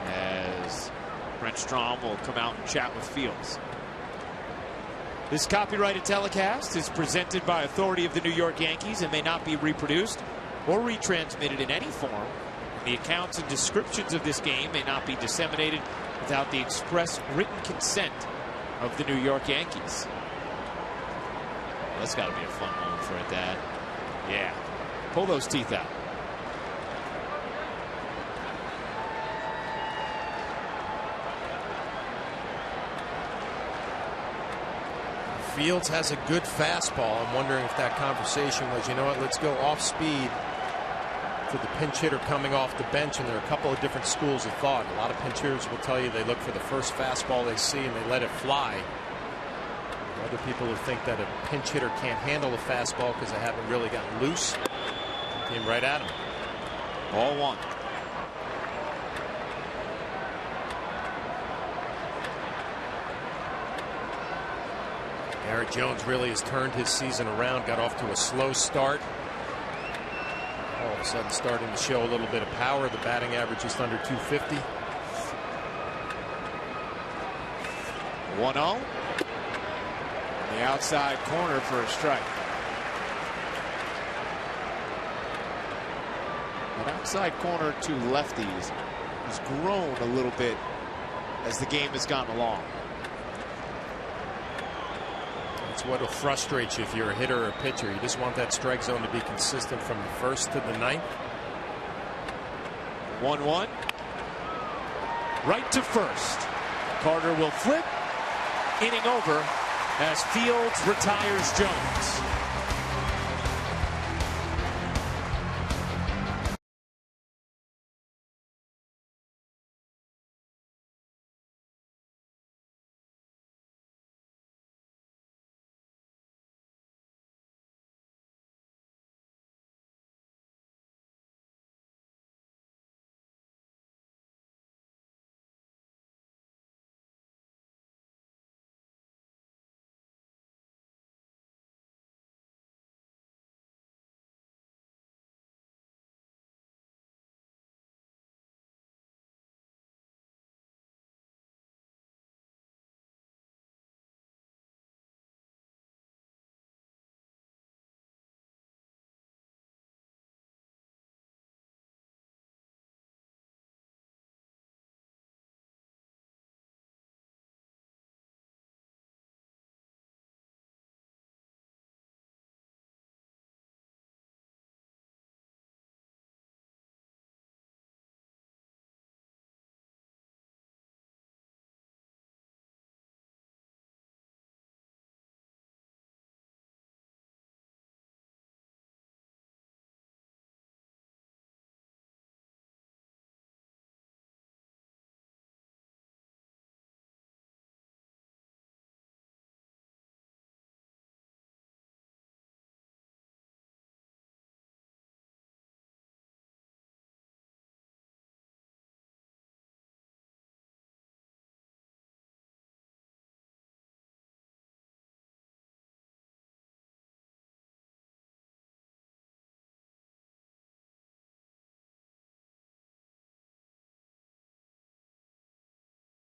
As Brent Strom will come out and chat with Fields. This copyrighted telecast is presented by authority of the New York Yankees and may not be reproduced or retransmitted in any form. The accounts and descriptions of this game may not be disseminated without the express written consent of the New York Yankees. Well, that's got to be a fun moment for it, Dad. Yeah. Pull those teeth out. Fields has a good fastball. I'm wondering if that conversation was, you know what, let's go off speed for the pinch hitter coming off the bench. And there are a couple of different schools of thought. A lot of pinch hitters will tell you they look for the first fastball they see and they let it fly. Other people who think that a pinch hitter can't handle a fastball because they haven't really gotten loose. Came right at him. Ball 1. Garrett Jones really has turned his season around. Got off to a slow start. All of a sudden starting to show a little bit of power. The batting average just under 250. 1-0. The outside corner for a strike. That outside corner to lefties has grown a little bit as the game has gone along. That's what will frustrate you if you're a hitter or a pitcher. You just want that strike zone to be consistent from the first to the ninth. 1-1. Right to first. Carter will flip. Inning over as Fields retires Jones.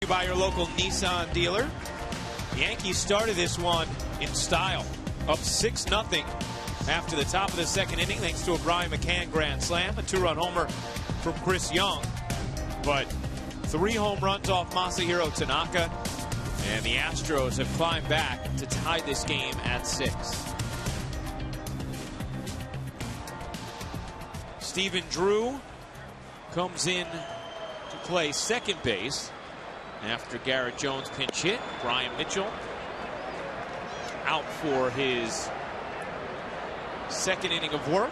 By your local Nissan dealer. The Yankees started this one in style, up 6-0 after the top of the second inning thanks to a Brian McCann grand slam, a 2-run homer from Chris Young, but 3 home runs off Masahiro Tanaka And the Astros have climbed back to tie this game at 6. Stephen Drew comes in to play second base after Garrett Jones pinch hit. Brian Mitchell out for his second inning of work.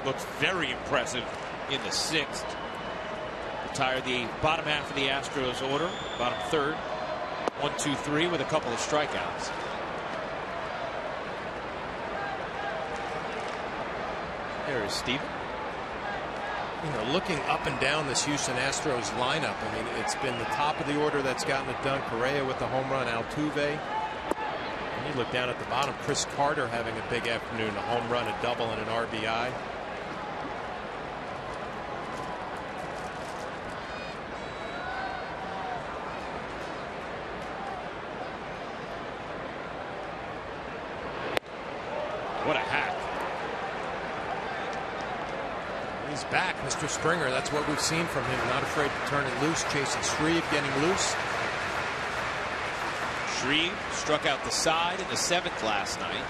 Looks very impressive in the 6th. Retired the bottom half of the Astros order, bottom third. 1, 2, 3 with a couple of strikeouts. There is Steven. You know, looking up and down this Houston Astros lineup, I mean, it's been the top of the order that's gotten it done. Correa with the home run, Altuve. And you look down at the bottom, Chris Carter having a big afternoon, a home run, a double, and an RBI. What a hack. He's back, Mr. Springer. That's what we've seen from him. Not afraid to turn it loose. Jason Shreve getting loose. Shreve struck out the side in the 7th last night.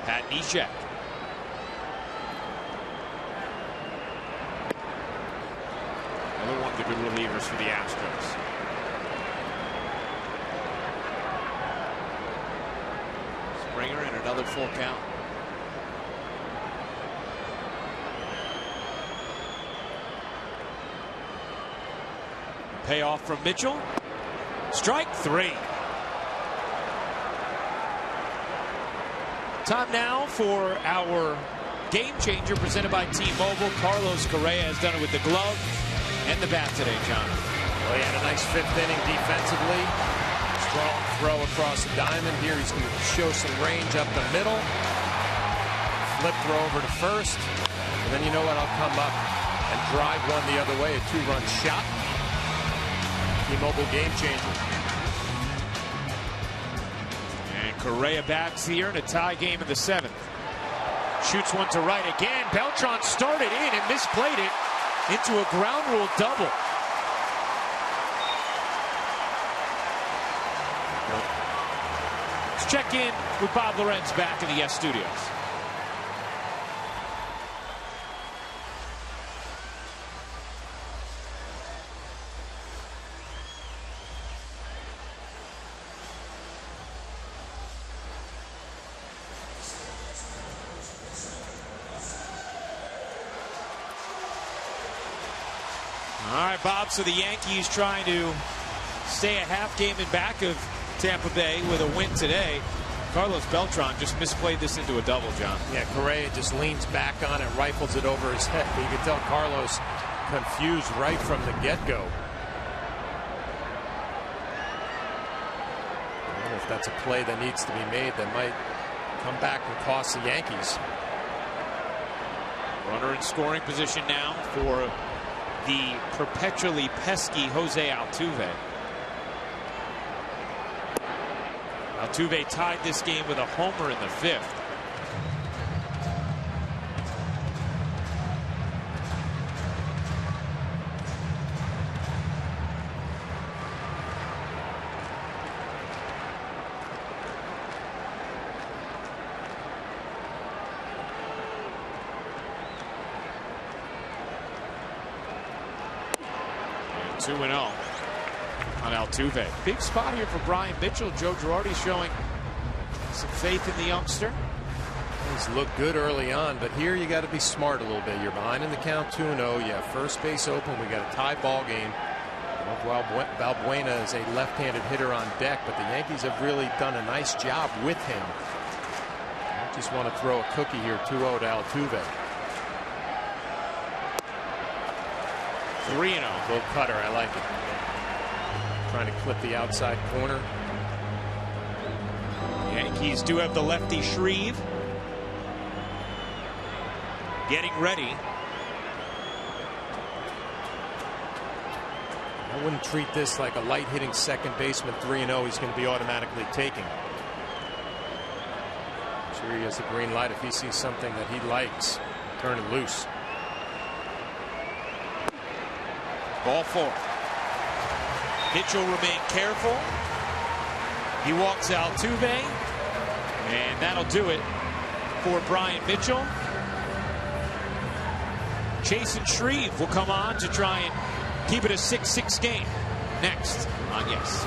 Pat Neshek. Another one of the good relievers for the Astros. Springer and another full count. Payoff from Mitchell. Strike 3. Time now for our game changer presented by T-Mobile. Carlos Correa has done it with the glove and the bat today, John. Well, he had a nice 5th inning defensively. Strong throw across the diamond. Here he's going to show some range up the middle. Flip throw over to first. And then you know what? I'll come up and drive one the other way. A 2-run shot. T-Mobile game changer. And Correa bats here in a tie game in the 7th. Shoots one to right again. Beltran started in and misplayed it into a ground rule double. Let's check in with Bob Lorenz back in the Yes Studios. All right, Bob, so the Yankees trying to stay a half game in back of Tampa Bay with a win today. Carlos Beltran just misplayed this into a double, John. Yeah, Correa just leans back on it, rifles it over his head. But you can tell Carlos confused right from the get-go. I wonder if that's a play that needs to be made that might come back and cost the Yankees. Runner in scoring position now for the perpetually pesky Jose Altuve. Altuve tied this game with a homer in the 5th. And 2-0. On Altuve. Big spot here for Brian Mitchell. Joe Girardi showing some faith in the youngster. He's looked good early on, but here you got to be smart a little bit. You're behind in the count 2-0. You have first base open. We got a tie ball game. Valbuena is a left-handed hitter on deck, but the Yankees have really done a nice job with him. I just want to throw a cookie here. 2-0 to Altuve. 3-0. Little cutter. I like it. Trying to clip the outside corner. Yankees do have the lefty Shreve getting ready. I wouldn't treat this like a light hitting second baseman. 3-0 he's going to be automatically taking. I'm sure he has the green light if he sees something that he likes. Turn it loose. Ball 4. Mitchell remained careful. He walks Altuve, and that'll do it for Brian Mitchell. Chasen Shreve will come on to try and keep it a 6-6 game. Next on Yes.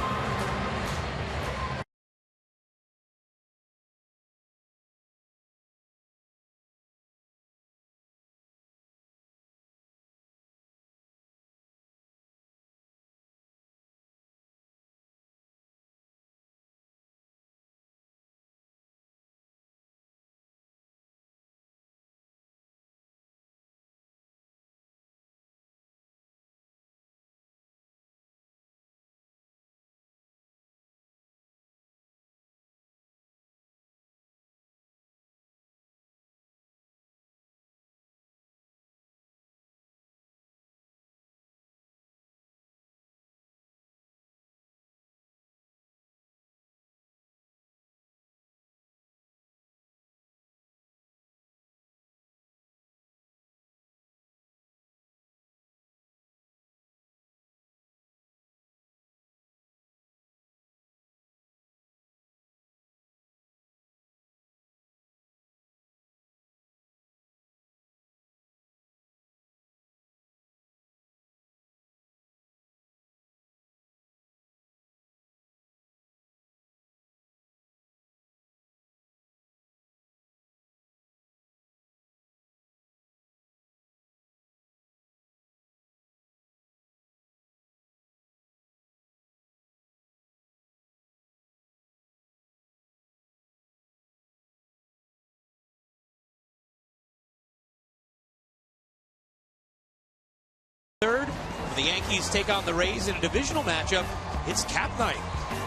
Third, the Yankees take on the Rays in a divisional matchup. It's cap night.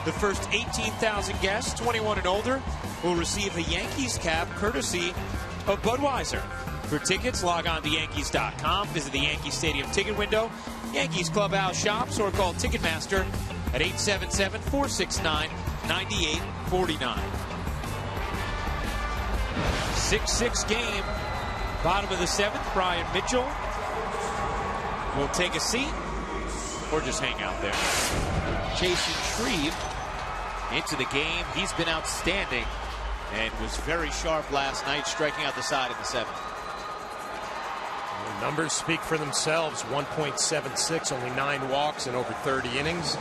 The first 18,000 guests, 21 and older, will receive a Yankees cap courtesy of Budweiser. For tickets, log on to Yankees.com, visit the Yankee Stadium ticket window, Yankees Clubhouse shops, or call Ticketmaster at 877-469-9849. 6-6 game, bottom of the seventh. Brian Mitchell will take a seat or just hang out there. Chasen Shreve into the game. He's been outstanding and was very sharp last night, striking out the side in the seventh. The numbers speak for themselves. 1.76, only 9 walks in over 30 innings.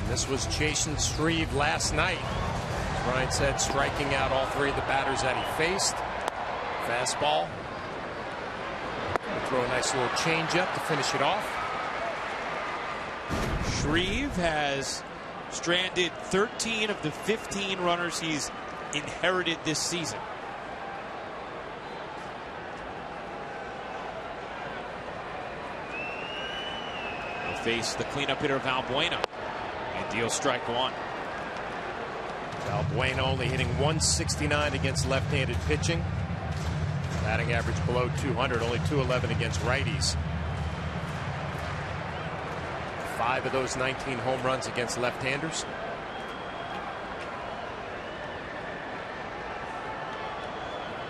And this was Chasen Shreve last night. As Ryan said, striking out all 3 of the batters that he faced. Fastball. Throw a nice little changeup to finish it off. Shreve has stranded 13 of the 15 runners he's inherited this season. He'll face the cleanup hitter Valbuena and deal strike one. Valbuena only hitting .169 against left-handed pitching. Batting average below 200, only .211 against righties. 5 of those 19 home runs against left-handers.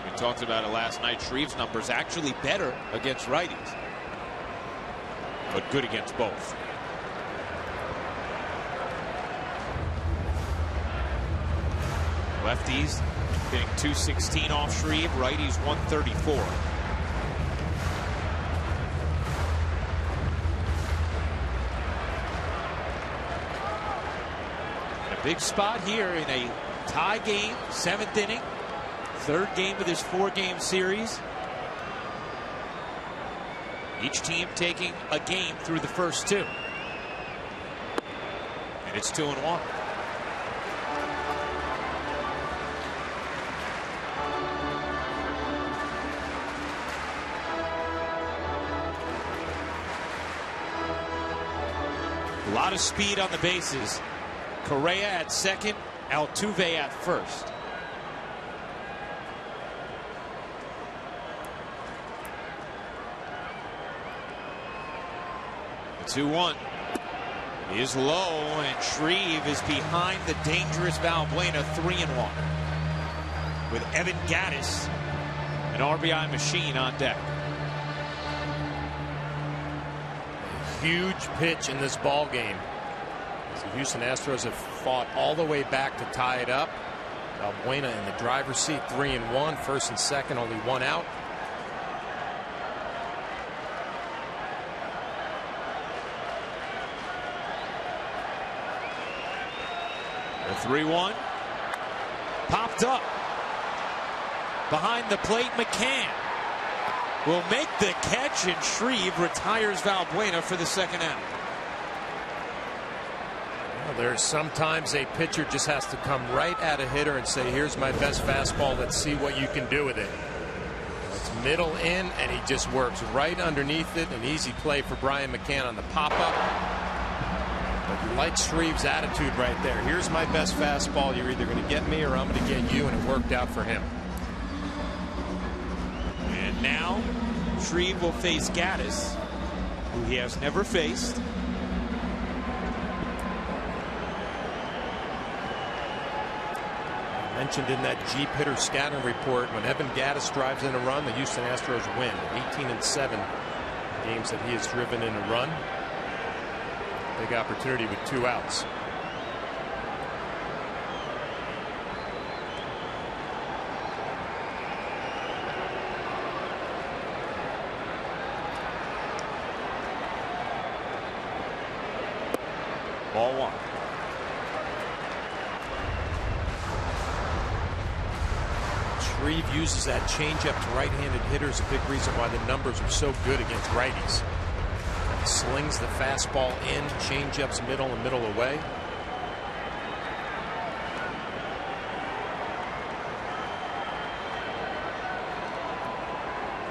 We talked about it last night. Shreve's numbers actually better against righties, but good against both. Lefties hitting .216 off Shreve, righties .134. A big spot here in a tie game, 7th inning, 3rd game of this 4-game series. Each team taking a game through the first 2. And it's 2-1. A lot of speed on the bases. Correa at second, Altuve at first. The 2-1 is low, and Shreve is behind the dangerous Valbuena, 3-1. With Evan Gattis, an RBI machine, on deck. huge pitch in this ball game. The Houston Astros have fought all the way back to tie it up. Valbuena in the driver's seat, 3-1, first and second, only one out. The 3-1 popped up behind the plate. McCann will make the catch, and Shreve retires Valbuena for the second out. Well, there's sometimes a pitcher just has to come right at a hitter and say, here's my best fastball, let's see what you can do with it. It's middle in, and he just works right underneath it. An easy play for Brian McCann on the pop-up. But you like Shreve's attitude right there. Here's my best fastball. You're either going to get me or I'm going to get you, and it worked out for him. And now Shreve will face Gaddis, who he has never faced. Mentioned in that Jeep hitter scattering report, when Evan Gaddis drives in a run, the Houston Astros win. 18-7 games that he has driven in a run. Big opportunity with 2 outs. Ball 1. Shreve uses that changeup to right-handed hitters. A big reason why the numbers are so good against righties. He slings the fastball in, changeups middle and middle away.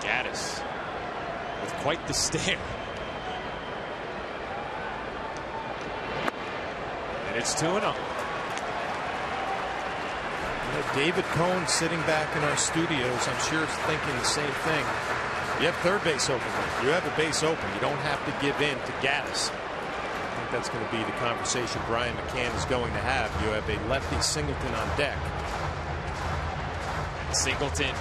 Gaddis with quite the stare. And it's 2-0. David Cohn sitting back in our studios, I'm sure, is thinking the same thing. You have third base open. You have a base open. You don't have to give in to Gaddis. I think that's going to be the conversation Brian McCann is going to have. You have a lefty Singleton on deck. Singleton,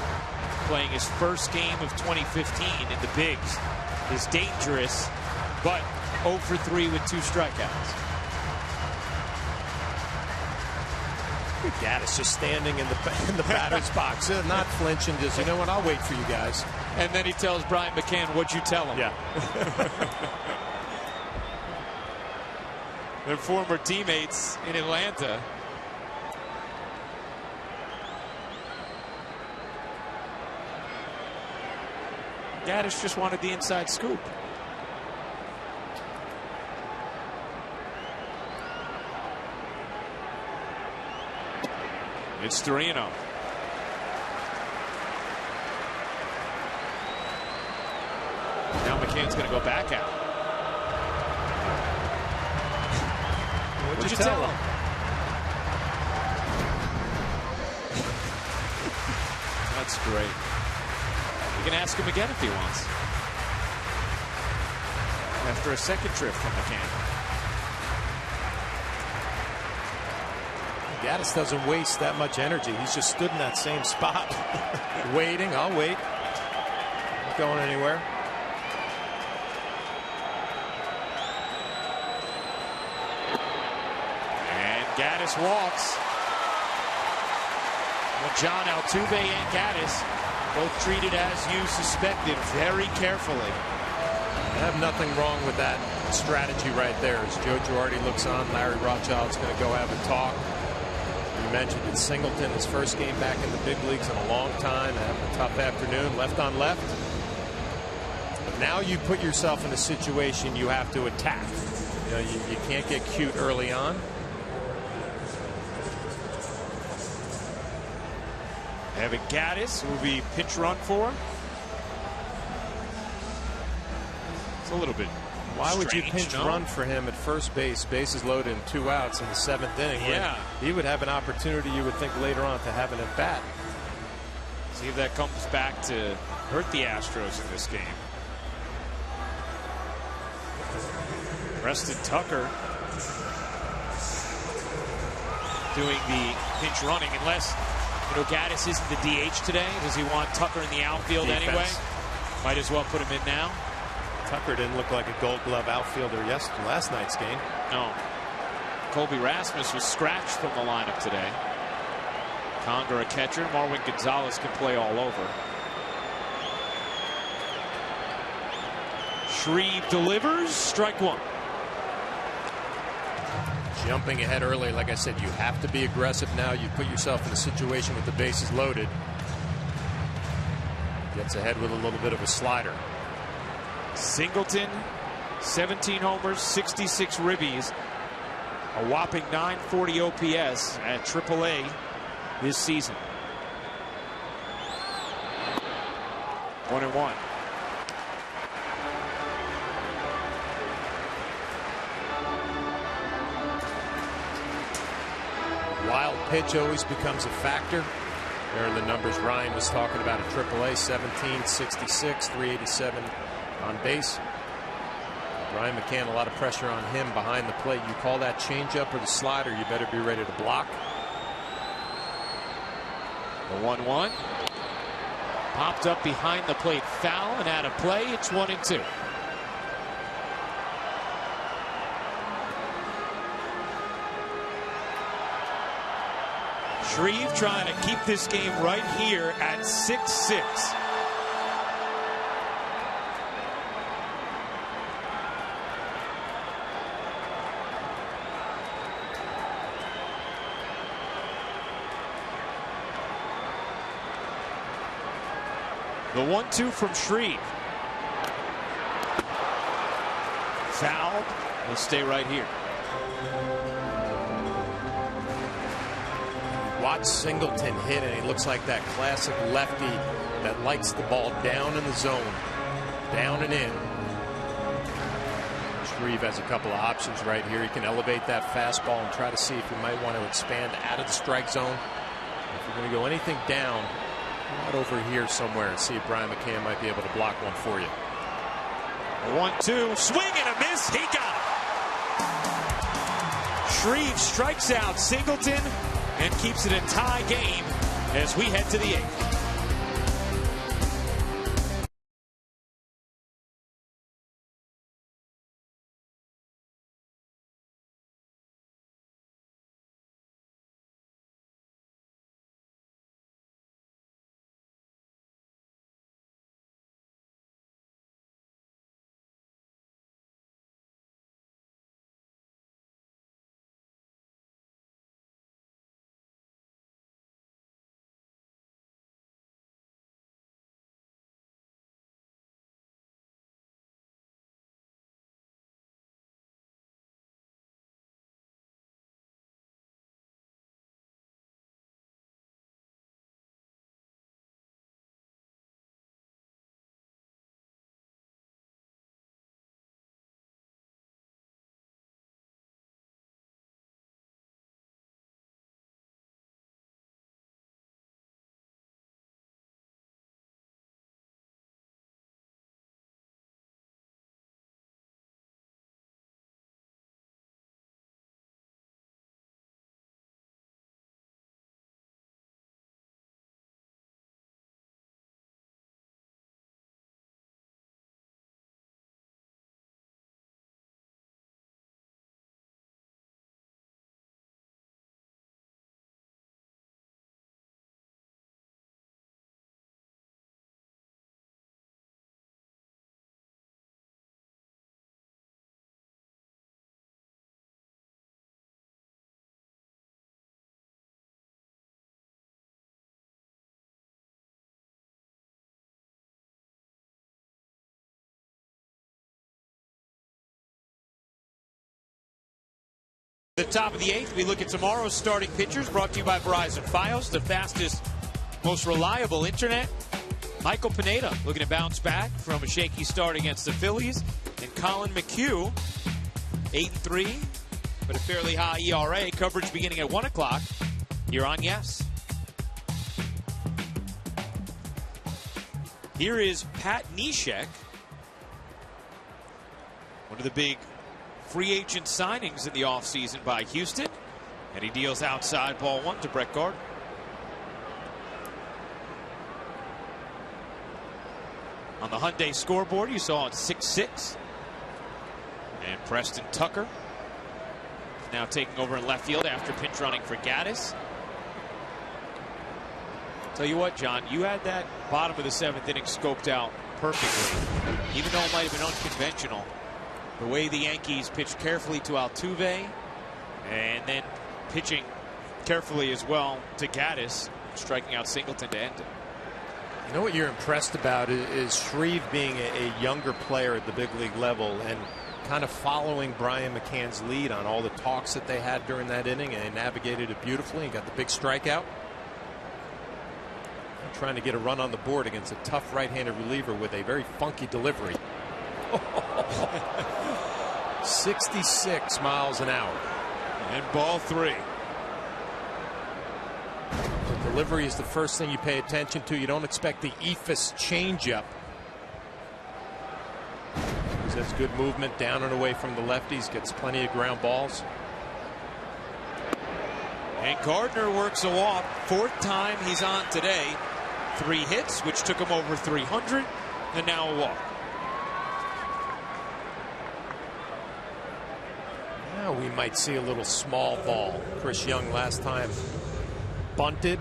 playing his first game of 2015 in the bigs, is dangerous, but 0 for 3 with 2 strikeouts. Gaddis just standing in the batter's box, not flinching, just, you know what, I'll wait for you guys. And then he tells Brian McCann, what'd you tell him? Yeah. They're former teammates in Atlanta. Gaddis just wanted the inside scoop. It's 3-0. Now McCann's going to go back out. What'd you tell him? That's great. You can ask him again if he wants. After a second trip from McCann. Gaddis doesn't waste that much energy. He's just stood in that same spot. Waiting. I'll wait. Not going anywhere. And Gaddis walks. Well, John Altuve and Gaddis both treated as you suspected, very carefully. I have nothing wrong with that strategy right there. As Joe Girardi looks on, Larry Rothschild's going to go have a talk. You mentioned it's Singleton, his first game back in the big leagues in a long time, having a tough afternoon, left on left. But now you put yourself in a situation you have to attack. You know, you can't get cute early on. Evan Gaddis will be pitch run for him. It's a little bit Why would you strange, pinch no? run for him at first base, bases loaded and 2 outs in the 7th inning? Yeah. He would have an opportunity, you would think, later on to have an at bat. See if that comes back to hurt the Astros in this game. Preston Tucker doing the pinch running, unless, you know, Gaddis isn't the DH today. Does he want Tucker in the outfield Defense. anyway? Might as well put him in now. Tucker didn't look like a Gold Glove outfielder last night's game. No. Colby Rasmus was scratched from the lineup today. Conger a catcher. Marwin Gonzalez can play all over. Shreve delivers. Strike one. Jumping ahead early, like I said, you have to be aggressive now. You put yourself in a situation with the bases loaded. Gets ahead with a little bit of a slider. Singleton, 17 homers, 66 ribbies, a whopping 940 OPS at AAA this season. 1-1. Wild pitch always becomes a factor. There are the numbers Ryan was talking about at AAA: 17, 66, 387 on base. Brian McCann, a lot of pressure on him behind the plate. You call that changeup or the slider, you better be ready to block. The 1-1. Popped up behind the plate, foul and out of play. It's 1-2. Shreve trying to keep this game right here at 6-6. The 1-2 from Shreve. Fouled. We'll stay right here. Watch Singleton hit, and he looks like that classic lefty that lights the ball down in the zone, down and in. Shreve has a couple of options right here. He can elevate that fastball and try to see if he might want to expand out of the strike zone. If you're going to go anything down, out over here somewhere and see if Brian McCann might be able to block one for you. 1-2, swing and a miss. He got it. Shreve strikes out Singleton and keeps it a tie game as we head to the 8th. The top of the 8th, we look at tomorrow's starting pitchers, brought to you by Verizon Fios, the fastest, most reliable internet. Michael Pineda looking to bounce back from a shaky start against the Phillies. And Colin McHugh, 8-3, but a fairly high ERA. Coverage beginning at 1 o'clock here on Yes. Here is Pat Neshek, one of the big free agent signings in the offseason by Houston. And he deals outside ball 1 to Brett Gardner. On the Hyundai scoreboard, you saw it 6-6. And Preston Tucker now taking over in left field after pinch running for Gaddis. Tell you what, John, you had that bottom of the 7th inning scoped out perfectly. Even though it might have been unconventional, the way the Yankees pitched carefully to Altuve and then pitching carefully as well to Gaddis, striking out Singleton to end it. You know what you're impressed about is Shreve being a younger player at the big league level and kind of following Brian McCann's lead on all the talks that they had during that inning, and navigated it beautifully and got the big strikeout. Trying to get a run on the board against a tough right-handed reliever with a very funky delivery. 66 miles an hour. And ball 3. The delivery is the first thing you pay attention to. You don't expect the eephus changeup. That's good movement down and away from the lefties. Gets plenty of ground balls. And Gardner works a walk. 4th time he's on today. 3 hits, which took him over 300, and now a walk. Now we might see a little small ball. Chris Young last time bunted.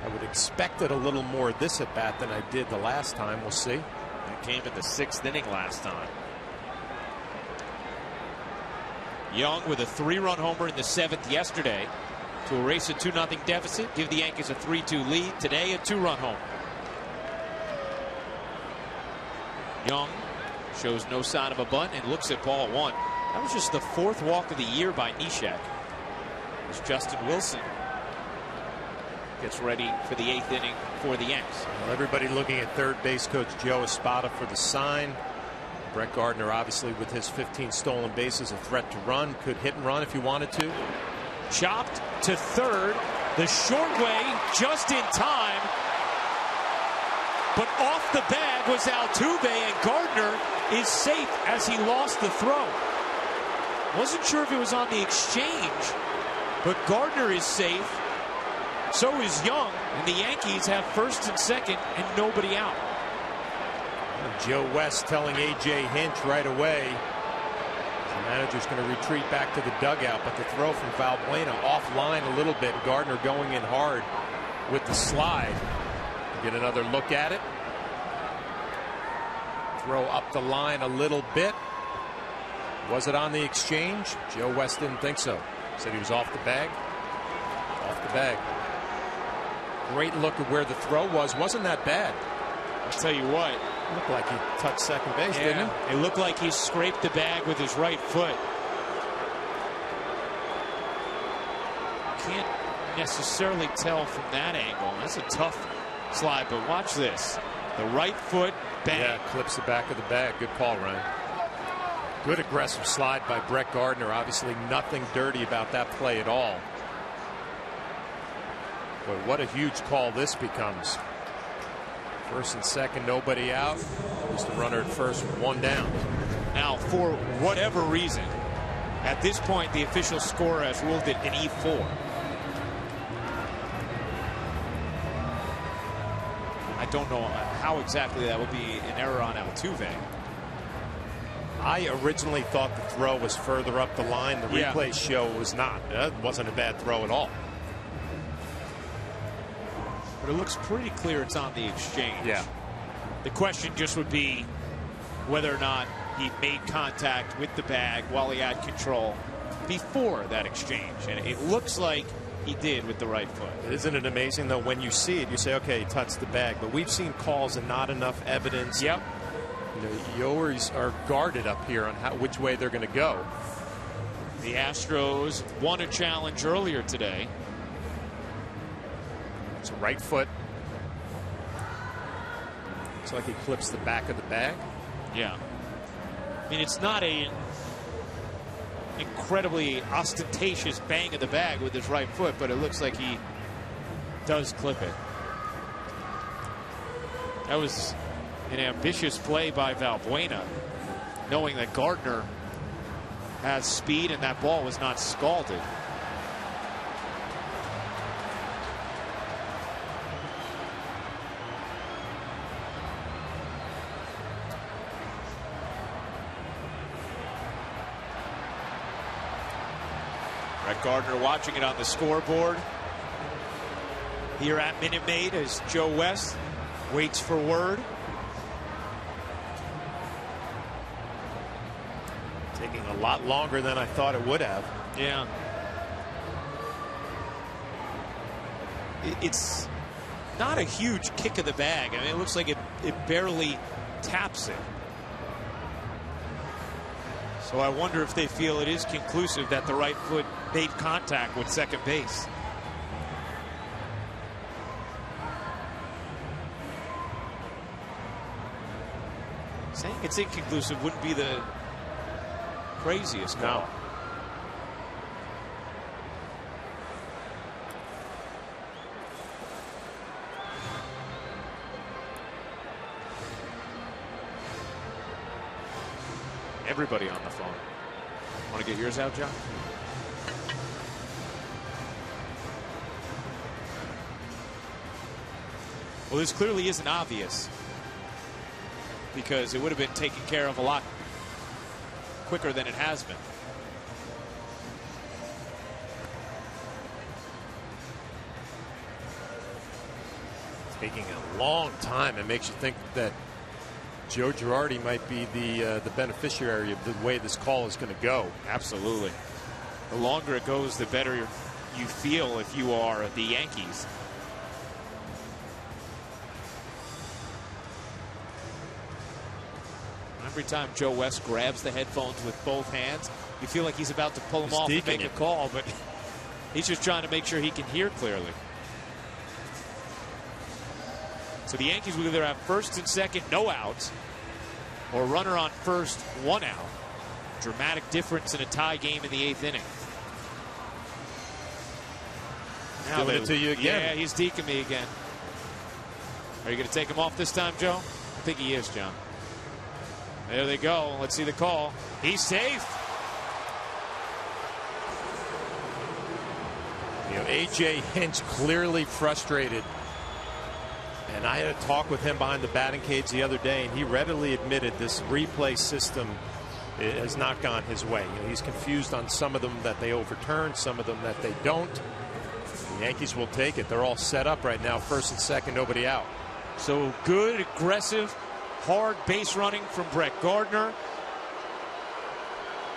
I would expect it a little more this at bat than I did the last time. We'll see. It came in the 6th inning last time. Young with a 3-run homer in the 7th yesterday to erase a 2-0 deficit, give the Yankees a 3-2 lead. Today, a 2-run homer. Young shows no sign of a bunt and looks at ball 1. That was just the 4th walk of the year by Neshek. As Justin Wilson gets ready for the 8th inning for the Yanks. Well, everybody looking at third base coach Joe Espada for the sign. Brett Gardner, obviously, with his 15 stolen bases, a threat to run. Could hit and run if he wanted to. Chopped to third. The short way just in time. But off the bag was Altuve, and Gardner is safe as he lost the throw. Wasn't sure if it was on the exchange, but Gardner is safe. So is Young, and the Yankees have 1st and 2nd and nobody out. Joe West telling A.J. Hinch right away. The manager's going to retreat back to the dugout, but the throw from Valbuena offline a little bit. Gardner going in hard with the slide. Get another look at it. Throw up the line a little bit. Was it on the exchange? Joe West didn't think so. Said he was off the bag. Off the bag. Great look at where the throw was. Wasn't that bad. I'll tell you what. It looked like he touched second base, didn't it? It looked like he scraped the bag with his right foot. Can't necessarily tell from that angle. That's a tough slide, but watch this. The right foot bang. Yeah, clips the back of the bag. Good call, Ryan. Good aggressive slide by Brett Gardner. Obviously nothing dirty about that play at all. But what a huge call this becomes. 1st and 2nd, nobody out. Just the runner at 1st with 1 down. Now, for whatever reason, at this point, the official score has ruled it an E4. I don't know how exactly that would be an error on Altuve. I originally thought the throw was further up the line. The replays show it was not. It wasn't a bad throw at all. But it looks pretty clear it's on the exchange. Yeah. The question just would be whether or not he made contact with the bag while he had control before that exchange. And it looks like he did with the right foot. Isn't it amazing, though, when you see it, you say, okay, he touched the bag. But we've seen calls and not enough evidence. Yep. You always are guarded up here on which way they're going to go. The Astros won a challenge earlier today. It's a right foot. Looks like he clips the back of the bag. Yeah. I mean, it's not a incredibly ostentatious bang of the bag with his right foot, but it looks like he does clip it. That was an ambitious play by Valbuena, knowing that Gardner has speed and that ball was not scalded. Brett Gardner watching it on the scoreboard here at Minute Maid as Joe West waits for word. Taking a lot longer than I thought it would have. Yeah. It's not a huge kick of the bag. I mean, it looks like it barely taps it. So I wonder if they feel it is conclusive that the right foot made contact with second base. Saying it's inconclusive wouldn't be the craziest call. No. Everybody on the phone. Want to get yours out, John? Well, this clearly isn't obvious, because it would have been taken care of a lot quicker than it has been. Taking a long time. It makes you think that Joe Girardi might be the beneficiary of the way this call is going to go. Absolutely. The longer it goes, the better you feel if you are the Yankees. Every time Joe West grabs the headphones with both hands, you feel like he's about to pull them off and make a call, but he's just trying to make sure he can hear clearly. So the Yankees will either have first and second, no outs, or runner on first, 1 out. Dramatic difference in a tie game in the 8th inning. Now doing it to you again. Yeah, he's deking me again. Are you going to take him off this time, Joe? I think he is, John. There they go. Let's see the call. He's safe. You know, A.J. Hinch clearly frustrated. And I had a talk with him behind the batting cage the other day, and he readily admitted this replay system has not gone his way. You know, he's confused on some of them that they overturn, some of them that they don't. The Yankees will take it. They're all set up right now, first and second, nobody out. So good, aggressive, hard base running from Brett Gardner.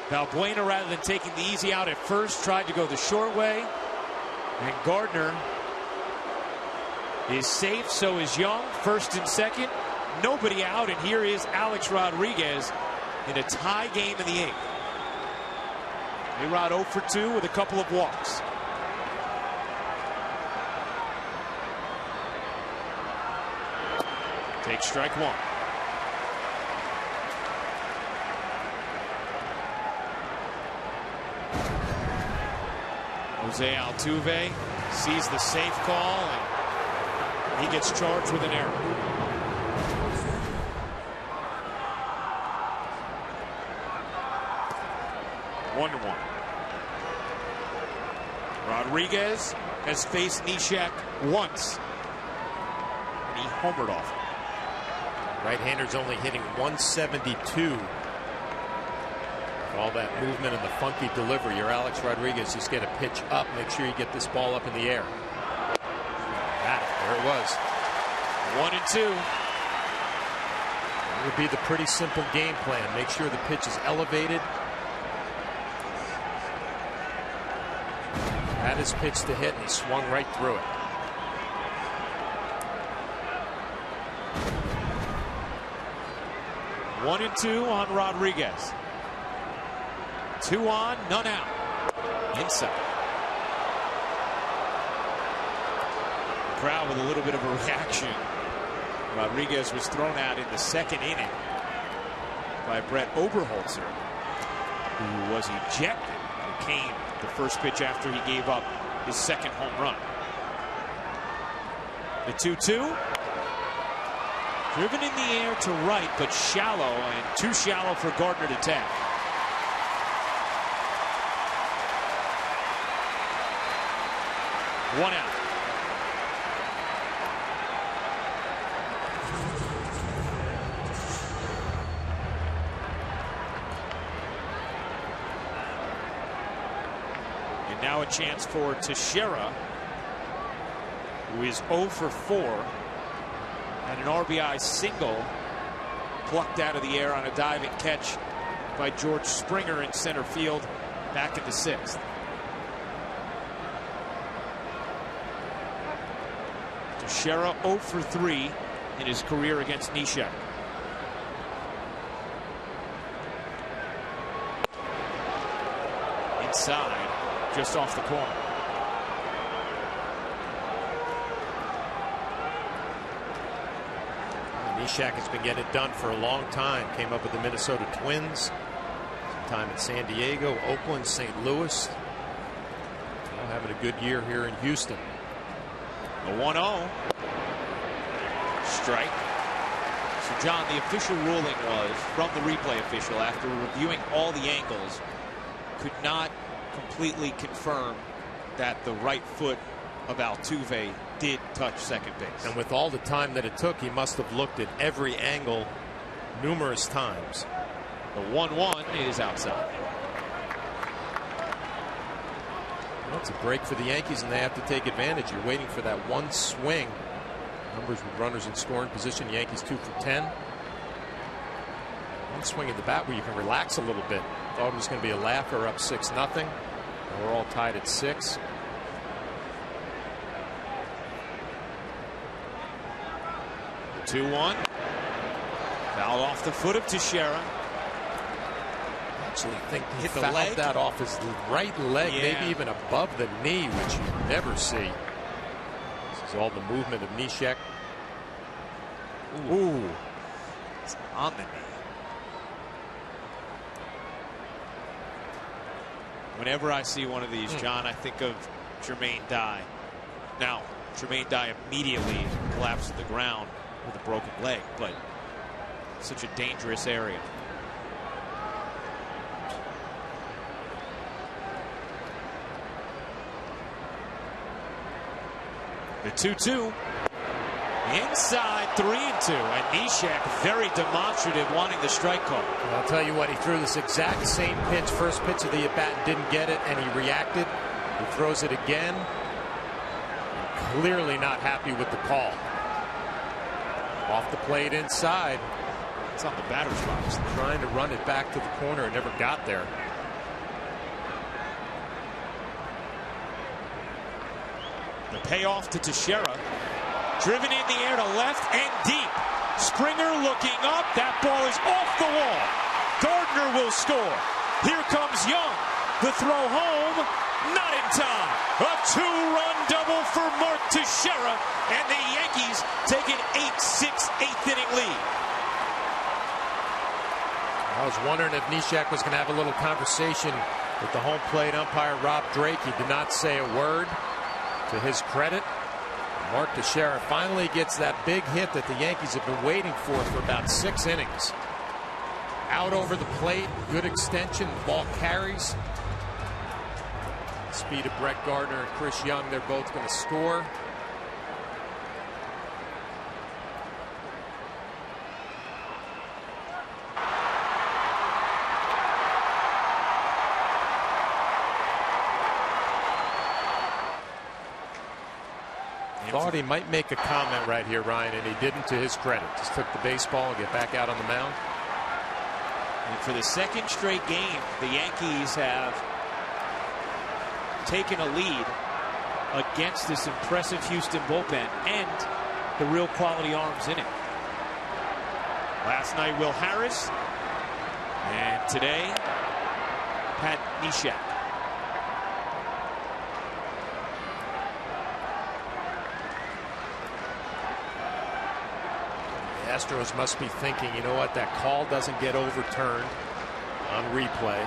Valbuena, rather than taking the easy out at first, tried to go the short way. And Gardner is safe, so is Young. First and second, nobody out, and here is Alex Rodriguez in a tie game in the 8th. A-Rod 0 for 2 with a couple of walks. Take strike 1. Jose Altuve sees the safe call, and he gets charged with an error. One to one. Rodriguez has faced Neshek once, and he homered off him. Right-hander's only hitting 172. All that movement and the funky delivery. Your Alex Rodriguez, just get a pitch up. Make sure you get this ball up in the air. There it was. 1 and 2. It would be the pretty simple game plan. Make sure the pitch is elevated. Had his pitch to hit, and he swung right through it. One and 2 on Rodriguez. 2 on, none out. Inside. Crowd with a little bit of a reaction. Rodriguez was thrown out in the 2nd inning by Brett Oberholzer, who was ejected. Who came the first pitch after he gave up his 2nd home run. The 2-2. Driven in the air to right, but shallow, and too shallow for Gardner to tag. One out. Now a chance for Teixeira, who is 0 for 4, and an RBI single plucked out of the air on a diving catch by George Springer in center field back in the 6th. Teixeira 0 for 3 in his career against Neshek. Inside, just off the corner. Neshek has been getting it done for a long time. Came up with the Minnesota Twins. Some time in San Diego, Oakland, St. Louis. Now having a good year here in Houston. A 1-0. Strike. So, John, the official ruling was from the replay official after reviewing all the angles, could not completely confirm that the right foot of Altuve did touch second base. And with all the time that it took, he must have looked at every angle numerous times. The 1-1 is outside. Well, it's a break for the Yankees, and they have to take advantage. You're waiting for that one swing. Numbers with runners in scoring position. Yankees 2 for 10. One swing at the bat where you can relax a little bit. Thought it was going to be a laugher, up 6-0. And we're all tied at 6. The 2-1. Foul off the foot of Teixeira. I actually think he hit the fouled leg. that off his right leg, Yeah. maybe even above the knee, which you never see. This is all the movement of Neshek. Ooh. It's on the knee. Whenever I see one of these, John, I think of Jermaine Dye. Now, Jermaine Dye immediately collapsed to the ground with a broken leg, but such a dangerous area. The 2-2. Inside 3-2. And Neshek very demonstrative, wanting the strike call. I'll tell you what, he threw this exact same pitch, first pitch of the at-bat, and didn't get it, and he reacted. He throws it again. Clearly not happy with the call. Off the plate inside. It's on the batter's box. Trying to run it back to the corner and never got there. The payoff to Teixeira. Driven in the air to left and deep. Springer looking up. That ball is off the wall. Gardner will score. Here comes Young. The throw home. Not in time. A 2-run double for Mark Teixeira. And the Yankees take an 8-6 8th-inning lead. I was wondering if Neshek was going to have a little conversation with the home plate umpire, Rob Drake. He did not say a word, to his credit. Mark Teixeira finally gets that big hit that the Yankees have been waiting for about 6 innings. Out over the plate, good extension, ball carries. Speed of Brett Gardner and Chris Young, they're both going to score. Thought he might make a comment right here, Ryan, and he didn't, to his credit. Just took the baseball and get back out on the mound. And for the second straight game, the Yankees have taken a lead against this impressive Houston bullpen and the real quality arms in it. Last night, Will Harris, and today, Pat Neshek. Astros must be thinking, you know what, that call doesn't get overturned on replay.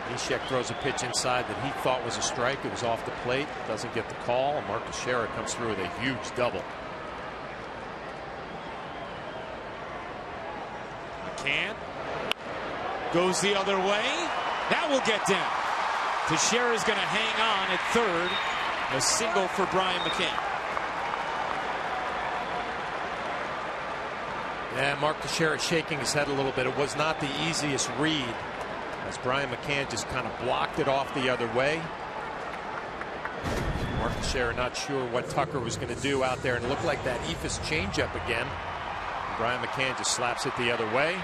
Neshek throws a pitch inside that he thought was a strike. It was off the plate. Doesn't get the call. Mark Teixeira comes through with a huge double. McCann goes the other way. That will get down. Teixeira is going to hang on at third. A single for Brian McCann. Yeah, Mark Teixeira shaking his head a little bit. It was not the easiest read as Brian McCann just kind of blocked it off the other way. Mark Teixeira not sure what Tucker was going to do out there, and it looked like that Ephus changeup again. Brian McCann just slaps it the other way.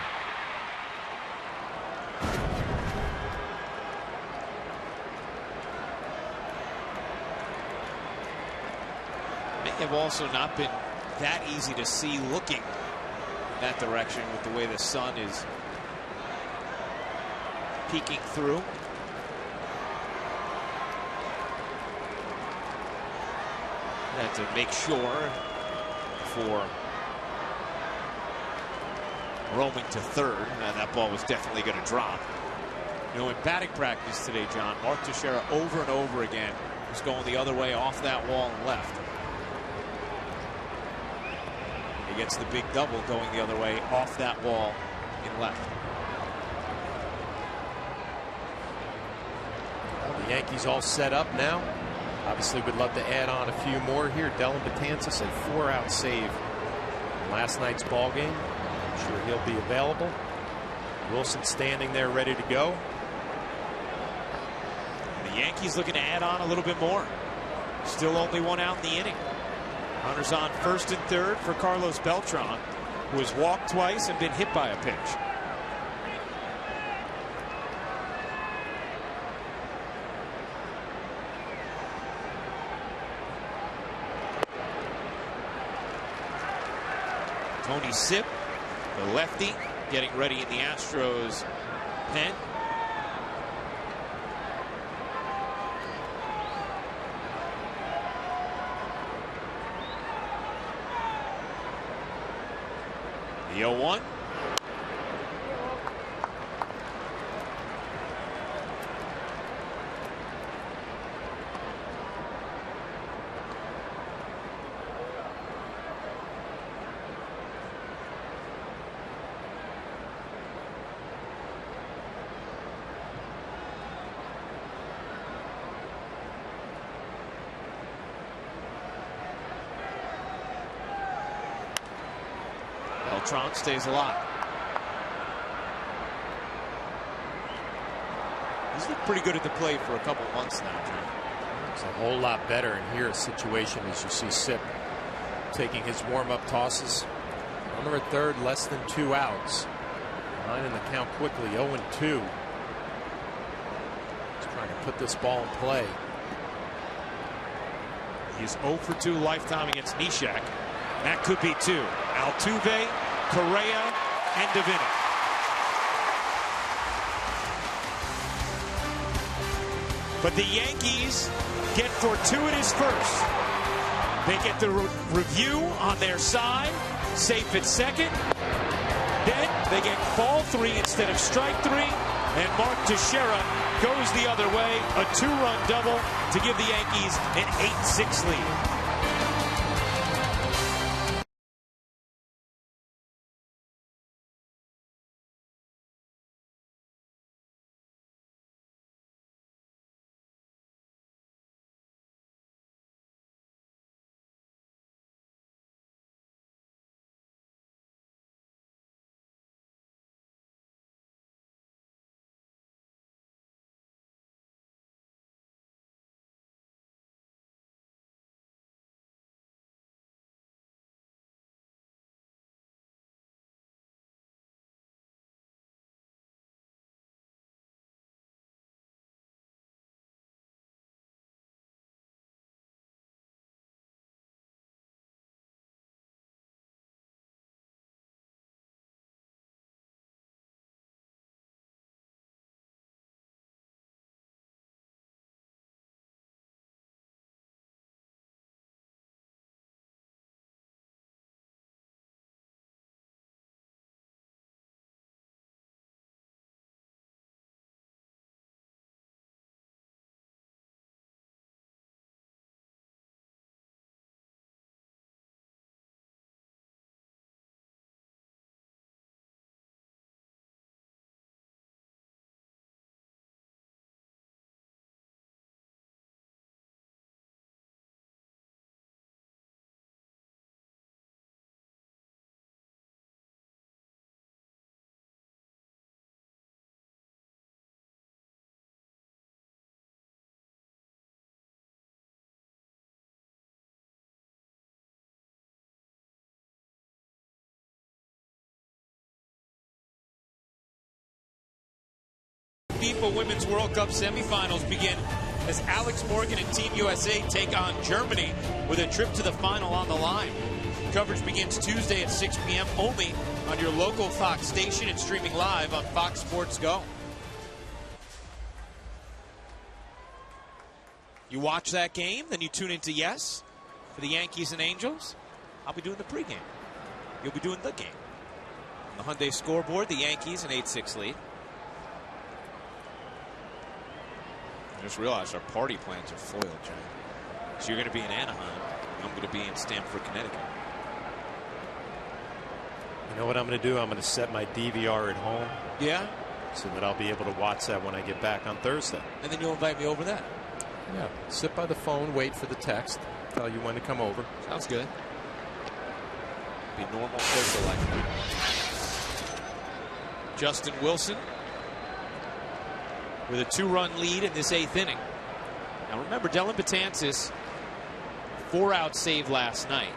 May have also not been that easy to see looking in that direction with the way the sun is peeking through. Had to make sure for roaming to third. That ball was definitely going to drop. You know, in batting practice today, John, Mark Teixeira over and over again was going the other way off that wall and left. He gets the big double going the other way off that wall in left. Well, the Yankees all set up now. Obviously, we'd love to add on a few more here. Dellin Betances, a 4-out save in last night's ball game. I'm sure he'll be available. Wilson standing there ready to go. The Yankees looking to add on a little bit more. Still only 1 out in the inning. Runners on first and third for Carlos Beltran, who has walked twice and been hit by a pitch. Tony Sipp, the lefty, getting ready in the Astros pen. The 0-1. Beltran stays alive. He's looked pretty good at the plate for a couple months now, John. It's a whole lot better in here. A situation as you see Sipp taking his warm-up tosses. Runner at third, less than 2 outs. Line in the count quickly, 0-2. He's trying to put this ball in play. He's 0 for 2 lifetime against Neshek. That could be 2. Altuve, Correa, and Davina. But the Yankees get fortuitous first. They get the review on their side, safe at second. Then they get ball 3 instead of strike 3. And Mark Teixeira goes the other way, a 2-run double to give the Yankees an 8-6 lead. FIFA Women's World Cup semifinals begin as Alex Morgan and Team USA take on Germany with a trip to the final on the line. Coverage begins Tuesday at 6 p.m. only on your local Fox station and streaming live on Fox Sports Go. You watch that game, then you tune into Yes for the Yankees and Angels. I'll be doing the pregame. You'll be doing the game. On the Hyundai scoreboard, the Yankees an 8-6 lead. I just realized our party plans are foiled, Jay. So you're going to be in Anaheim. I'm going to be in Stamford, Connecticut. You know what I'm going to do? I'm going to set my DVR at home. Yeah? So that I'll be able to watch that when I get back on Thursday. And then you'll invite me over that. Yeah. Sit by the phone, wait for the text, tell you when to come over. Sounds good. Be normal social life. Justin Wilson with a 2-run lead in this 8th inning. Now remember, Dellin Betances, 4-out save last night.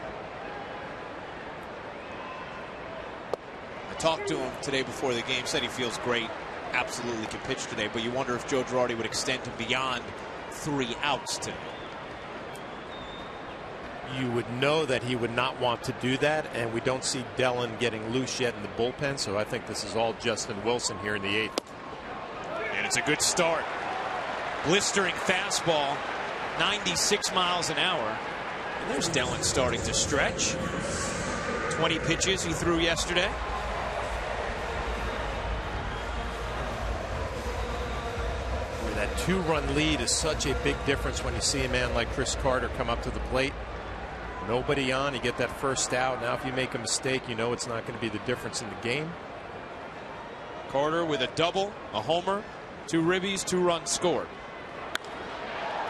I talked to him today before the game, said he feels great, absolutely can pitch today, but you wonder if Joe Girardi would extend him beyond 3 outs today. You would know that he would not want to do that, and we don't see Dellin getting loose yet in the bullpen, so I think this is all Justin Wilson here in the 8th. And it's a good start. Blistering fastball, 96 miles an hour. And there's Dellin starting to stretch. 20 pitches he threw yesterday. That 2-run lead is such a big difference when you see a man like Chris Carter come up to the plate. Nobody on, you get that first out. Now if you make a mistake, you know it's not going to be the difference in the game. Carter with a double, a homer, 2 ribbies, 2 runs scored.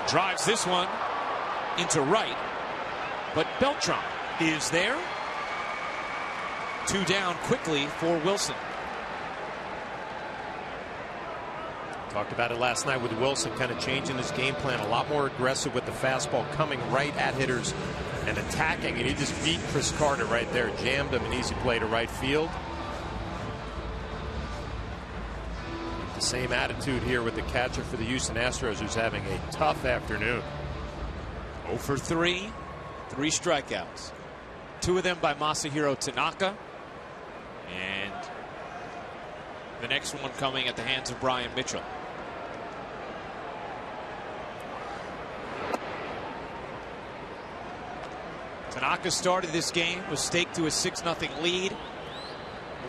Drives this one into right, but Beltran is there. 2 down quickly for Wilson. Talked about it last night with Wilson kind of changing his game plan, a lot more aggressive with the fastball, coming right at hitters and attacking, and he just beat Chris Carter right there, jammed him, an easy play to right field. The same attitude here with the catcher for the Houston Astros, who's having a tough afternoon. 0 for 3, 3 strikeouts. 2 of them by Masahiro Tanaka. And the next one coming at the hands of Brian Mitchell. Tanaka started this game, was staked to a 6-0 lead,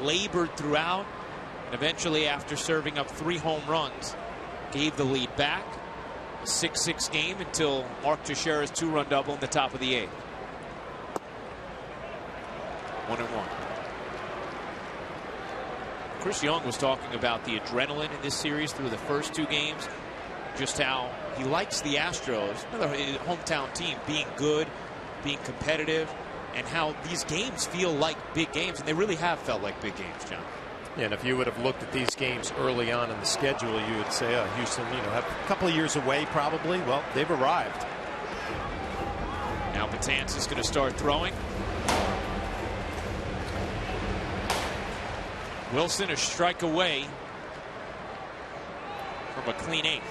labored throughout, and eventually, after serving up 3 home runs, gave the lead back. A 6-6 game until Mark Teixeira's 2-run double in the top of the 8th. 1-1. Chris Young was talking about the adrenaline in this series through the first 2 games, just how he likes the Astros, another hometown team, being good, being competitive, and how these games feel like big games, and they really have felt like big games, John. Yeah, and if you would have looked at these games early on in the schedule, you would say, Houston, have a couple of years away probably. Well, they've arrived. Now Betances is going to start throwing. Wilson a strike away from a clean 8th.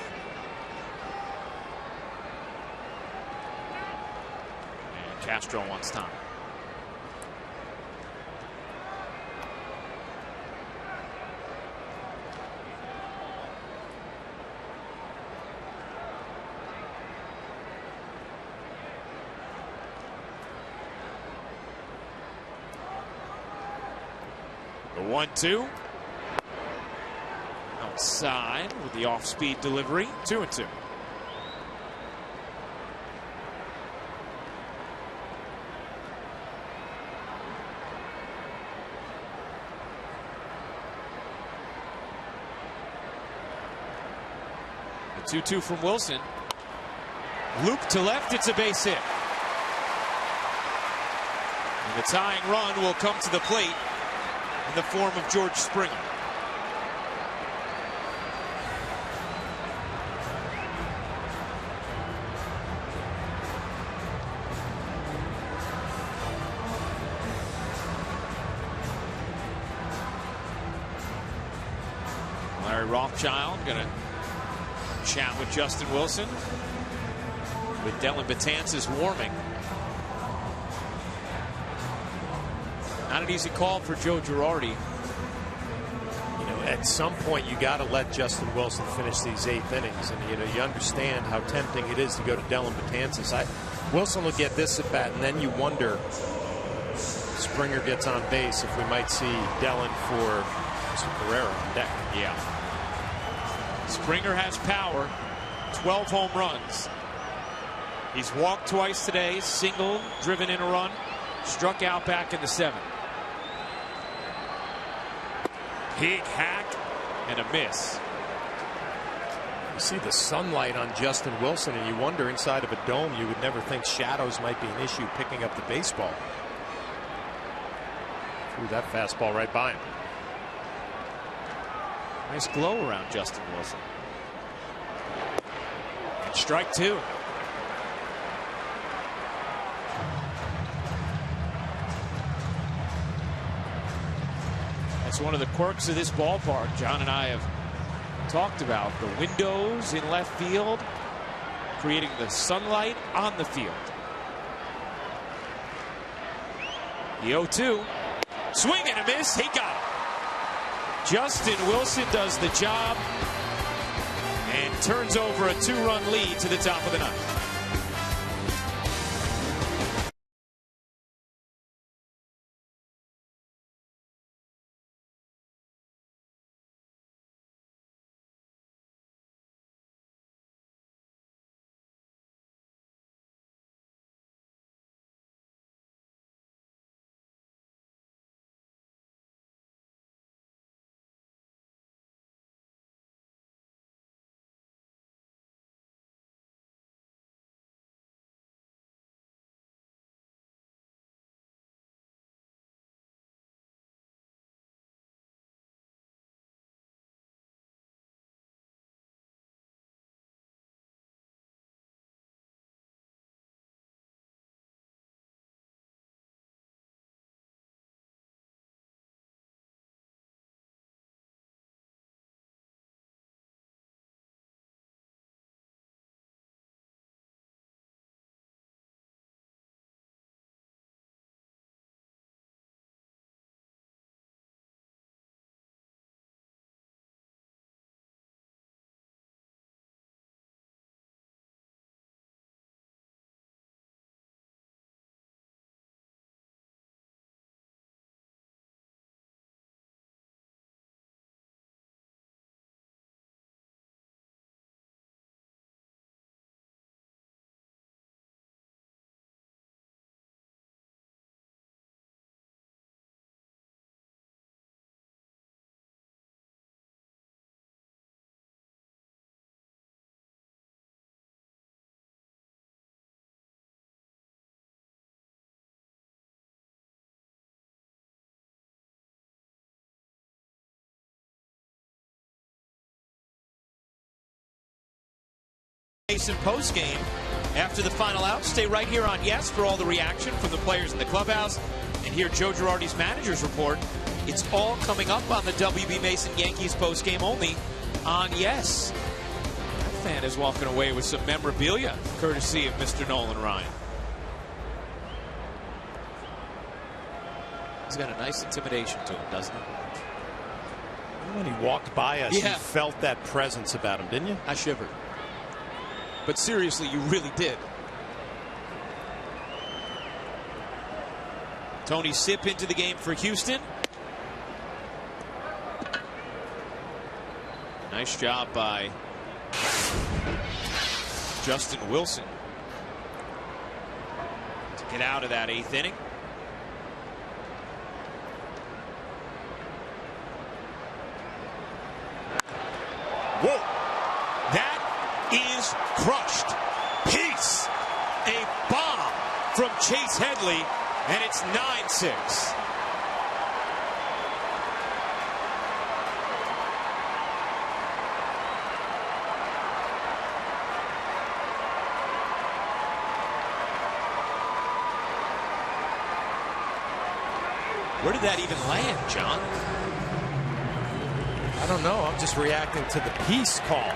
And Castro wants time. The 1-2. Outside with the off-speed delivery. 2-2. The 2-2 from Wilson. Loop to left. It's a base hit. And the tying run will come to the plate in the form of George Springer. Larry Rothschild going to chat with Justin Wilson with Dylan Betances warming. Not an easy call for Joe Girardi. At some point, you got to let Justin Wilson finish these 8th innings, and you understand how tempting it is to go to Dylan Betances. Wilson will get this at bat, and then you wonder if Springer gets on base if we might see Dylan for Mr. Carrera on deck. Yeah. Springer has power, 12 home runs. He's walked twice today, singled, driven in a run, struck out back in the 7th. Big hack and a miss. You see the sunlight on Justin Wilson, and you wonder, inside of a dome, you would never think shadows might be an issue picking up the baseball. Threw that fastball right by him. Nice glow around Justin Wilson. And strike 2. That's one of the quirks of this ballpark. John and I have talked about the windows in left field, creating the sunlight on the field. The 0-2. Swing and a miss. He got it. Justin Wilson does the job and turns over a 2-run lead to the top of the 9th. Mason post game after the final out. Stay right here on Yes for all the reaction from the players in the clubhouse, and hear Joe Girardi's manager's report. It's all coming up on the WB Mason Yankees post game only on Yes. That fan is walking away with some memorabilia courtesy of Mr. Nolan Ryan. He's got a nice intimidation to him, doesn't he? When he walked by us, yeah, you felt that presence about him, didn't you? I shivered. But seriously, you really did. Tony Sipp into the game for Houston. Nice job by Justin Wilson to get out of that 8th inning. Whoa! That is crushed. Peace. A bomb from Chase Headley, and it's 9-6. Where did that even land, John? I don't know. I'm just reacting to the peace call.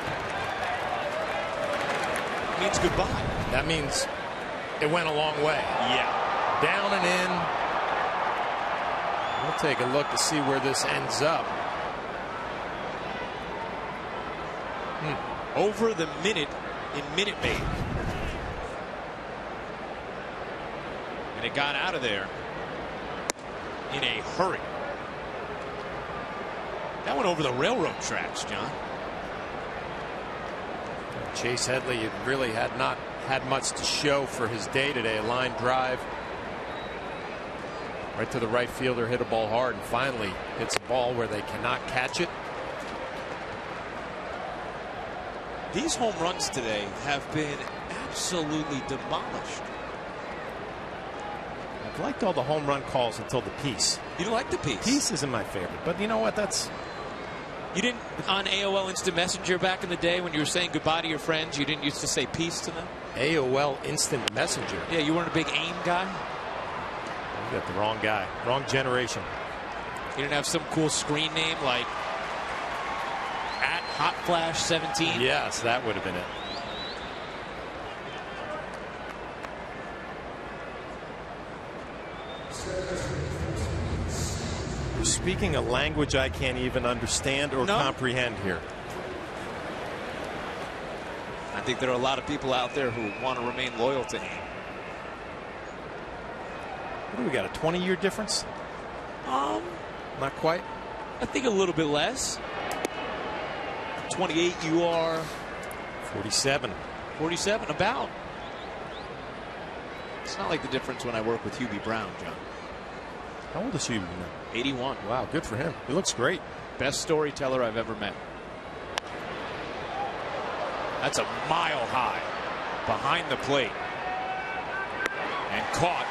means goodbye. That means it went a long way. Yeah. Down and in. We'll take a look to see where this ends up. Over the minute in Minute Maid. And it got out of there in a hurry. That went over the railroad tracks, John. Chase Headley really had not had much to show for his day today. A line drive right to the right fielder, hit a ball hard, and finally hits a ball where they cannot catch it. These home runs today have been absolutely demolished. I've liked all the home run calls until the piece. You don't like the piece? Piece isn't my favorite, but you know what? You didn't, on AOL Instant Messenger back in the day when you were saying goodbye to your friends, you didn't used to say peace to them? AOL Instant Messenger? Yeah, you weren't a big AIM guy? You got the wrong guy. Wrong generation. You didn't have some cool screen name like @HotFlash17? Yes, that would have been it. You're speaking a language I can't even understand or comprehend here. I think there are a lot of people out there who want to remain loyal to him. What do we got, a 20-year difference? Not quite. I think a little bit less. 28, you are 47. 47, about. It's not like the difference when I work with Hubie Brown, John. How old is Hubie now? 81. Wow, good for him. He looks great. Best storyteller I've ever met. That's a mile high behind the plate. And caught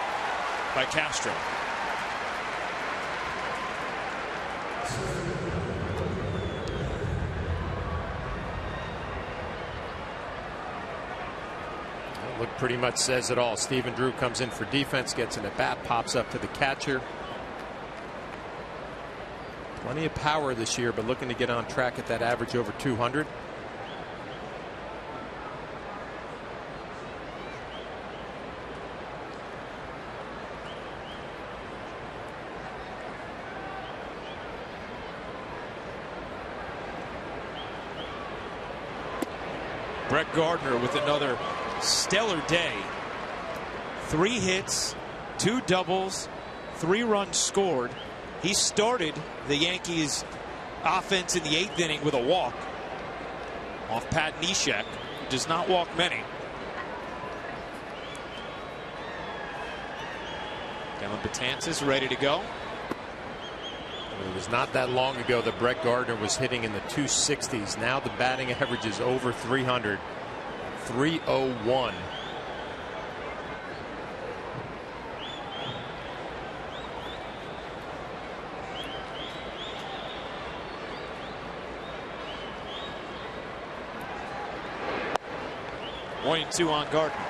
by Castro. That look pretty much says it all. Stephen Drew comes in for defense, gets an at-bat, pops up to the catcher. Plenty of power this year, but looking to get on track at that average over 200. Brett Gardner with another stellar day. 3 hits, 2 doubles, 3 runs scored. He started the Yankees offense in the 8th inning with a walk off Pat Neshek, who does not walk many. Dylan Betances ready to go. It was not that long ago that Brett Gardner was hitting in the 260s. Now the batting average is over 300. 301. One and 2 on Gardner.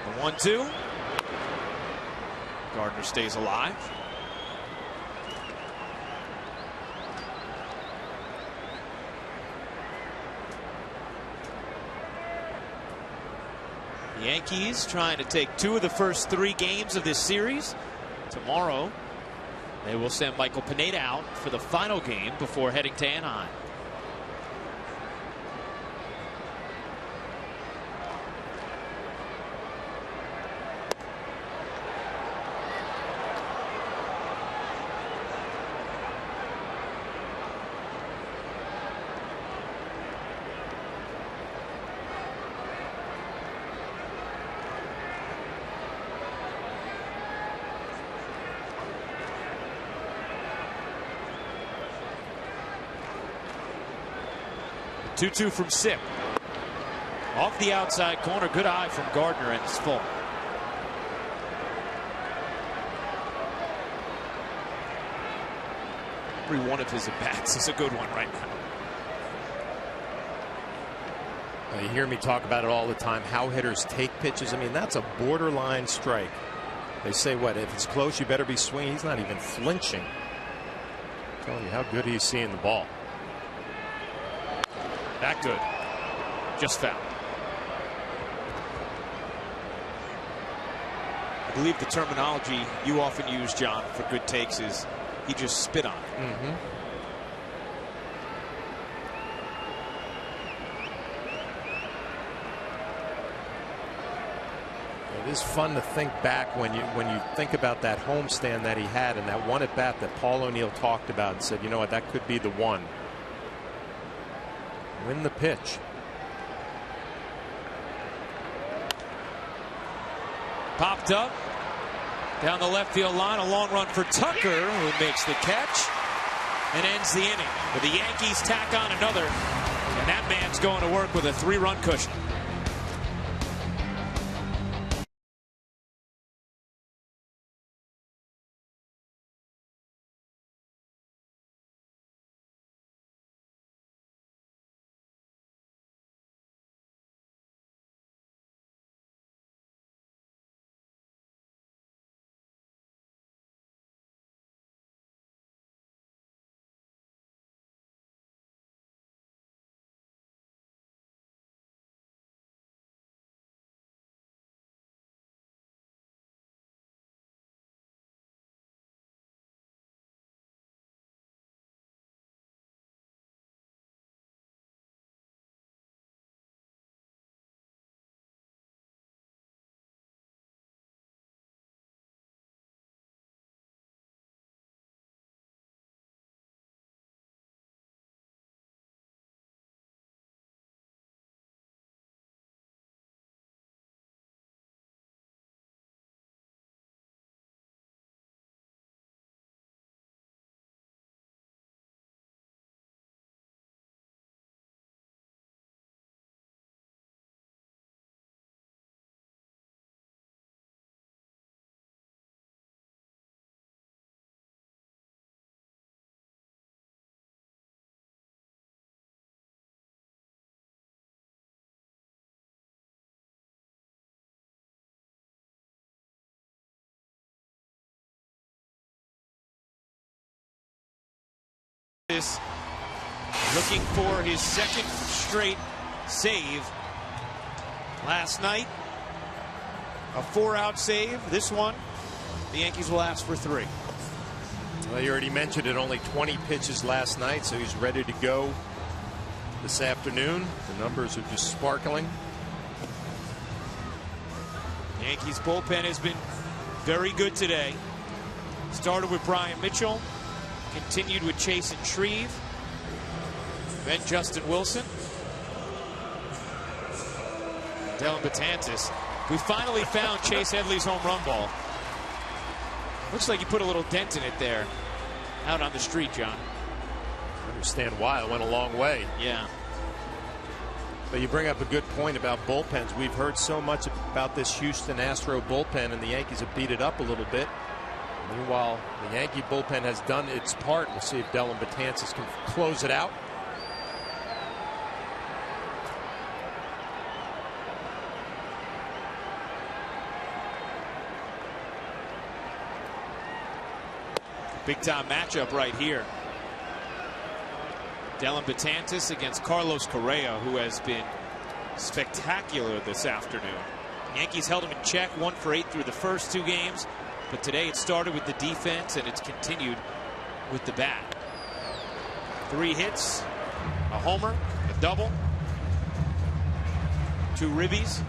The 1-2. Gardner stays alive. The Yankees trying to take 2 of the first 3 games of this series. Tomorrow, they will send Michael Pineda out for the final game before heading to Anaheim. The 2-2 from Sip. Off the outside corner. Good eye from Gardner, and it's full. Every one of his at-bats is a good one right now. You hear me talk about it all the time, how hitters take pitches. I mean, that's a borderline strike. They say, what, if it's close, you better be swinging. He's not even flinching. I'm telling you how good he's seeing the ball. That good. Just foul. I believe the terminology you often use, John, for good takes is he just spit on it. Mm-hmm. It is fun to think back when you think about that homestand that he had and that one at bat that Paul O'Neill talked about and said, you know what, that could be the one. Win the pitch. Popped up down the left field line, a long run for Tucker, who makes the catch and ends the inning. But the Yankees tack on another, and that man's going to work with a 3-run cushion. Looking for his second straight save. Last night, a 4-out save. This one, the Yankees will ask for 3. Well, you already mentioned it, only 20 pitches last night, so he's ready to go this afternoon. The numbers are just sparkling. Yankees bullpen has been very good today. Started with Brian Mitchell, continued with Chase and Shreve, then Justin Wilson, Dellin Betances. We finally found Chase Headley's home run ball. Looks like he put a little dent in it there out on the street, John. I understand why. It went a long way. Yeah. But you bring up a good point about bullpens. We've heard so much about this Houston Astro bullpen, and the Yankees have beat it up a little bit. Meanwhile, the Yankee bullpen has done its part. We'll see if Dellin Betances can close it out. Big time matchup right here. Dellin Betances against Carlos Correa, who has been spectacular this afternoon. Yankees held him in check, 1 for 8 through the first 2 games. But today it started with the defense and it's continued with the bat. 3 hits, a homer, a double, 2 ribbies.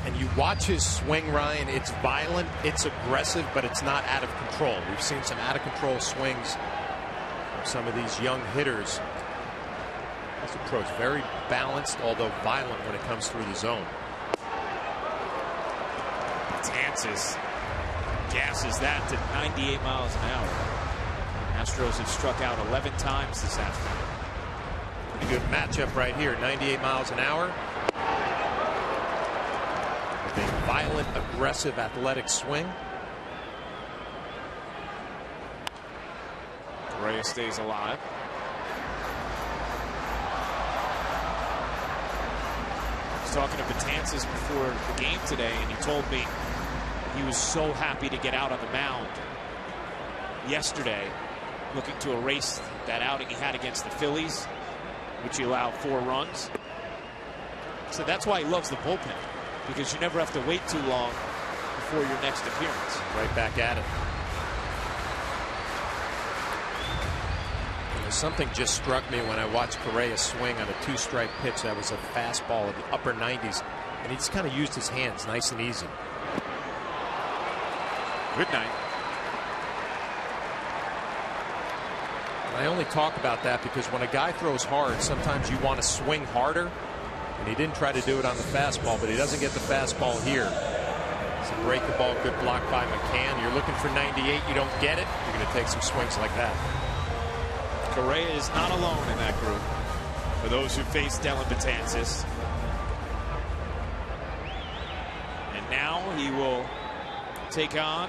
And you watch his swing, Ryan. It's violent, it's aggressive, but it's not out of control. We've seen some out of control swings from some of these young hitters. His approach very balanced, although violent when it comes through the zone. Betances gasses that to 98 miles an hour. Astros have struck out 11 times this afternoon. Pretty good matchup right here. 98 miles an hour. A violent, aggressive, athletic swing. Correa stays alive. talking to Betances before the game today, and he told me he was so happy to get out on the mound yesterday, looking to erase that outing he had against the Phillies, which he allowed 4 runs. So that's why he loves the bullpen, because you never have to wait too long before your next appearance. Right back at it. Something just struck me when I watched Correa swing on a 2-strike pitch that was a fastball in the upper 90s, and he just kind of used his hands nice and easy. Good night. I only talk about that because when a guy throws hard, sometimes you want to swing harder, and he didn't try to do it on the fastball, but he doesn't get the fastball here. It's a break the ball, good block by McCann. You're looking for 98, you don't get it, you're going to take some swings like that. Correa is not alone in that group. For those who face Dellin Betances. And now he will take on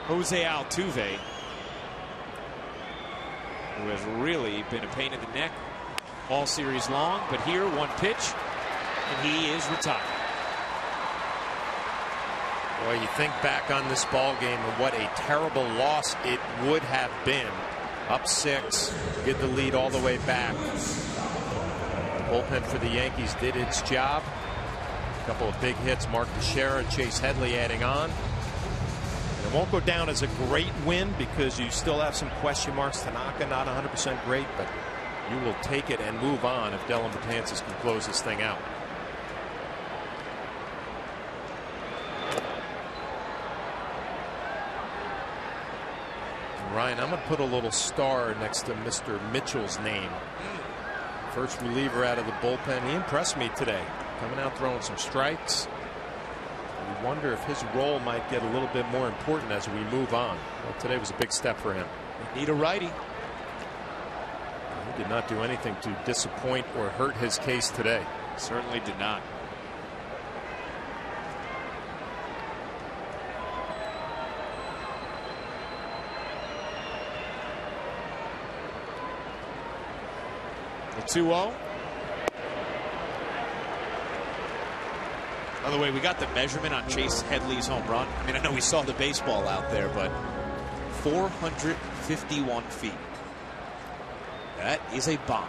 Jose Altuve, who has really been a pain in the neck all series long. But here, one pitch, and he is retired. Boy, you think back on this ball game and what a terrible loss it would have been. Up 6, get the lead all the way back. The bullpen for the Yankees did its job. A couple of big hits, Mark Teixeira, Chase Headley adding on. And it won't go down as a great win because you still have some question marks. Tanaka not 100% great, but you will take it and move on if Dellin Betances can close this thing out. Ryan, I'm going to put a little star next to Mr. Mitchell's name. First reliever out of the bullpen. He impressed me today. Coming out throwing some strikes. We wonder if his role might get a little bit more important as we move on. Well, today was a big step for him. They need a righty. He did not do anything to disappoint or hurt his case today. Certainly did not. The 2-0. By the way, we got the measurement on Chase Headley's home run. I mean, I know we saw the baseball out there, but 451 feet. That is a bomb.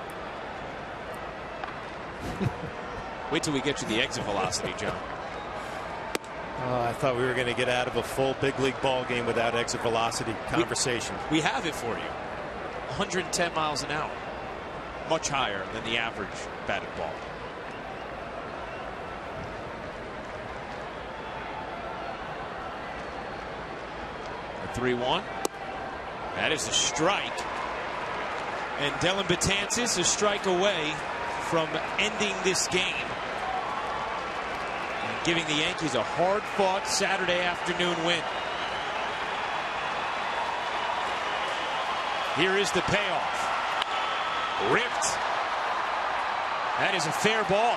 Wait till we get to the exit velocity, John. I thought we were going to get out of a full big league ball game without exit velocity conversation. We have it for you. 110 miles an hour. Much higher than the average batted ball. The 3-1. That is a strike. And Dellin Betances a strike away from ending this game. And giving the Yankees a hard-fought Saturday afternoon win. Here is the payoff. Ripped. That is a fair ball.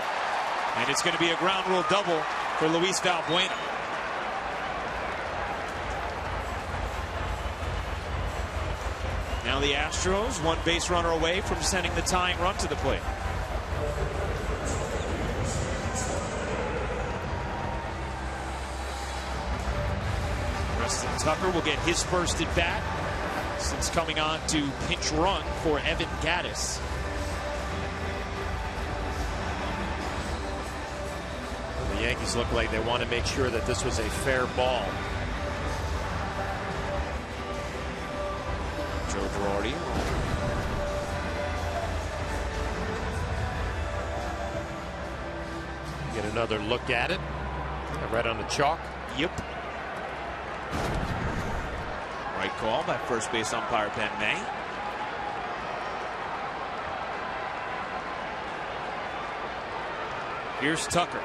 And it's going to be a ground rule double for Luis Valbuena. Now the Astros, one base runner away from sending the tying run to the plate. Preston Tucker will get his first at bat since coming on to pinch run for Evan Gattis. The Yankees look like they want to make sure that this was a fair ball. Joe Girardi. Get another look at it. Right on the chalk. Yep. Right call by first base umpire Ben May. Here's Tucker.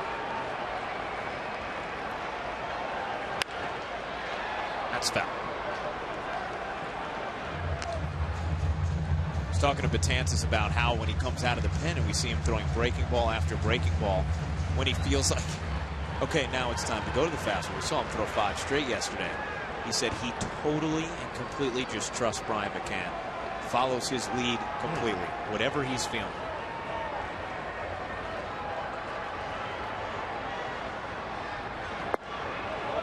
That's foul. I was talking to Betances about how when he comes out of the pen and we see him throwing breaking ball after breaking ball, when he feels like, okay, now it's time to go to the fastball. We saw him throw 5 straight yesterday. He said he totally and completely just trusts Brian McCann. Follows his lead completely, whatever he's feeling.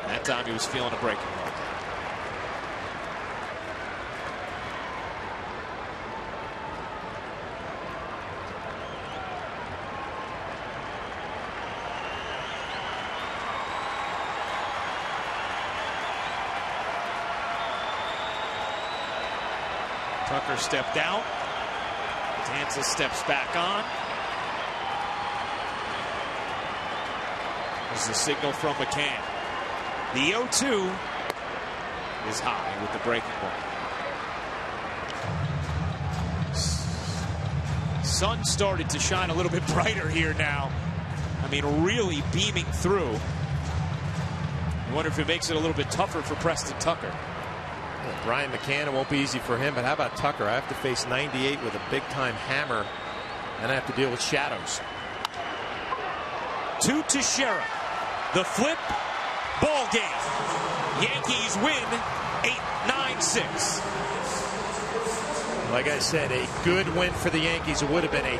That time he was feeling a breaking ball. Tucker stepped out. Tanza steps back on. This is a signal from McCann. The 0-2 is high with the breaking ball. Sun started to shine a little bit brighter here now. I mean, really beaming through. I wonder if it makes it a little bit tougher for Preston Tucker. Brian McCann, it won't be easy for him, but how about Tucker? I have to face 98 with a big-time hammer, and I have to deal with shadows. To Teixeira. The flip. Ball game. Yankees win 8-9-6. Like I said, a good win for the Yankees. It would have been a